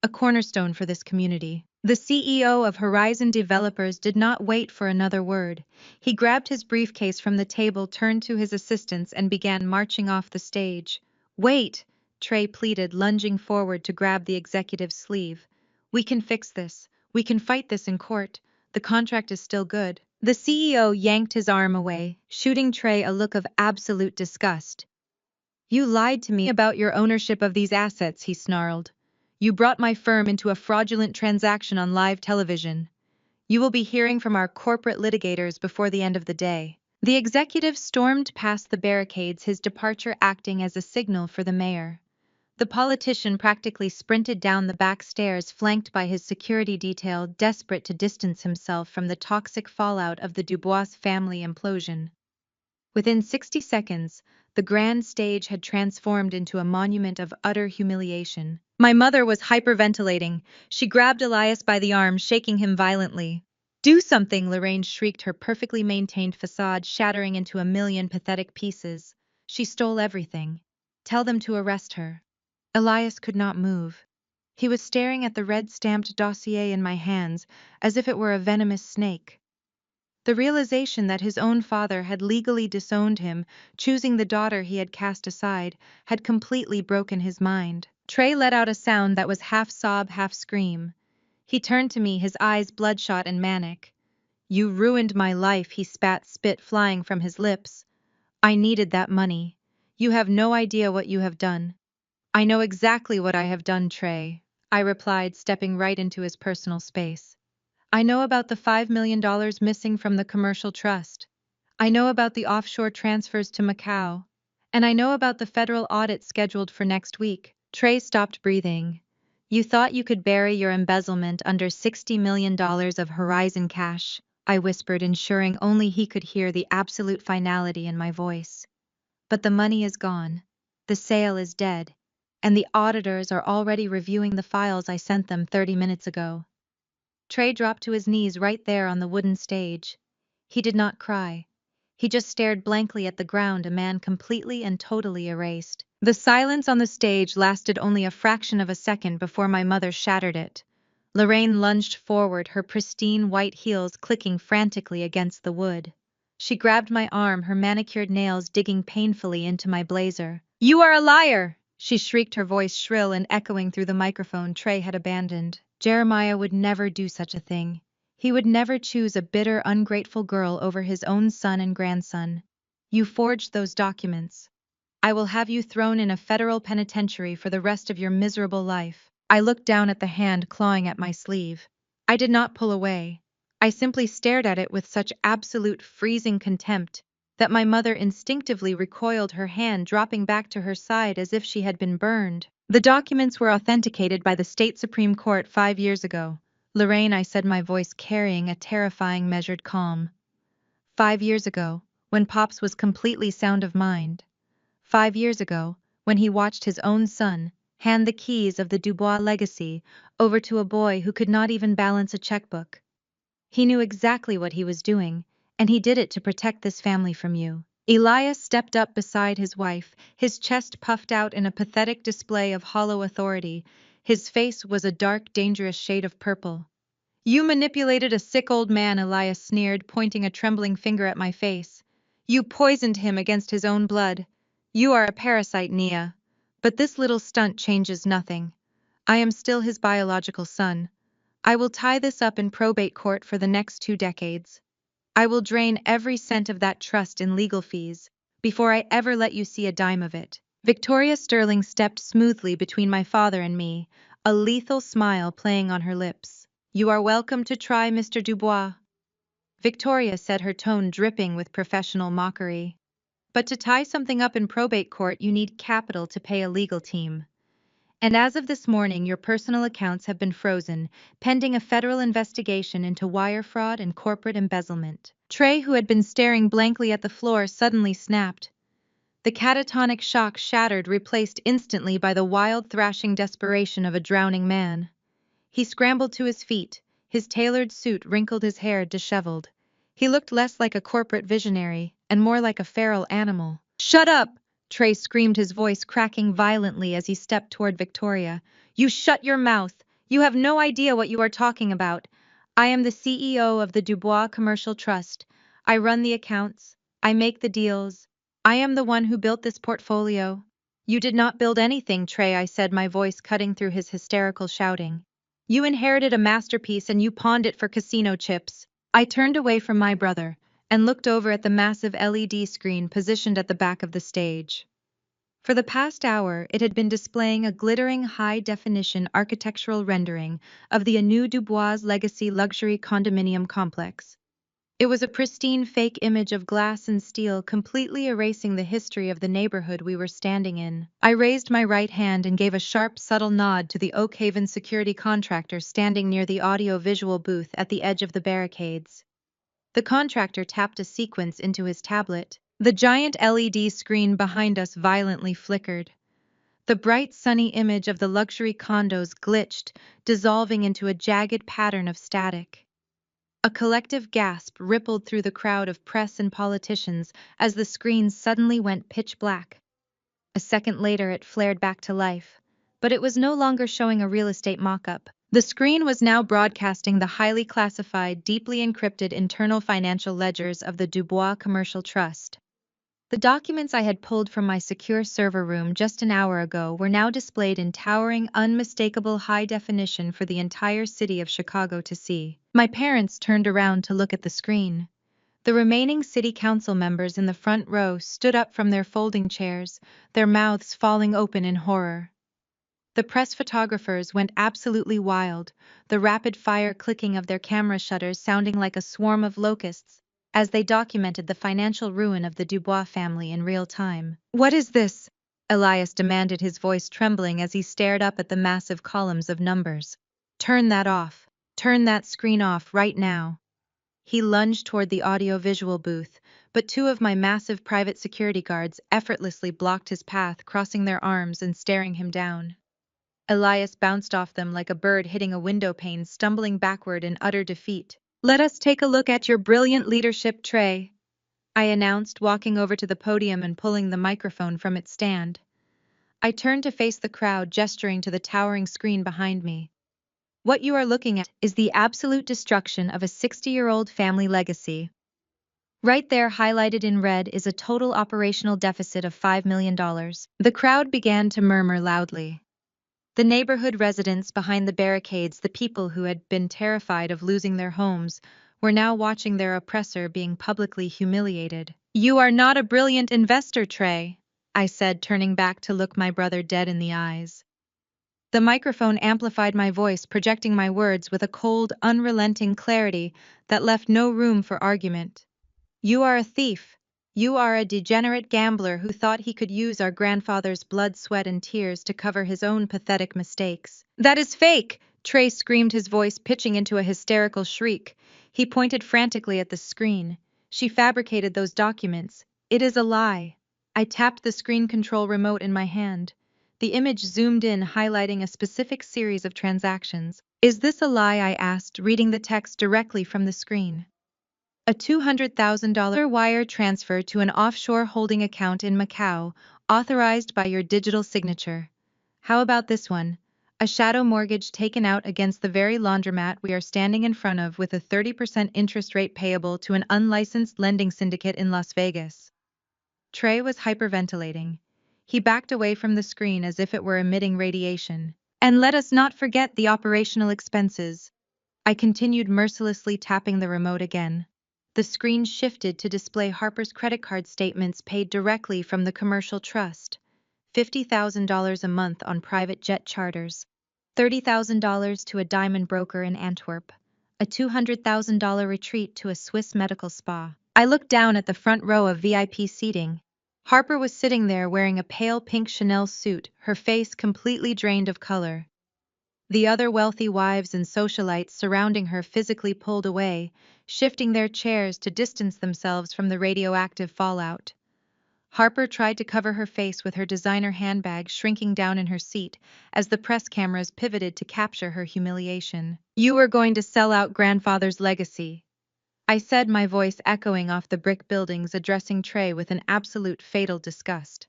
a cornerstone for this community. The CEO of Horizon Developers did not wait for another word. He grabbed his briefcase from the table, turned to his assistants, and began marching off the stage. Wait, Trey pleaded, lunging forward to grab the executive's sleeve. We can fix this. We can fight this in court. The contract is still good. The CEO yanked his arm away, shooting Trey a look of absolute disgust. You lied to me about your ownership of these assets, he snarled. You brought my firm into a fraudulent transaction on live television. You will be hearing from our corporate litigators before the end of the day. The executive stormed past the barricades, his departure acting as a signal for the mayor. The politician practically sprinted down the back stairs, flanked by his security detail, desperate to distance himself from the toxic fallout of the Dubois family implosion. Within 60 seconds, the grand stage had transformed into a monument of utter humiliation. My mother was hyperventilating. She grabbed Elias by the arm, shaking him violently. Do something, Lorraine shrieked, her perfectly maintained facade shattering into a million pathetic pieces. She stole everything. Tell them to arrest her. Elias could not move. He was staring at the red-stamped dossier in my hands, as if it were a venomous snake. The realization that his own father had legally disowned him, choosing the daughter he had cast aside, had completely broken his mind. Trey let out a sound that was half sob, half scream. He turned to me, his eyes bloodshot and manic. You ruined my life, he spat, spit flying from his lips. I needed that money. You have no idea what you have done. I know exactly what I have done, Trey, I replied, stepping right into his personal space. I know about the $5 million missing from the commercial trust. I know about the offshore transfers to Macau. And I know about the federal audit scheduled for next week. Trey stopped breathing. You thought you could bury your embezzlement under $60 million of Horizon cash, I whispered, ensuring only he could hear the absolute finality in my voice. But the money is gone. The sale is dead. And the auditors are already reviewing the files I sent them 30 minutes ago. Trey dropped to his knees right there on the wooden stage. He did not cry. He just stared blankly at the ground, a man completely and totally erased. The silence on the stage lasted only a fraction of a second before my mother shattered it. Lorraine lunged forward, her pristine white heels clicking frantically against the wood. She grabbed my arm, her manicured nails digging painfully into my blazer. You are a liar! She shrieked, her voice shrill and echoing through the microphone Trey had abandoned. Jeremiah would never do such a thing. He would never choose a bitter, ungrateful girl over his own son and grandson. You forged those documents. I will have you thrown in a federal penitentiary for the rest of your miserable life. I looked down at the hand clawing at my sleeve. I did not pull away. I simply stared at it with such absolute freezing contempt that my mother instinctively recoiled, her hand dropping back to her side as if she had been burned. The documents were authenticated by the state Supreme Court 5 years ago. Lorraine, I said, my voice carrying a terrifying measured calm. 5 years ago, when Pops was completely sound of mind. 5 years ago, when he watched his own son hand the keys of the Dubois legacy over to a boy who could not even balance a checkbook. He knew exactly what he was doing, and he did it to protect this family from you. Elias stepped up beside his wife, his chest puffed out in a pathetic display of hollow authority. His face was a dark, dangerous shade of purple. You manipulated a sick old man, Elias sneered, pointing a trembling finger at my face. You poisoned him against his own blood. You are a parasite, Nia. But this little stunt changes nothing. I am still his biological son. I will tie this up in probate court for the next 2 decades. I will drain every cent of that trust in legal fees before I ever let you see a dime of it. Victoria Sterling stepped smoothly between my father and me, a lethal smile playing on her lips. You are welcome to try, Mr. Dubois, Victoria said, her tone dripping with professional mockery. But to tie something up in probate court, you need capital to pay a legal team. And as of this morning, your personal accounts have been frozen, pending a federal investigation into wire fraud and corporate embezzlement. Trey, who had been staring blankly at the floor, suddenly snapped. The catatonic shock shattered, replaced instantly by the wild, thrashing desperation of a drowning man. He scrambled to his feet, his tailored suit wrinkled, his hair disheveled. He looked less like a corporate visionary and more like a feral animal. Shut up! Trey screamed, his voice cracking violently as he stepped toward Victoria. You shut your mouth! You have no idea what you are talking about. I am the CEO of the Dubois Commercial Trust. I run the accounts. I make the deals. I am the one who built this portfolio. You did not build anything, Trey, I said, my voice cutting through his hysterical shouting. You inherited a masterpiece and you pawned it for casino chips. I turned away from my brother and looked over at the massive LED screen positioned at the back of the stage. For the past hour, it had been displaying a glittering high-definition architectural rendering of the Anu Dubois Legacy luxury condominium complex. It was a pristine fake image of glass and steel, completely erasing the history of the neighborhood we were standing in. I raised my right hand and gave a sharp, subtle nod to the Oakhaven security contractor standing near the audio-visual booth at the edge of the barricades. The contractor tapped a sequence into his tablet. The giant LED screen behind us violently flickered. The bright, sunny image of the luxury condos glitched, dissolving into a jagged pattern of static. A collective gasp rippled through the crowd of press and politicians as the screen suddenly went pitch black. A second later, it flared back to life, but it was no longer showing a real estate mock-up. The screen was now broadcasting the highly classified, deeply encrypted internal financial ledgers of the Dubois Commercial Trust. The documents I had pulled from my secure server room just an hour ago were now displayed in towering, unmistakable high definition for the entire city of Chicago to see. My parents turned around to look at the screen. The remaining city council members in the front row stood up from their folding chairs, their mouths falling open in horror. The press photographers went absolutely wild, the rapid-fire clicking of their camera shutters sounding like a swarm of locusts, as they documented the financial ruin of the Dubois family in real time. "What is this?" Elias demanded, his voice trembling as he stared up at the massive columns of numbers. "Turn that off. Turn that screen off right now." He lunged toward the audio-visual booth, but two of my massive private security guards effortlessly blocked his path, crossing their arms and staring him down. Elias bounced off them like a bird hitting a window pane, stumbling backward in utter defeat. "Let us take a look at your brilliant leadership, Trey," I announced, walking over to the podium and pulling the microphone from its stand. I turned to face the crowd, gesturing to the towering screen behind me. "What you are looking at is the absolute destruction of a 60-year-old family legacy. Right there, highlighted in red, is a total operational deficit of $5 million. The crowd began to murmur loudly. The neighborhood residents behind the barricades, the people who had been terrified of losing their homes, were now watching their oppressor being publicly humiliated. "You are not a brilliant investor, Trey," I said, turning back to look my brother dead in the eyes. The microphone amplified my voice, projecting my words with a cold, unrelenting clarity that left no room for argument. "You are a thief. You are a degenerate gambler who thought he could use our grandfather's blood, sweat, and tears to cover his own pathetic mistakes." "That is fake!" Trey screamed, his voice pitching into a hysterical shriek. He pointed frantically at the screen. "She fabricated those documents. It is a lie." I tapped the screen control remote in my hand. The image zoomed in, highlighting a specific series of transactions. "Is this a lie?" I asked, reading the text directly from the screen. "A $200,000 wire transfer to an offshore holding account in Macau, authorized by your digital signature. How about this one? A shadow mortgage taken out against the very laundromat we are standing in front of, with a 30% interest rate payable to an unlicensed lending syndicate in Las Vegas." Trey was hyperventilating. He backed away from the screen as if it were emitting radiation. "And let us not forget the operational expenses." I continued, mercilessly tapping the remote again. The screen shifted to display Harper's credit card statements paid directly from the commercial trust. $50,000 a month on private jet charters. $30,000 to a diamond broker in Antwerp. A $200,000 retreat to a Swiss medical spa. I looked down at the front row of VIP seating. Harper was sitting there wearing a pale pink Chanel suit, her face completely drained of color. The other wealthy wives and socialites surrounding her physically pulled away, shifting their chairs to distance themselves from the radioactive fallout. Harper tried to cover her face with her designer handbag, shrinking down in her seat as the press cameras pivoted to capture her humiliation. "You were going to sell out grandfather's legacy," I said, my voice echoing off the brick buildings, addressing Trey with an absolute fatal disgust.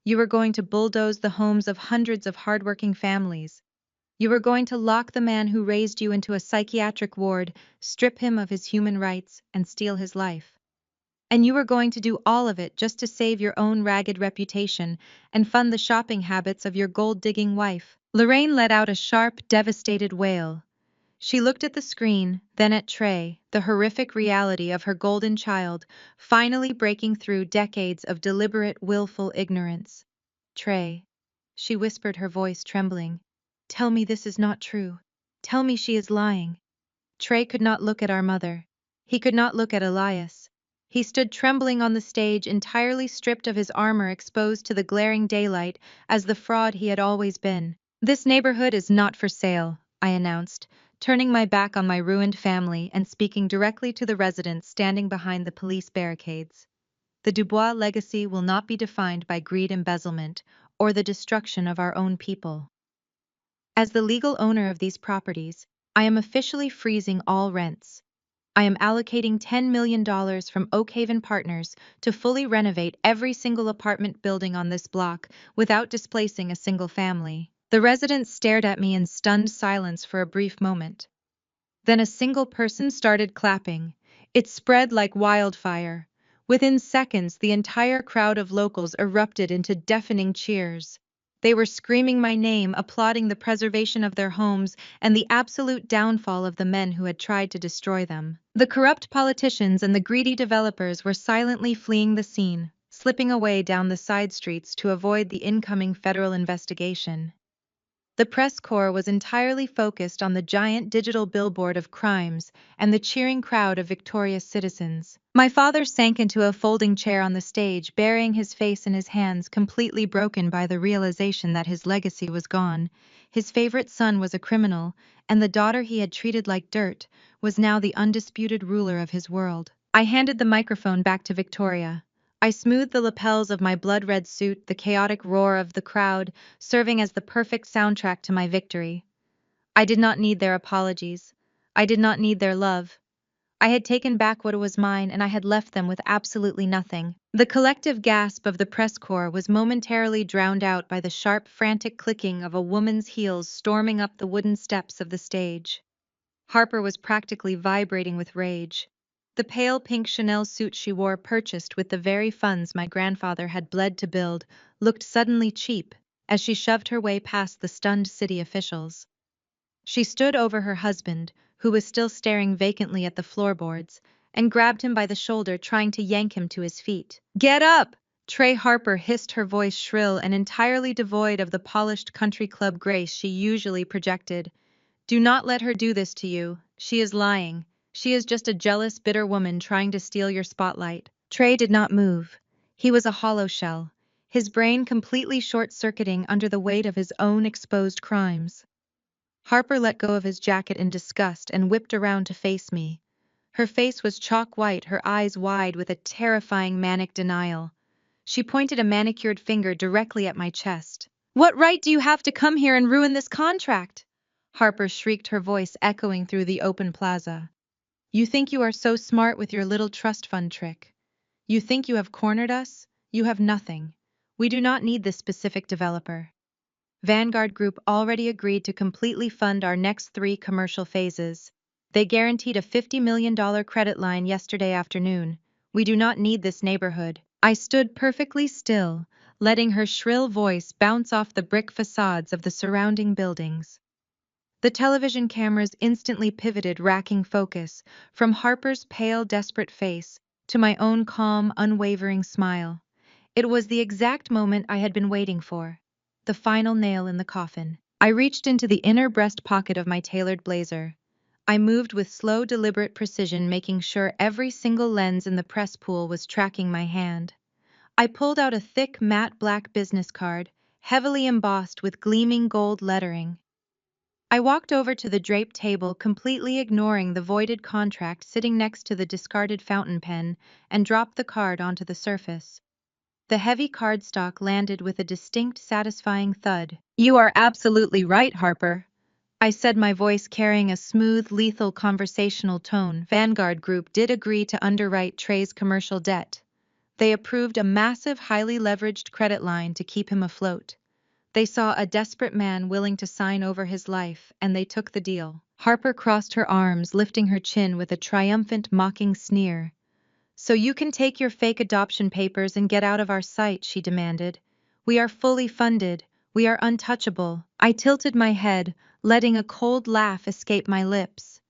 "You were going to bulldoze the homes of hundreds of hardworking families. You were going to lock the man who raised you into a psychiatric ward, strip him of his human rights, and steal his life. And you were going to do all of it just to save your own ragged reputation and fund the shopping habits of your gold-digging wife. Lorraine let out a sharp, devastated wail. She looked at the screen, then at Trey, the horrific reality of her golden child, finally breaking through decades of deliberate, willful ignorance. Trey, she whispered, her voice trembling. Tell me this is not true. Tell me she is lying. Trey could not look at our mother. He could not look at Elias. He stood trembling on the stage, entirely stripped of his armor, exposed to the glaring daylight as the fraud he had always been. This neighborhood is not for sale, I announced, turning my back on my ruined family and speaking directly to the residents standing behind the police barricades. The Dubois legacy will not be defined by greed, embezzlement, or the destruction of our own people. As the legal owner of these properties, I am officially freezing all rents. I am allocating $10 million from Oakhaven Partners to fully renovate every single apartment building on this block without displacing a single family. The residents stared at me in stunned silence for a brief moment. Then a single person started clapping. It spread like wildfire. Within seconds, the entire crowd of locals erupted into deafening cheers. They were screaming my name, applauding the preservation of their homes and the absolute downfall of the men who had tried to destroy them. The corrupt politicians and the greedy developers were silently fleeing the scene, slipping away down the side streets to avoid the incoming federal investigation. The press corps was entirely focused on the giant digital billboard of crimes and the cheering crowd of victorious citizens. My father sank into a folding chair on the stage, burying his face in his hands, completely broken by the realization that his legacy was gone. His favorite son was a criminal, and the daughter he had treated like dirt was now the undisputed ruler of his world. I handed the microphone back to Victoria. I smoothed the lapels of my blood-red suit, the chaotic roar of the crowd serving as the perfect soundtrack to my victory. I did not need their apologies. I did not need their love. I had taken back what was mine, and I had left them with absolutely nothing. The collective gasp of the press corps was momentarily drowned out by the sharp, frantic clicking of a woman's heels storming up the wooden steps of the stage. Harper was practically vibrating with rage. The pale pink Chanel suit she wore, purchased with the very funds my grandfather had bled to build, looked suddenly cheap as she shoved her way past the stunned city officials. She stood over her husband, who was still staring vacantly at the floorboards, and grabbed him by the shoulder, trying to yank him to his feet. "Get up!" Trey Harper hissed, her voice shrill and entirely devoid of the polished country club grace she usually projected. "Do not let her do this to you. She is lying. She is just a jealous, bitter woman trying to steal your spotlight." Trey did not move. He was a hollow shell, his brain completely short-circuiting under the weight of his own exposed crimes. Harper let go of his jacket in disgust and whipped around to face me. Her face was chalk white, her eyes wide with a terrifying manic denial. She pointed a manicured finger directly at my chest. "What right do you have to come here and ruin this contract?" Harper shrieked, her voice echoing through the open plaza. "You think you are so smart with your little trust fund trick. You think you have cornered us? You have nothing. We do not need this specific developer. Vanguard Group already agreed to completely fund our next 3 commercial phases. They guaranteed a $50 million credit line yesterday afternoon. We do not need this neighborhood." I stood perfectly still, letting her shrill voice bounce off the brick facades of the surrounding buildings. The television cameras instantly pivoted, racking focus, from Harper's pale, desperate face to my own calm, unwavering smile. It was the exact moment I had been waiting for. The final nail in the coffin. I reached into the inner breast pocket of my tailored blazer. I moved with slow, deliberate precision, making sure every single lens in the press pool was tracking my hand. I pulled out a thick, matte black business card, heavily embossed with gleaming gold lettering. I walked over to the draped table, completely ignoring the voided contract sitting next to the discarded fountain pen, and dropped the card onto the surface. The heavy cardstock landed with a distinct, satisfying thud. "You are absolutely right, Harper," I said, my voice carrying a smooth, lethal conversational tone. "Vanguard Group did agree to underwrite Trey's commercial debt. They approved a massive, highly leveraged credit line to keep him afloat. They saw a desperate man willing to sign over his life, and they took the deal. Harper crossed her arms, lifting her chin with a triumphant, mocking sneer. "So you can take your fake adoption papers and get out of our sight," she demanded. "We are fully funded. We are untouchable." I tilted my head, letting a cold laugh escape my lips.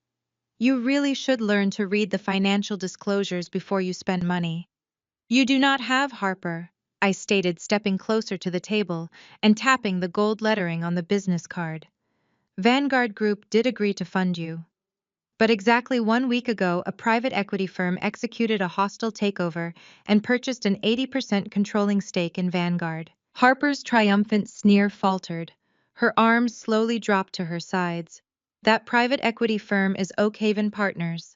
"You really should learn to read the financial disclosures before you spend money." "You do not have Harper," I stated, stepping closer to the table and tapping the gold lettering on the business card. "Vanguard Group did agree to fund you. But exactly 1 week ago, a private equity firm executed a hostile takeover and purchased an 80% controlling stake in Vanguard." Harper's triumphant sneer faltered. Her arms slowly dropped to her sides. "That private equity firm is Oakhaven Partners."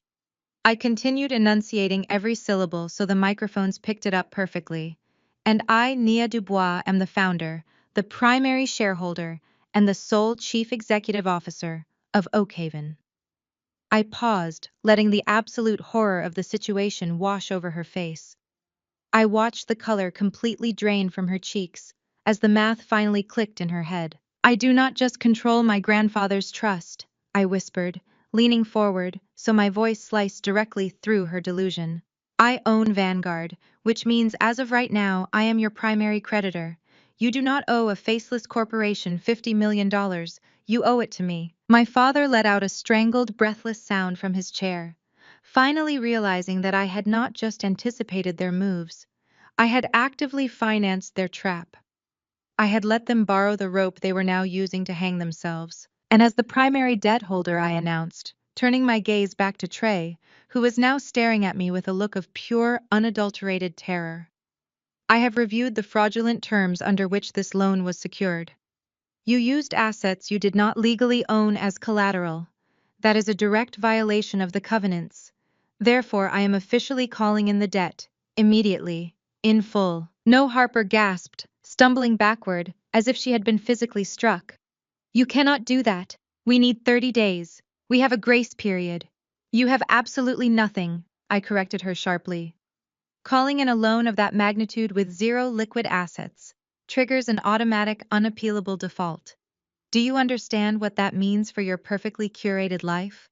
I continued enunciating every syllable so the microphones picked it up perfectly. "And I, Nia Dubois, am the founder, the primary shareholder, and the sole chief executive officer of Oakhaven." I paused, letting the absolute horror of the situation wash over her face. I watched the color completely drain from her cheeks as the math finally clicked in her head. "I do not just control my grandfather's trust," I whispered, leaning forward so my voice sliced directly through her delusion. "I own Vanguard, which means as of right now I am your primary creditor. You do not owe a faceless corporation $50 million, you owe it to me." My father let out a strangled, breathless sound from his chair, finally realizing that I had not just anticipated their moves. I had actively financed their trap. I had let them borrow the rope they were now using to hang themselves. And as the primary debt holder, I announced, turning my gaze back to Trey, who was now staring at me with a look of pure, unadulterated terror. "I have reviewed the fraudulent terms under which this loan was secured. You used assets you did not legally own as collateral. That is a direct violation of the covenants. Therefore, I am officially calling in the debt, immediately, in full." "No," Harper gasped, stumbling backward, as if she had been physically struck. "You cannot do that. We need 30 days. We have a grace period." "You have absolutely nothing," I corrected her sharply. "Calling in a loan of that magnitude with zero liquid assets triggers an automatic, unappealable default. Do you understand what that means for your perfectly curated life?"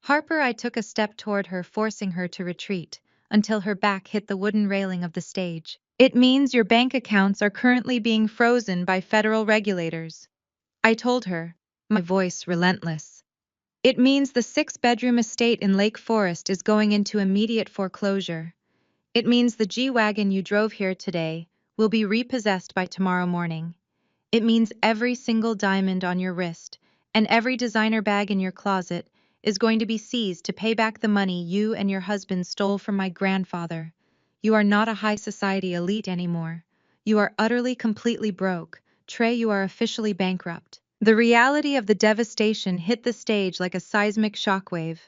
Harper, I took a step toward her, forcing her to retreat until her back hit the wooden railing of the stage. "It means your bank accounts are currently being frozen by federal regulators," I told her, my voice relentless. "It means the 6-bedroom estate in Lake Forest is going into immediate foreclosure. It means the G-Wagon you drove here today will be repossessed by tomorrow morning. It means every single diamond on your wrist and every designer bag in your closet is going to be seized to pay back the money you and your husband stole from my grandfather. You are not a high society elite anymore. You are utterly, completely broke. Trey, you are officially bankrupt." The reality of the devastation hit the stage like a seismic shockwave.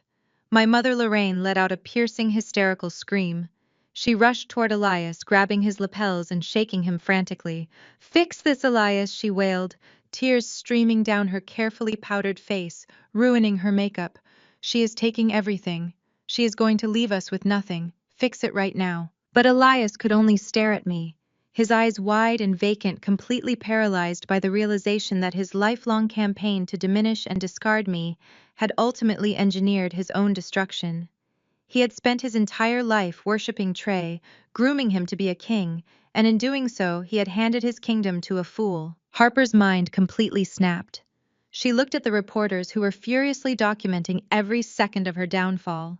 My mother Lorraine let out a piercing, hysterical scream. She rushed toward Elias, grabbing his lapels and shaking him frantically. "Fix this, Elias," she wailed, tears streaming down her carefully powdered face, ruining her makeup. "She is taking everything. She is going to leave us with nothing. Fix it right now." But Elias could only stare at me, his eyes wide and vacant, completely paralyzed by the realization that his lifelong campaign to diminish and discard me had ultimately engineered his own destruction. He had spent his entire life worshipping Trey, grooming him to be a king, and in doing so, he had handed his kingdom to a fool. Harper's mind completely snapped. She looked at the reporters who were furiously documenting every second of her downfall.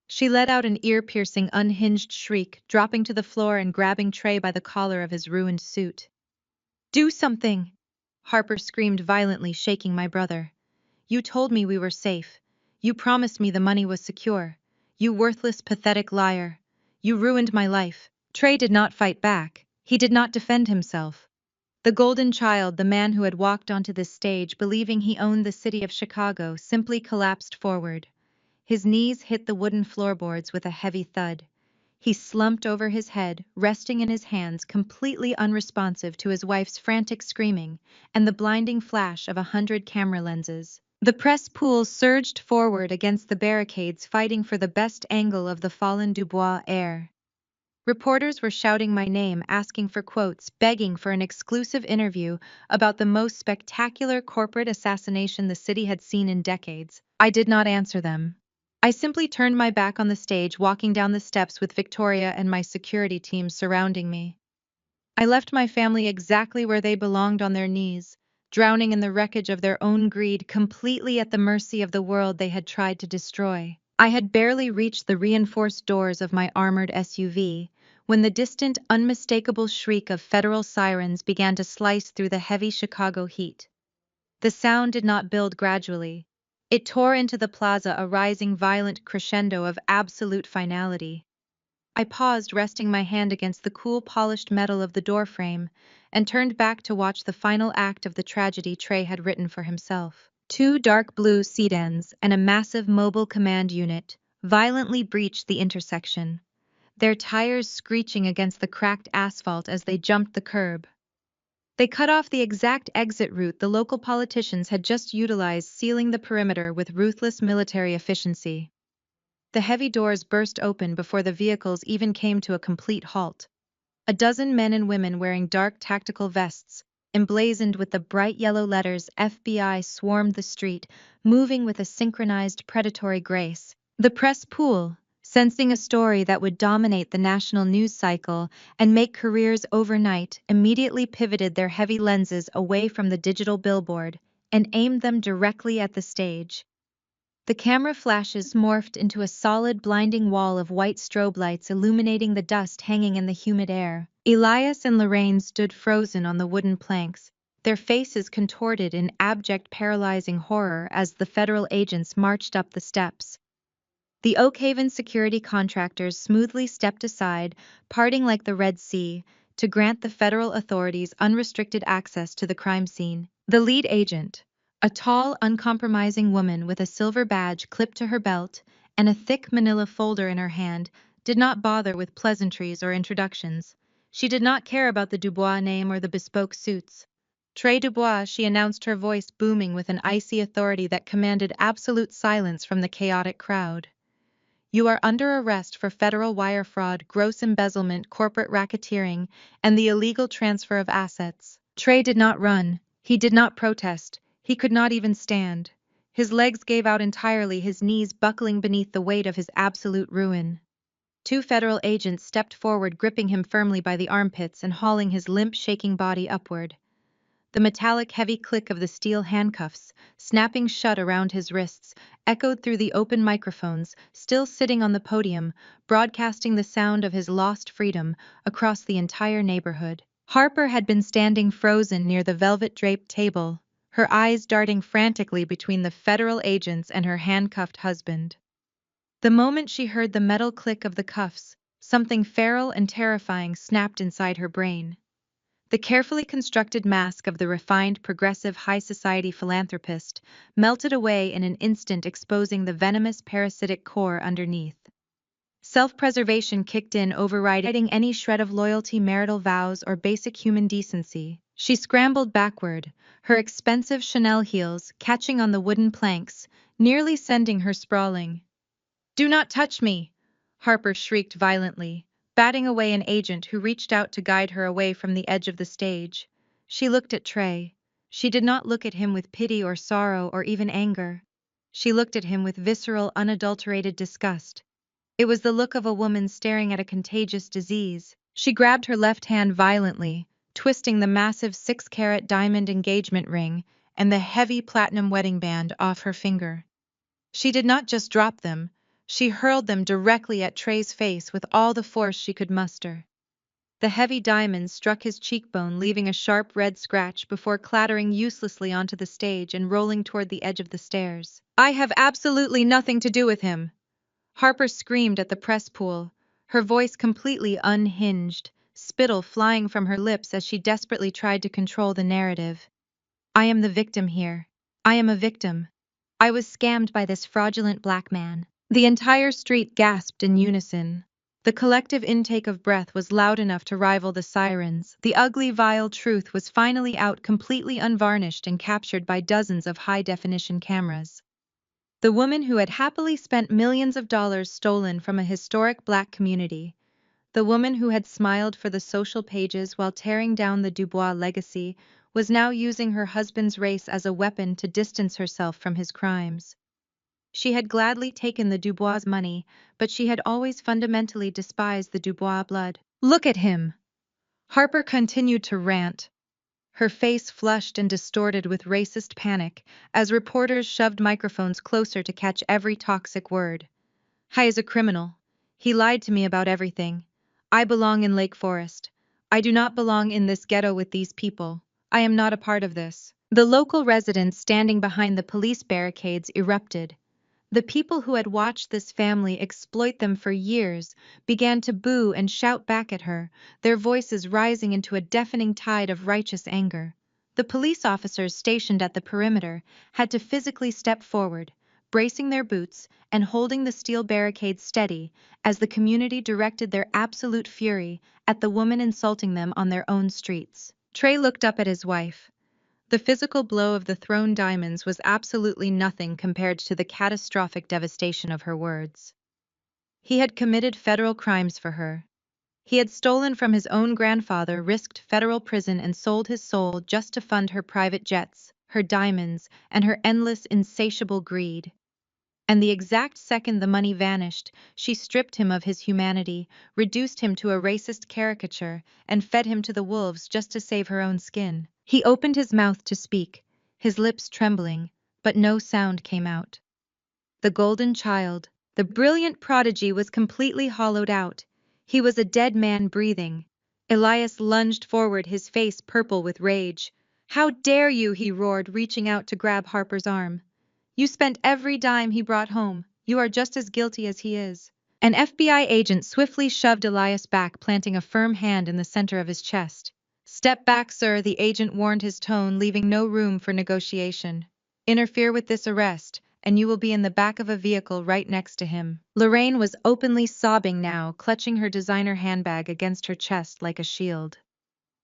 She let out an ear-piercing, unhinged shriek, dropping to the floor and grabbing Trey by the collar of his ruined suit. "Do something!" Harper screamed violently, shaking my brother. "You told me we were safe. You promised me the money was secure. You worthless, pathetic liar. You ruined my life." Trey did not fight back. He did not defend himself. The golden child, the man who had walked onto this stage believing he owned the city of Chicago, simply collapsed forward. His knees hit the wooden floorboards with a heavy thud. He slumped over his head, resting in his hands, completely unresponsive to his wife's frantic screaming and the blinding flash of 100 camera lenses. The press pool surged forward against the barricades, fighting for the best angle of the fallen Dubois heir. Reporters were shouting my name, asking for quotes, begging for an exclusive interview about the most spectacular corporate assassination the city had seen in decades. I did not answer them. I simply turned my back on the stage, walking down the steps with Victoria and my security team surrounding me. I left my family exactly where they belonged, on their knees, drowning in the wreckage of their own greed, completely at the mercy of the world they had tried to destroy. I had barely reached the reinforced doors of my armored SUV when the distant, unmistakable shriek of federal sirens began to slice through the heavy Chicago heat. The sound did not build gradually. It tore into the plaza, a rising, violent crescendo of absolute finality. I paused, resting my hand against the cool, polished metal of the doorframe, and turned back to watch the final act of the tragedy Trey had written for himself. Two dark blue sedans and a massive mobile command unit violently breached the intersection, their tires screeching against the cracked asphalt as they jumped the curb. They cut off the exact exit route the local politicians had just utilized, sealing the perimeter with ruthless military efficiency. The heavy doors burst open before the vehicles even came to a complete halt. A dozen men and women wearing dark tactical vests, emblazoned with the bright yellow letters FBI, swarmed the street, moving with a synchronized predatory grace. The press pool, sensing a story that would dominate the national news cycle and make careers overnight, immediately pivoted their heavy lenses away from the digital billboard and aimed them directly at the stage. The camera flashes morphed into a solid, blinding wall of white strobe lights illuminating the dust hanging in the humid air. Elias and Lorraine stood frozen on the wooden planks, their faces contorted in abject, paralyzing horror as the federal agents marched up the steps. The Oak Haven security contractors smoothly stepped aside, parting like the Red Sea, to grant the federal authorities unrestricted access to the crime scene. The lead agent, a tall, uncompromising woman with a silver badge clipped to her belt and a thick manila folder in her hand, did not bother with pleasantries or introductions. She did not care about the Dubois name or the bespoke suits. Trey Dubois, she announced, her voice booming with an icy authority that commanded absolute silence from the chaotic crowd. You are under arrest for federal wire fraud, gross embezzlement, corporate racketeering, and the illegal transfer of assets. Trey did not run. He did not protest. He could not even stand. His legs gave out entirely, his knees buckling beneath the weight of his absolute ruin. Two federal agents stepped forward, gripping him firmly by the armpits and hauling his limp, shaking body upward. The metallic, heavy click of the steel handcuffs, snapping shut around his wrists, echoed through the open microphones, still sitting on the podium, broadcasting the sound of his lost freedom across the entire neighborhood. Harper had been standing frozen near the velvet-draped table, her eyes darting frantically between the federal agents and her handcuffed husband. The moment she heard the metal click of the cuffs, something feral and terrifying snapped inside her brain. The carefully constructed mask of the refined, progressive, high society philanthropist melted away in an instant, exposing the venomous, parasitic core underneath. Self-preservation kicked in, overriding any shred of loyalty, marital vows, or basic human decency. She scrambled backward, her expensive Chanel heels catching on the wooden planks, nearly sending her sprawling. "Do not touch me!" Harper shrieked violently, batting away an agent who reached out to guide her away from the edge of the stage. She looked at Trey. She did not look at him with pity or sorrow or even anger. She looked at him with visceral, unadulterated disgust. It was the look of a woman staring at a contagious disease. She grabbed her left hand violently, twisting the massive 6-carat diamond engagement ring and the heavy platinum wedding band off her finger. She did not just drop them. She hurled them directly at Trey's face with all the force she could muster. The heavy diamonds struck his cheekbone, leaving a sharp red scratch before clattering uselessly onto the stage and rolling toward the edge of the stairs. "I have absolutely nothing to do with him!" Harper screamed at the press pool, her voice completely unhinged, spittle flying from her lips as she desperately tried to control the narrative. "I am the victim here. I am a victim. I was scammed by this fraudulent black man." The entire street gasped in unison. The collective intake of breath was loud enough to rival the sirens. The ugly, vile truth was finally out, completely unvarnished and captured by dozens of high-definition cameras. The woman who had happily spent millions of dollars stolen from a historic black community, The woman who had smiled for the social pages while tearing down the Dubois legacy was now using her husband's race as a weapon to distance herself from his crimes. She had gladly taken the Dubois' money, but she had always fundamentally despised the Dubois blood. "Look at him!" Harper continued to rant, her face flushed and distorted with racist panic as reporters shoved microphones closer to catch every toxic word. "He is a criminal. He lied to me about everything. I belong in Lake Forest. I do not belong in this ghetto with these people. I am not a part of this." The local residents standing behind the police barricades erupted. The people who had watched this family exploit them for years began to boo and shout back at her, their voices rising into a deafening tide of righteous anger. The police officers stationed at the perimeter had to physically step forward, bracing their boots and holding the steel barricades steady as the community directed their absolute fury at the woman insulting them on their own streets. Trey looked up at his wife. The physical blow of the thrown diamonds was absolutely nothing compared to the catastrophic devastation of her words. He had committed federal crimes for her. He had stolen from his own grandfather, risked federal prison, and sold his soul just to fund her private jets, her diamonds, and her endless, insatiable greed. And the exact second the money vanished, she stripped him of his humanity, reduced him to a racist caricature, and fed him to the wolves just to save her own skin. He opened his mouth to speak, his lips trembling, but no sound came out. The golden child, the brilliant prodigy, was completely hollowed out. He was a dead man breathing. Elias lunged forward, his face purple with rage. "How dare you!" he roared, reaching out to grab Harper's arm. "You spent every dime he brought home. You are just as guilty as he is." An FBI agent swiftly shoved Elias back, planting a firm hand in the center of his chest. "Step back, sir," the agent warned, his tone leaving no room for negotiation. "Interfere with this arrest, and you will be in the back of a vehicle right next to him." Lorraine was openly sobbing now, clutching her designer handbag against her chest like a shield.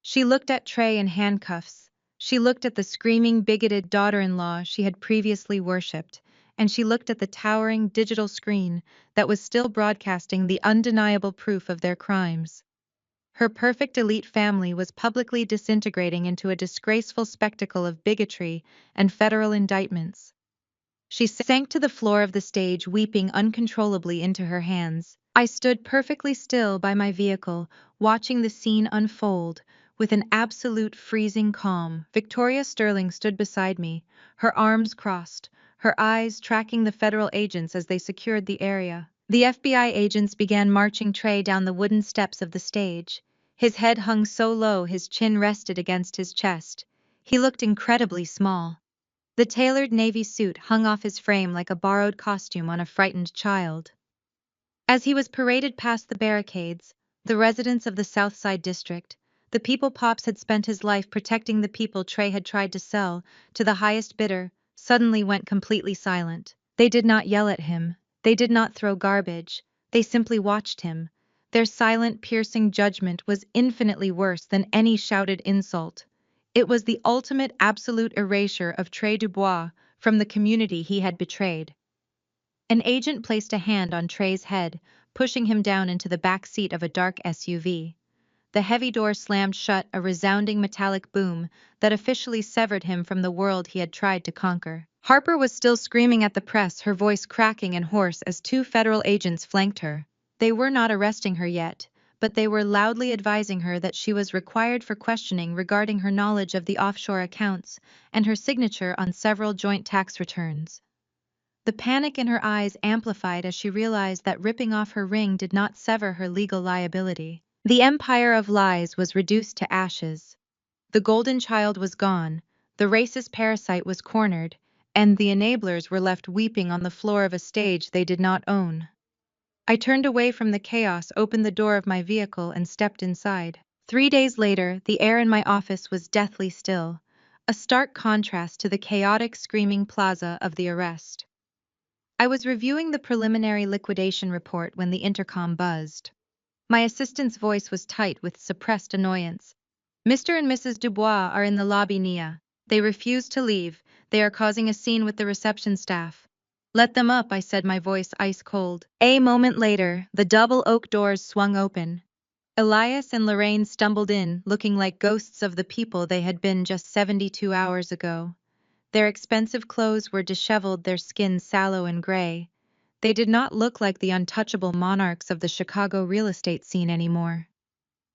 She looked at Trey in handcuffs. She looked at the screaming, bigoted daughter-in-law she had previously worshipped, and she looked at the towering digital screen that was still broadcasting the undeniable proof of their crimes. Her perfect elite family was publicly disintegrating into a disgraceful spectacle of bigotry and federal indictments. She sank to the floor of the stage, weeping uncontrollably into her hands. I stood perfectly still by my vehicle, watching the scene unfold, with an absolute freezing calm. Victoria Sterling stood beside me, her arms crossed, her eyes tracking the federal agents as they secured the area. The FBI agents began marching Trey down the wooden steps of the stage. His head hung so low his chin rested against his chest. He looked incredibly small. The tailored navy suit hung off his frame like a borrowed costume on a frightened child. As he was paraded past the barricades, the residents of the Southside District, the people Pops had spent his life protecting, the people Trey had tried to sell to the highest bidder, suddenly went completely silent. They did not yell at him. They did not throw garbage. They simply watched him. Their silent, piercing judgment was infinitely worse than any shouted insult. It was the ultimate absolute erasure of Trey Dubois from the community he had betrayed. An agent placed a hand on Trey's head, pushing him down into the back seat of a dark SUV. The heavy door slammed shut, a resounding metallic boom that officially severed him from the world he had tried to conquer. Harper was still screaming at the press, her voice cracking and hoarse as two federal agents flanked her. They were not arresting her yet, but they were loudly advising her that she was required for questioning regarding her knowledge of the offshore accounts and her signature on several joint tax returns. The panic in her eyes amplified as she realized that ripping off her ring did not sever her legal liability. The empire of lies was reduced to ashes. The golden child was gone, the racist parasite was cornered, and the enablers were left weeping on the floor of a stage they did not own. I turned away from the chaos, opened the door of my vehicle, and stepped inside. 3 days later, the air in my office was deathly still, a stark contrast to the chaotic, screaming plaza of the arrest. I was reviewing the preliminary liquidation report when the intercom buzzed. My assistant's voice was tight with suppressed annoyance. "Mr. and Mrs. Dubois are in the lobby, Nia. They refuse to leave. They are causing a scene with the reception staff." "Let them up," I said, my voice ice cold. A moment later, the double oak doors swung open. Elias and Lorraine stumbled in, looking like ghosts of the people they had been just 72 hours ago. Their expensive clothes were disheveled, their skins sallow and gray. They did not look like the untouchable monarchs of the Chicago real estate scene anymore.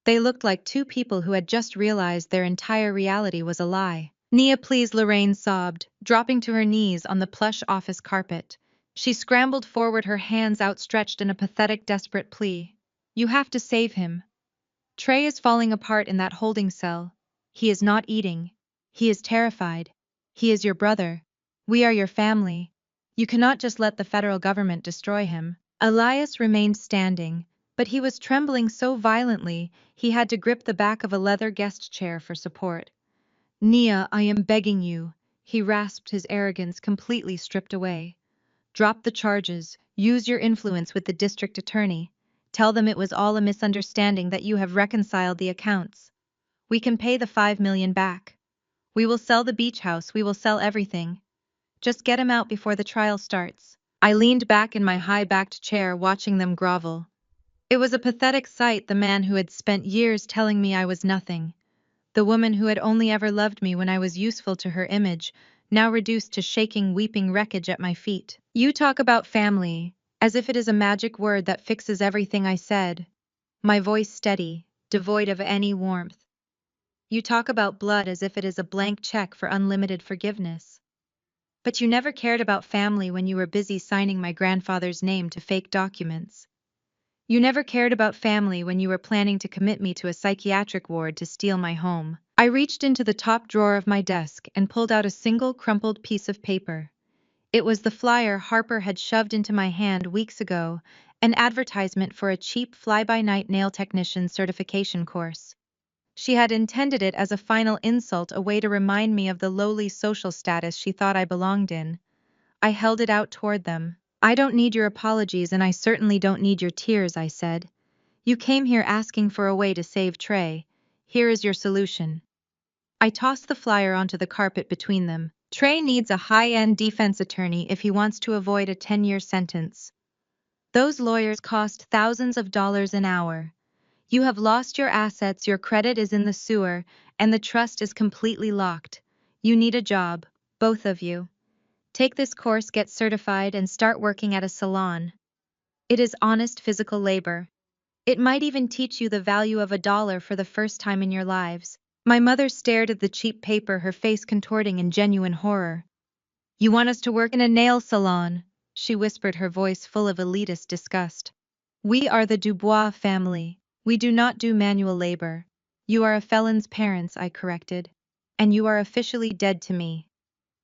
They looked like two people who had just realized their entire reality was a lie. "Nia, please," Lorraine sobbed, dropping to her knees on the plush office carpet. She scrambled forward, her hands outstretched in a pathetic, desperate plea. "You have to save him. Trey is falling apart in that holding cell. He is not eating. He is terrified. He is your brother. We are your family. You cannot just let the federal government destroy him." Elias remained standing, but he was trembling so violently he had to grip the back of a leather guest chair for support. "Nia, I am begging you," he rasped, his arrogance completely stripped away. "Drop the charges, use your influence with the district attorney. Tell them it was all a misunderstanding, that you have reconciled the accounts. We can pay the $5 million back. We will sell the beach house, we will sell everything. Just get him out before the trial starts." I leaned back in my high-backed chair, watching them grovel. It was a pathetic sight, the man who had spent years telling me I was nothing. The woman who had only ever loved me when I was useful to her image, now reduced to shaking, weeping wreckage at my feet. "You talk about family, as if it is a magic word that fixes everything," I said, my voice steady, devoid of any warmth. "You talk about blood as if it is a blank check for unlimited forgiveness. But you never cared about family when you were busy signing my grandfather's name to fake documents. You never cared about family when you were planning to commit me to a psychiatric ward to steal my home." I reached into the top drawer of my desk and pulled out a single crumpled piece of paper. It was the flyer Harper had shoved into my hand weeks ago, an advertisement for a cheap fly-by-night nail technician certification course. She had intended it as a final insult, a way to remind me of the lowly social status she thought I belonged in. I held it out toward them. "I don't need your apologies, and I certainly don't need your tears," I said. "You came here asking for a way to save Trey. Here is your solution." I tossed the flyer onto the carpet between them. "Trey needs a high-end defense attorney if he wants to avoid a 10-year sentence. Those lawyers cost thousands of dollars an hour. You have lost your assets, your credit is in the sewer, and the trust is completely locked. You need a job, both of you. Take this course, get certified, and start working at a salon. It is honest physical labor. It might even teach you the value of $1 for the first time in your lives." My mother stared at the cheap paper, her face contorting in genuine horror. "You want us to work in a nail salon?" she whispered, her voice full of elitist disgust. "We are the Dubois family. We do not do manual labor." "You are a felon's parents," I corrected. "And you are officially dead to me."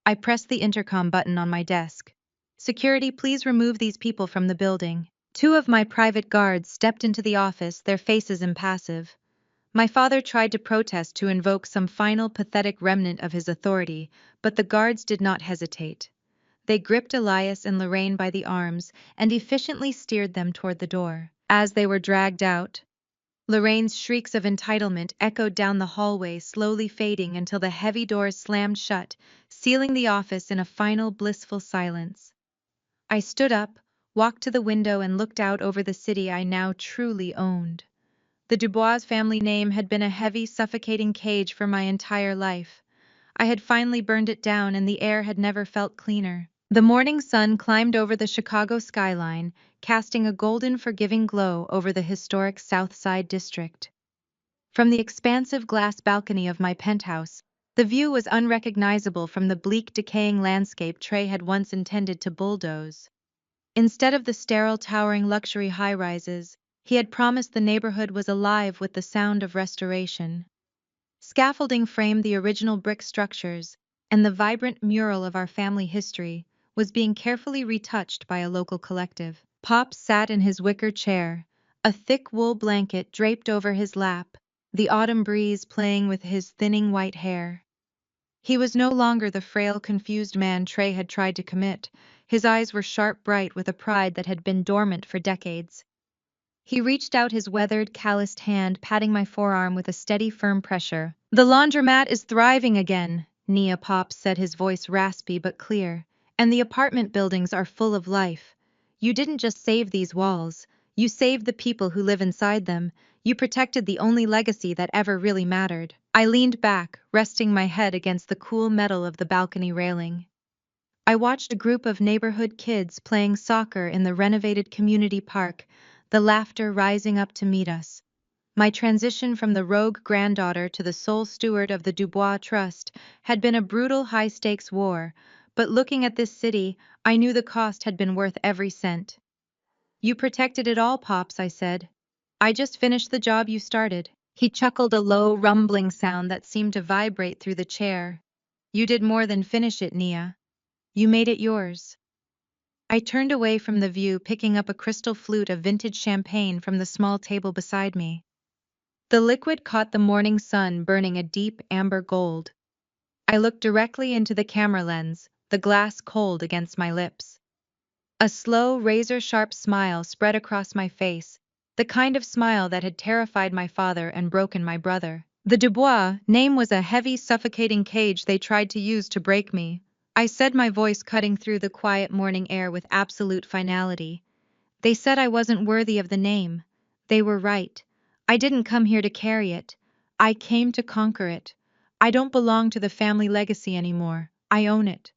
I pressed the intercom button on my desk. "Security, please remove these people from the building." Two of my private guards stepped into the office, their faces impassive. My father tried to protest, to invoke some final pathetic remnant of his authority, but the guards did not hesitate. They gripped Elias and Lorraine by the arms and efficiently steered them toward the door. As they were dragged out, Lorraine's shrieks of entitlement echoed down the hallway, slowly fading until the heavy doors slammed shut, sealing the office in a final blissful silence. I stood up, walked to the window, and looked out over the city I now truly owned. The Dubois family name had been a heavy, suffocating cage for my entire life. I had finally burned it down, and the air had never felt cleaner. The morning sun climbed over the Chicago skyline, casting a golden, forgiving glow over the historic South Side district. From the expansive glass balcony of my penthouse, the view was unrecognizable from the bleak, decaying landscape Trey had once intended to bulldoze. Instead of the sterile, towering luxury high-rises, he had promised the neighborhood was alive with the sound of restoration. Scaffolding framed the original brick structures, and the vibrant mural of our family history was being carefully retouched by a local collective. Pop sat in his wicker chair, a thick wool blanket draped over his lap, the autumn breeze playing with his thinning white hair. He was no longer the frail, confused man Trey had tried to commit. His eyes were sharp, bright with a pride that had been dormant for decades. He reached out his weathered, calloused hand, patting my forearm with a steady, firm pressure. "The laundromat is thriving again," Nia Pop said, his voice raspy but clear. "And the apartment buildings are full of life. You didn't just save these walls. You saved the people who live inside them. You protected the only legacy that ever really mattered. I leaned back, resting my head against the cool metal of the balcony railing. I watched a group of neighborhood kids playing soccer in the renovated community park, the laughter rising up to meet us. My transition from the rogue granddaughter to the sole steward of the Dubois Trust had been a brutal high-stakes war, but looking at this city, I knew the cost had been worth every cent. You protected it all, Pops, I said. I just finished the job you started. He chuckled, a low, rumbling sound that seemed to vibrate through the chair. You did more than finish it, Nia. You made it yours. I turned away from the view, picking up a crystal flute of vintage champagne from the small table beside me. The liquid caught the morning sun, burning a deep amber gold. I looked directly into the camera lens, the glass cold against my lips. A slow, razor-sharp smile spread across my face, the kind of smile that had terrified my father and broken my brother. The Dubois name was a heavy, suffocating cage they tried to use to break me. I said, my voice cutting through the quiet morning air with absolute finality. They said I wasn't worthy of the name. They were right. I didn't come here to carry it. I came to conquer it. I don't belong to the family legacy anymore. I own it.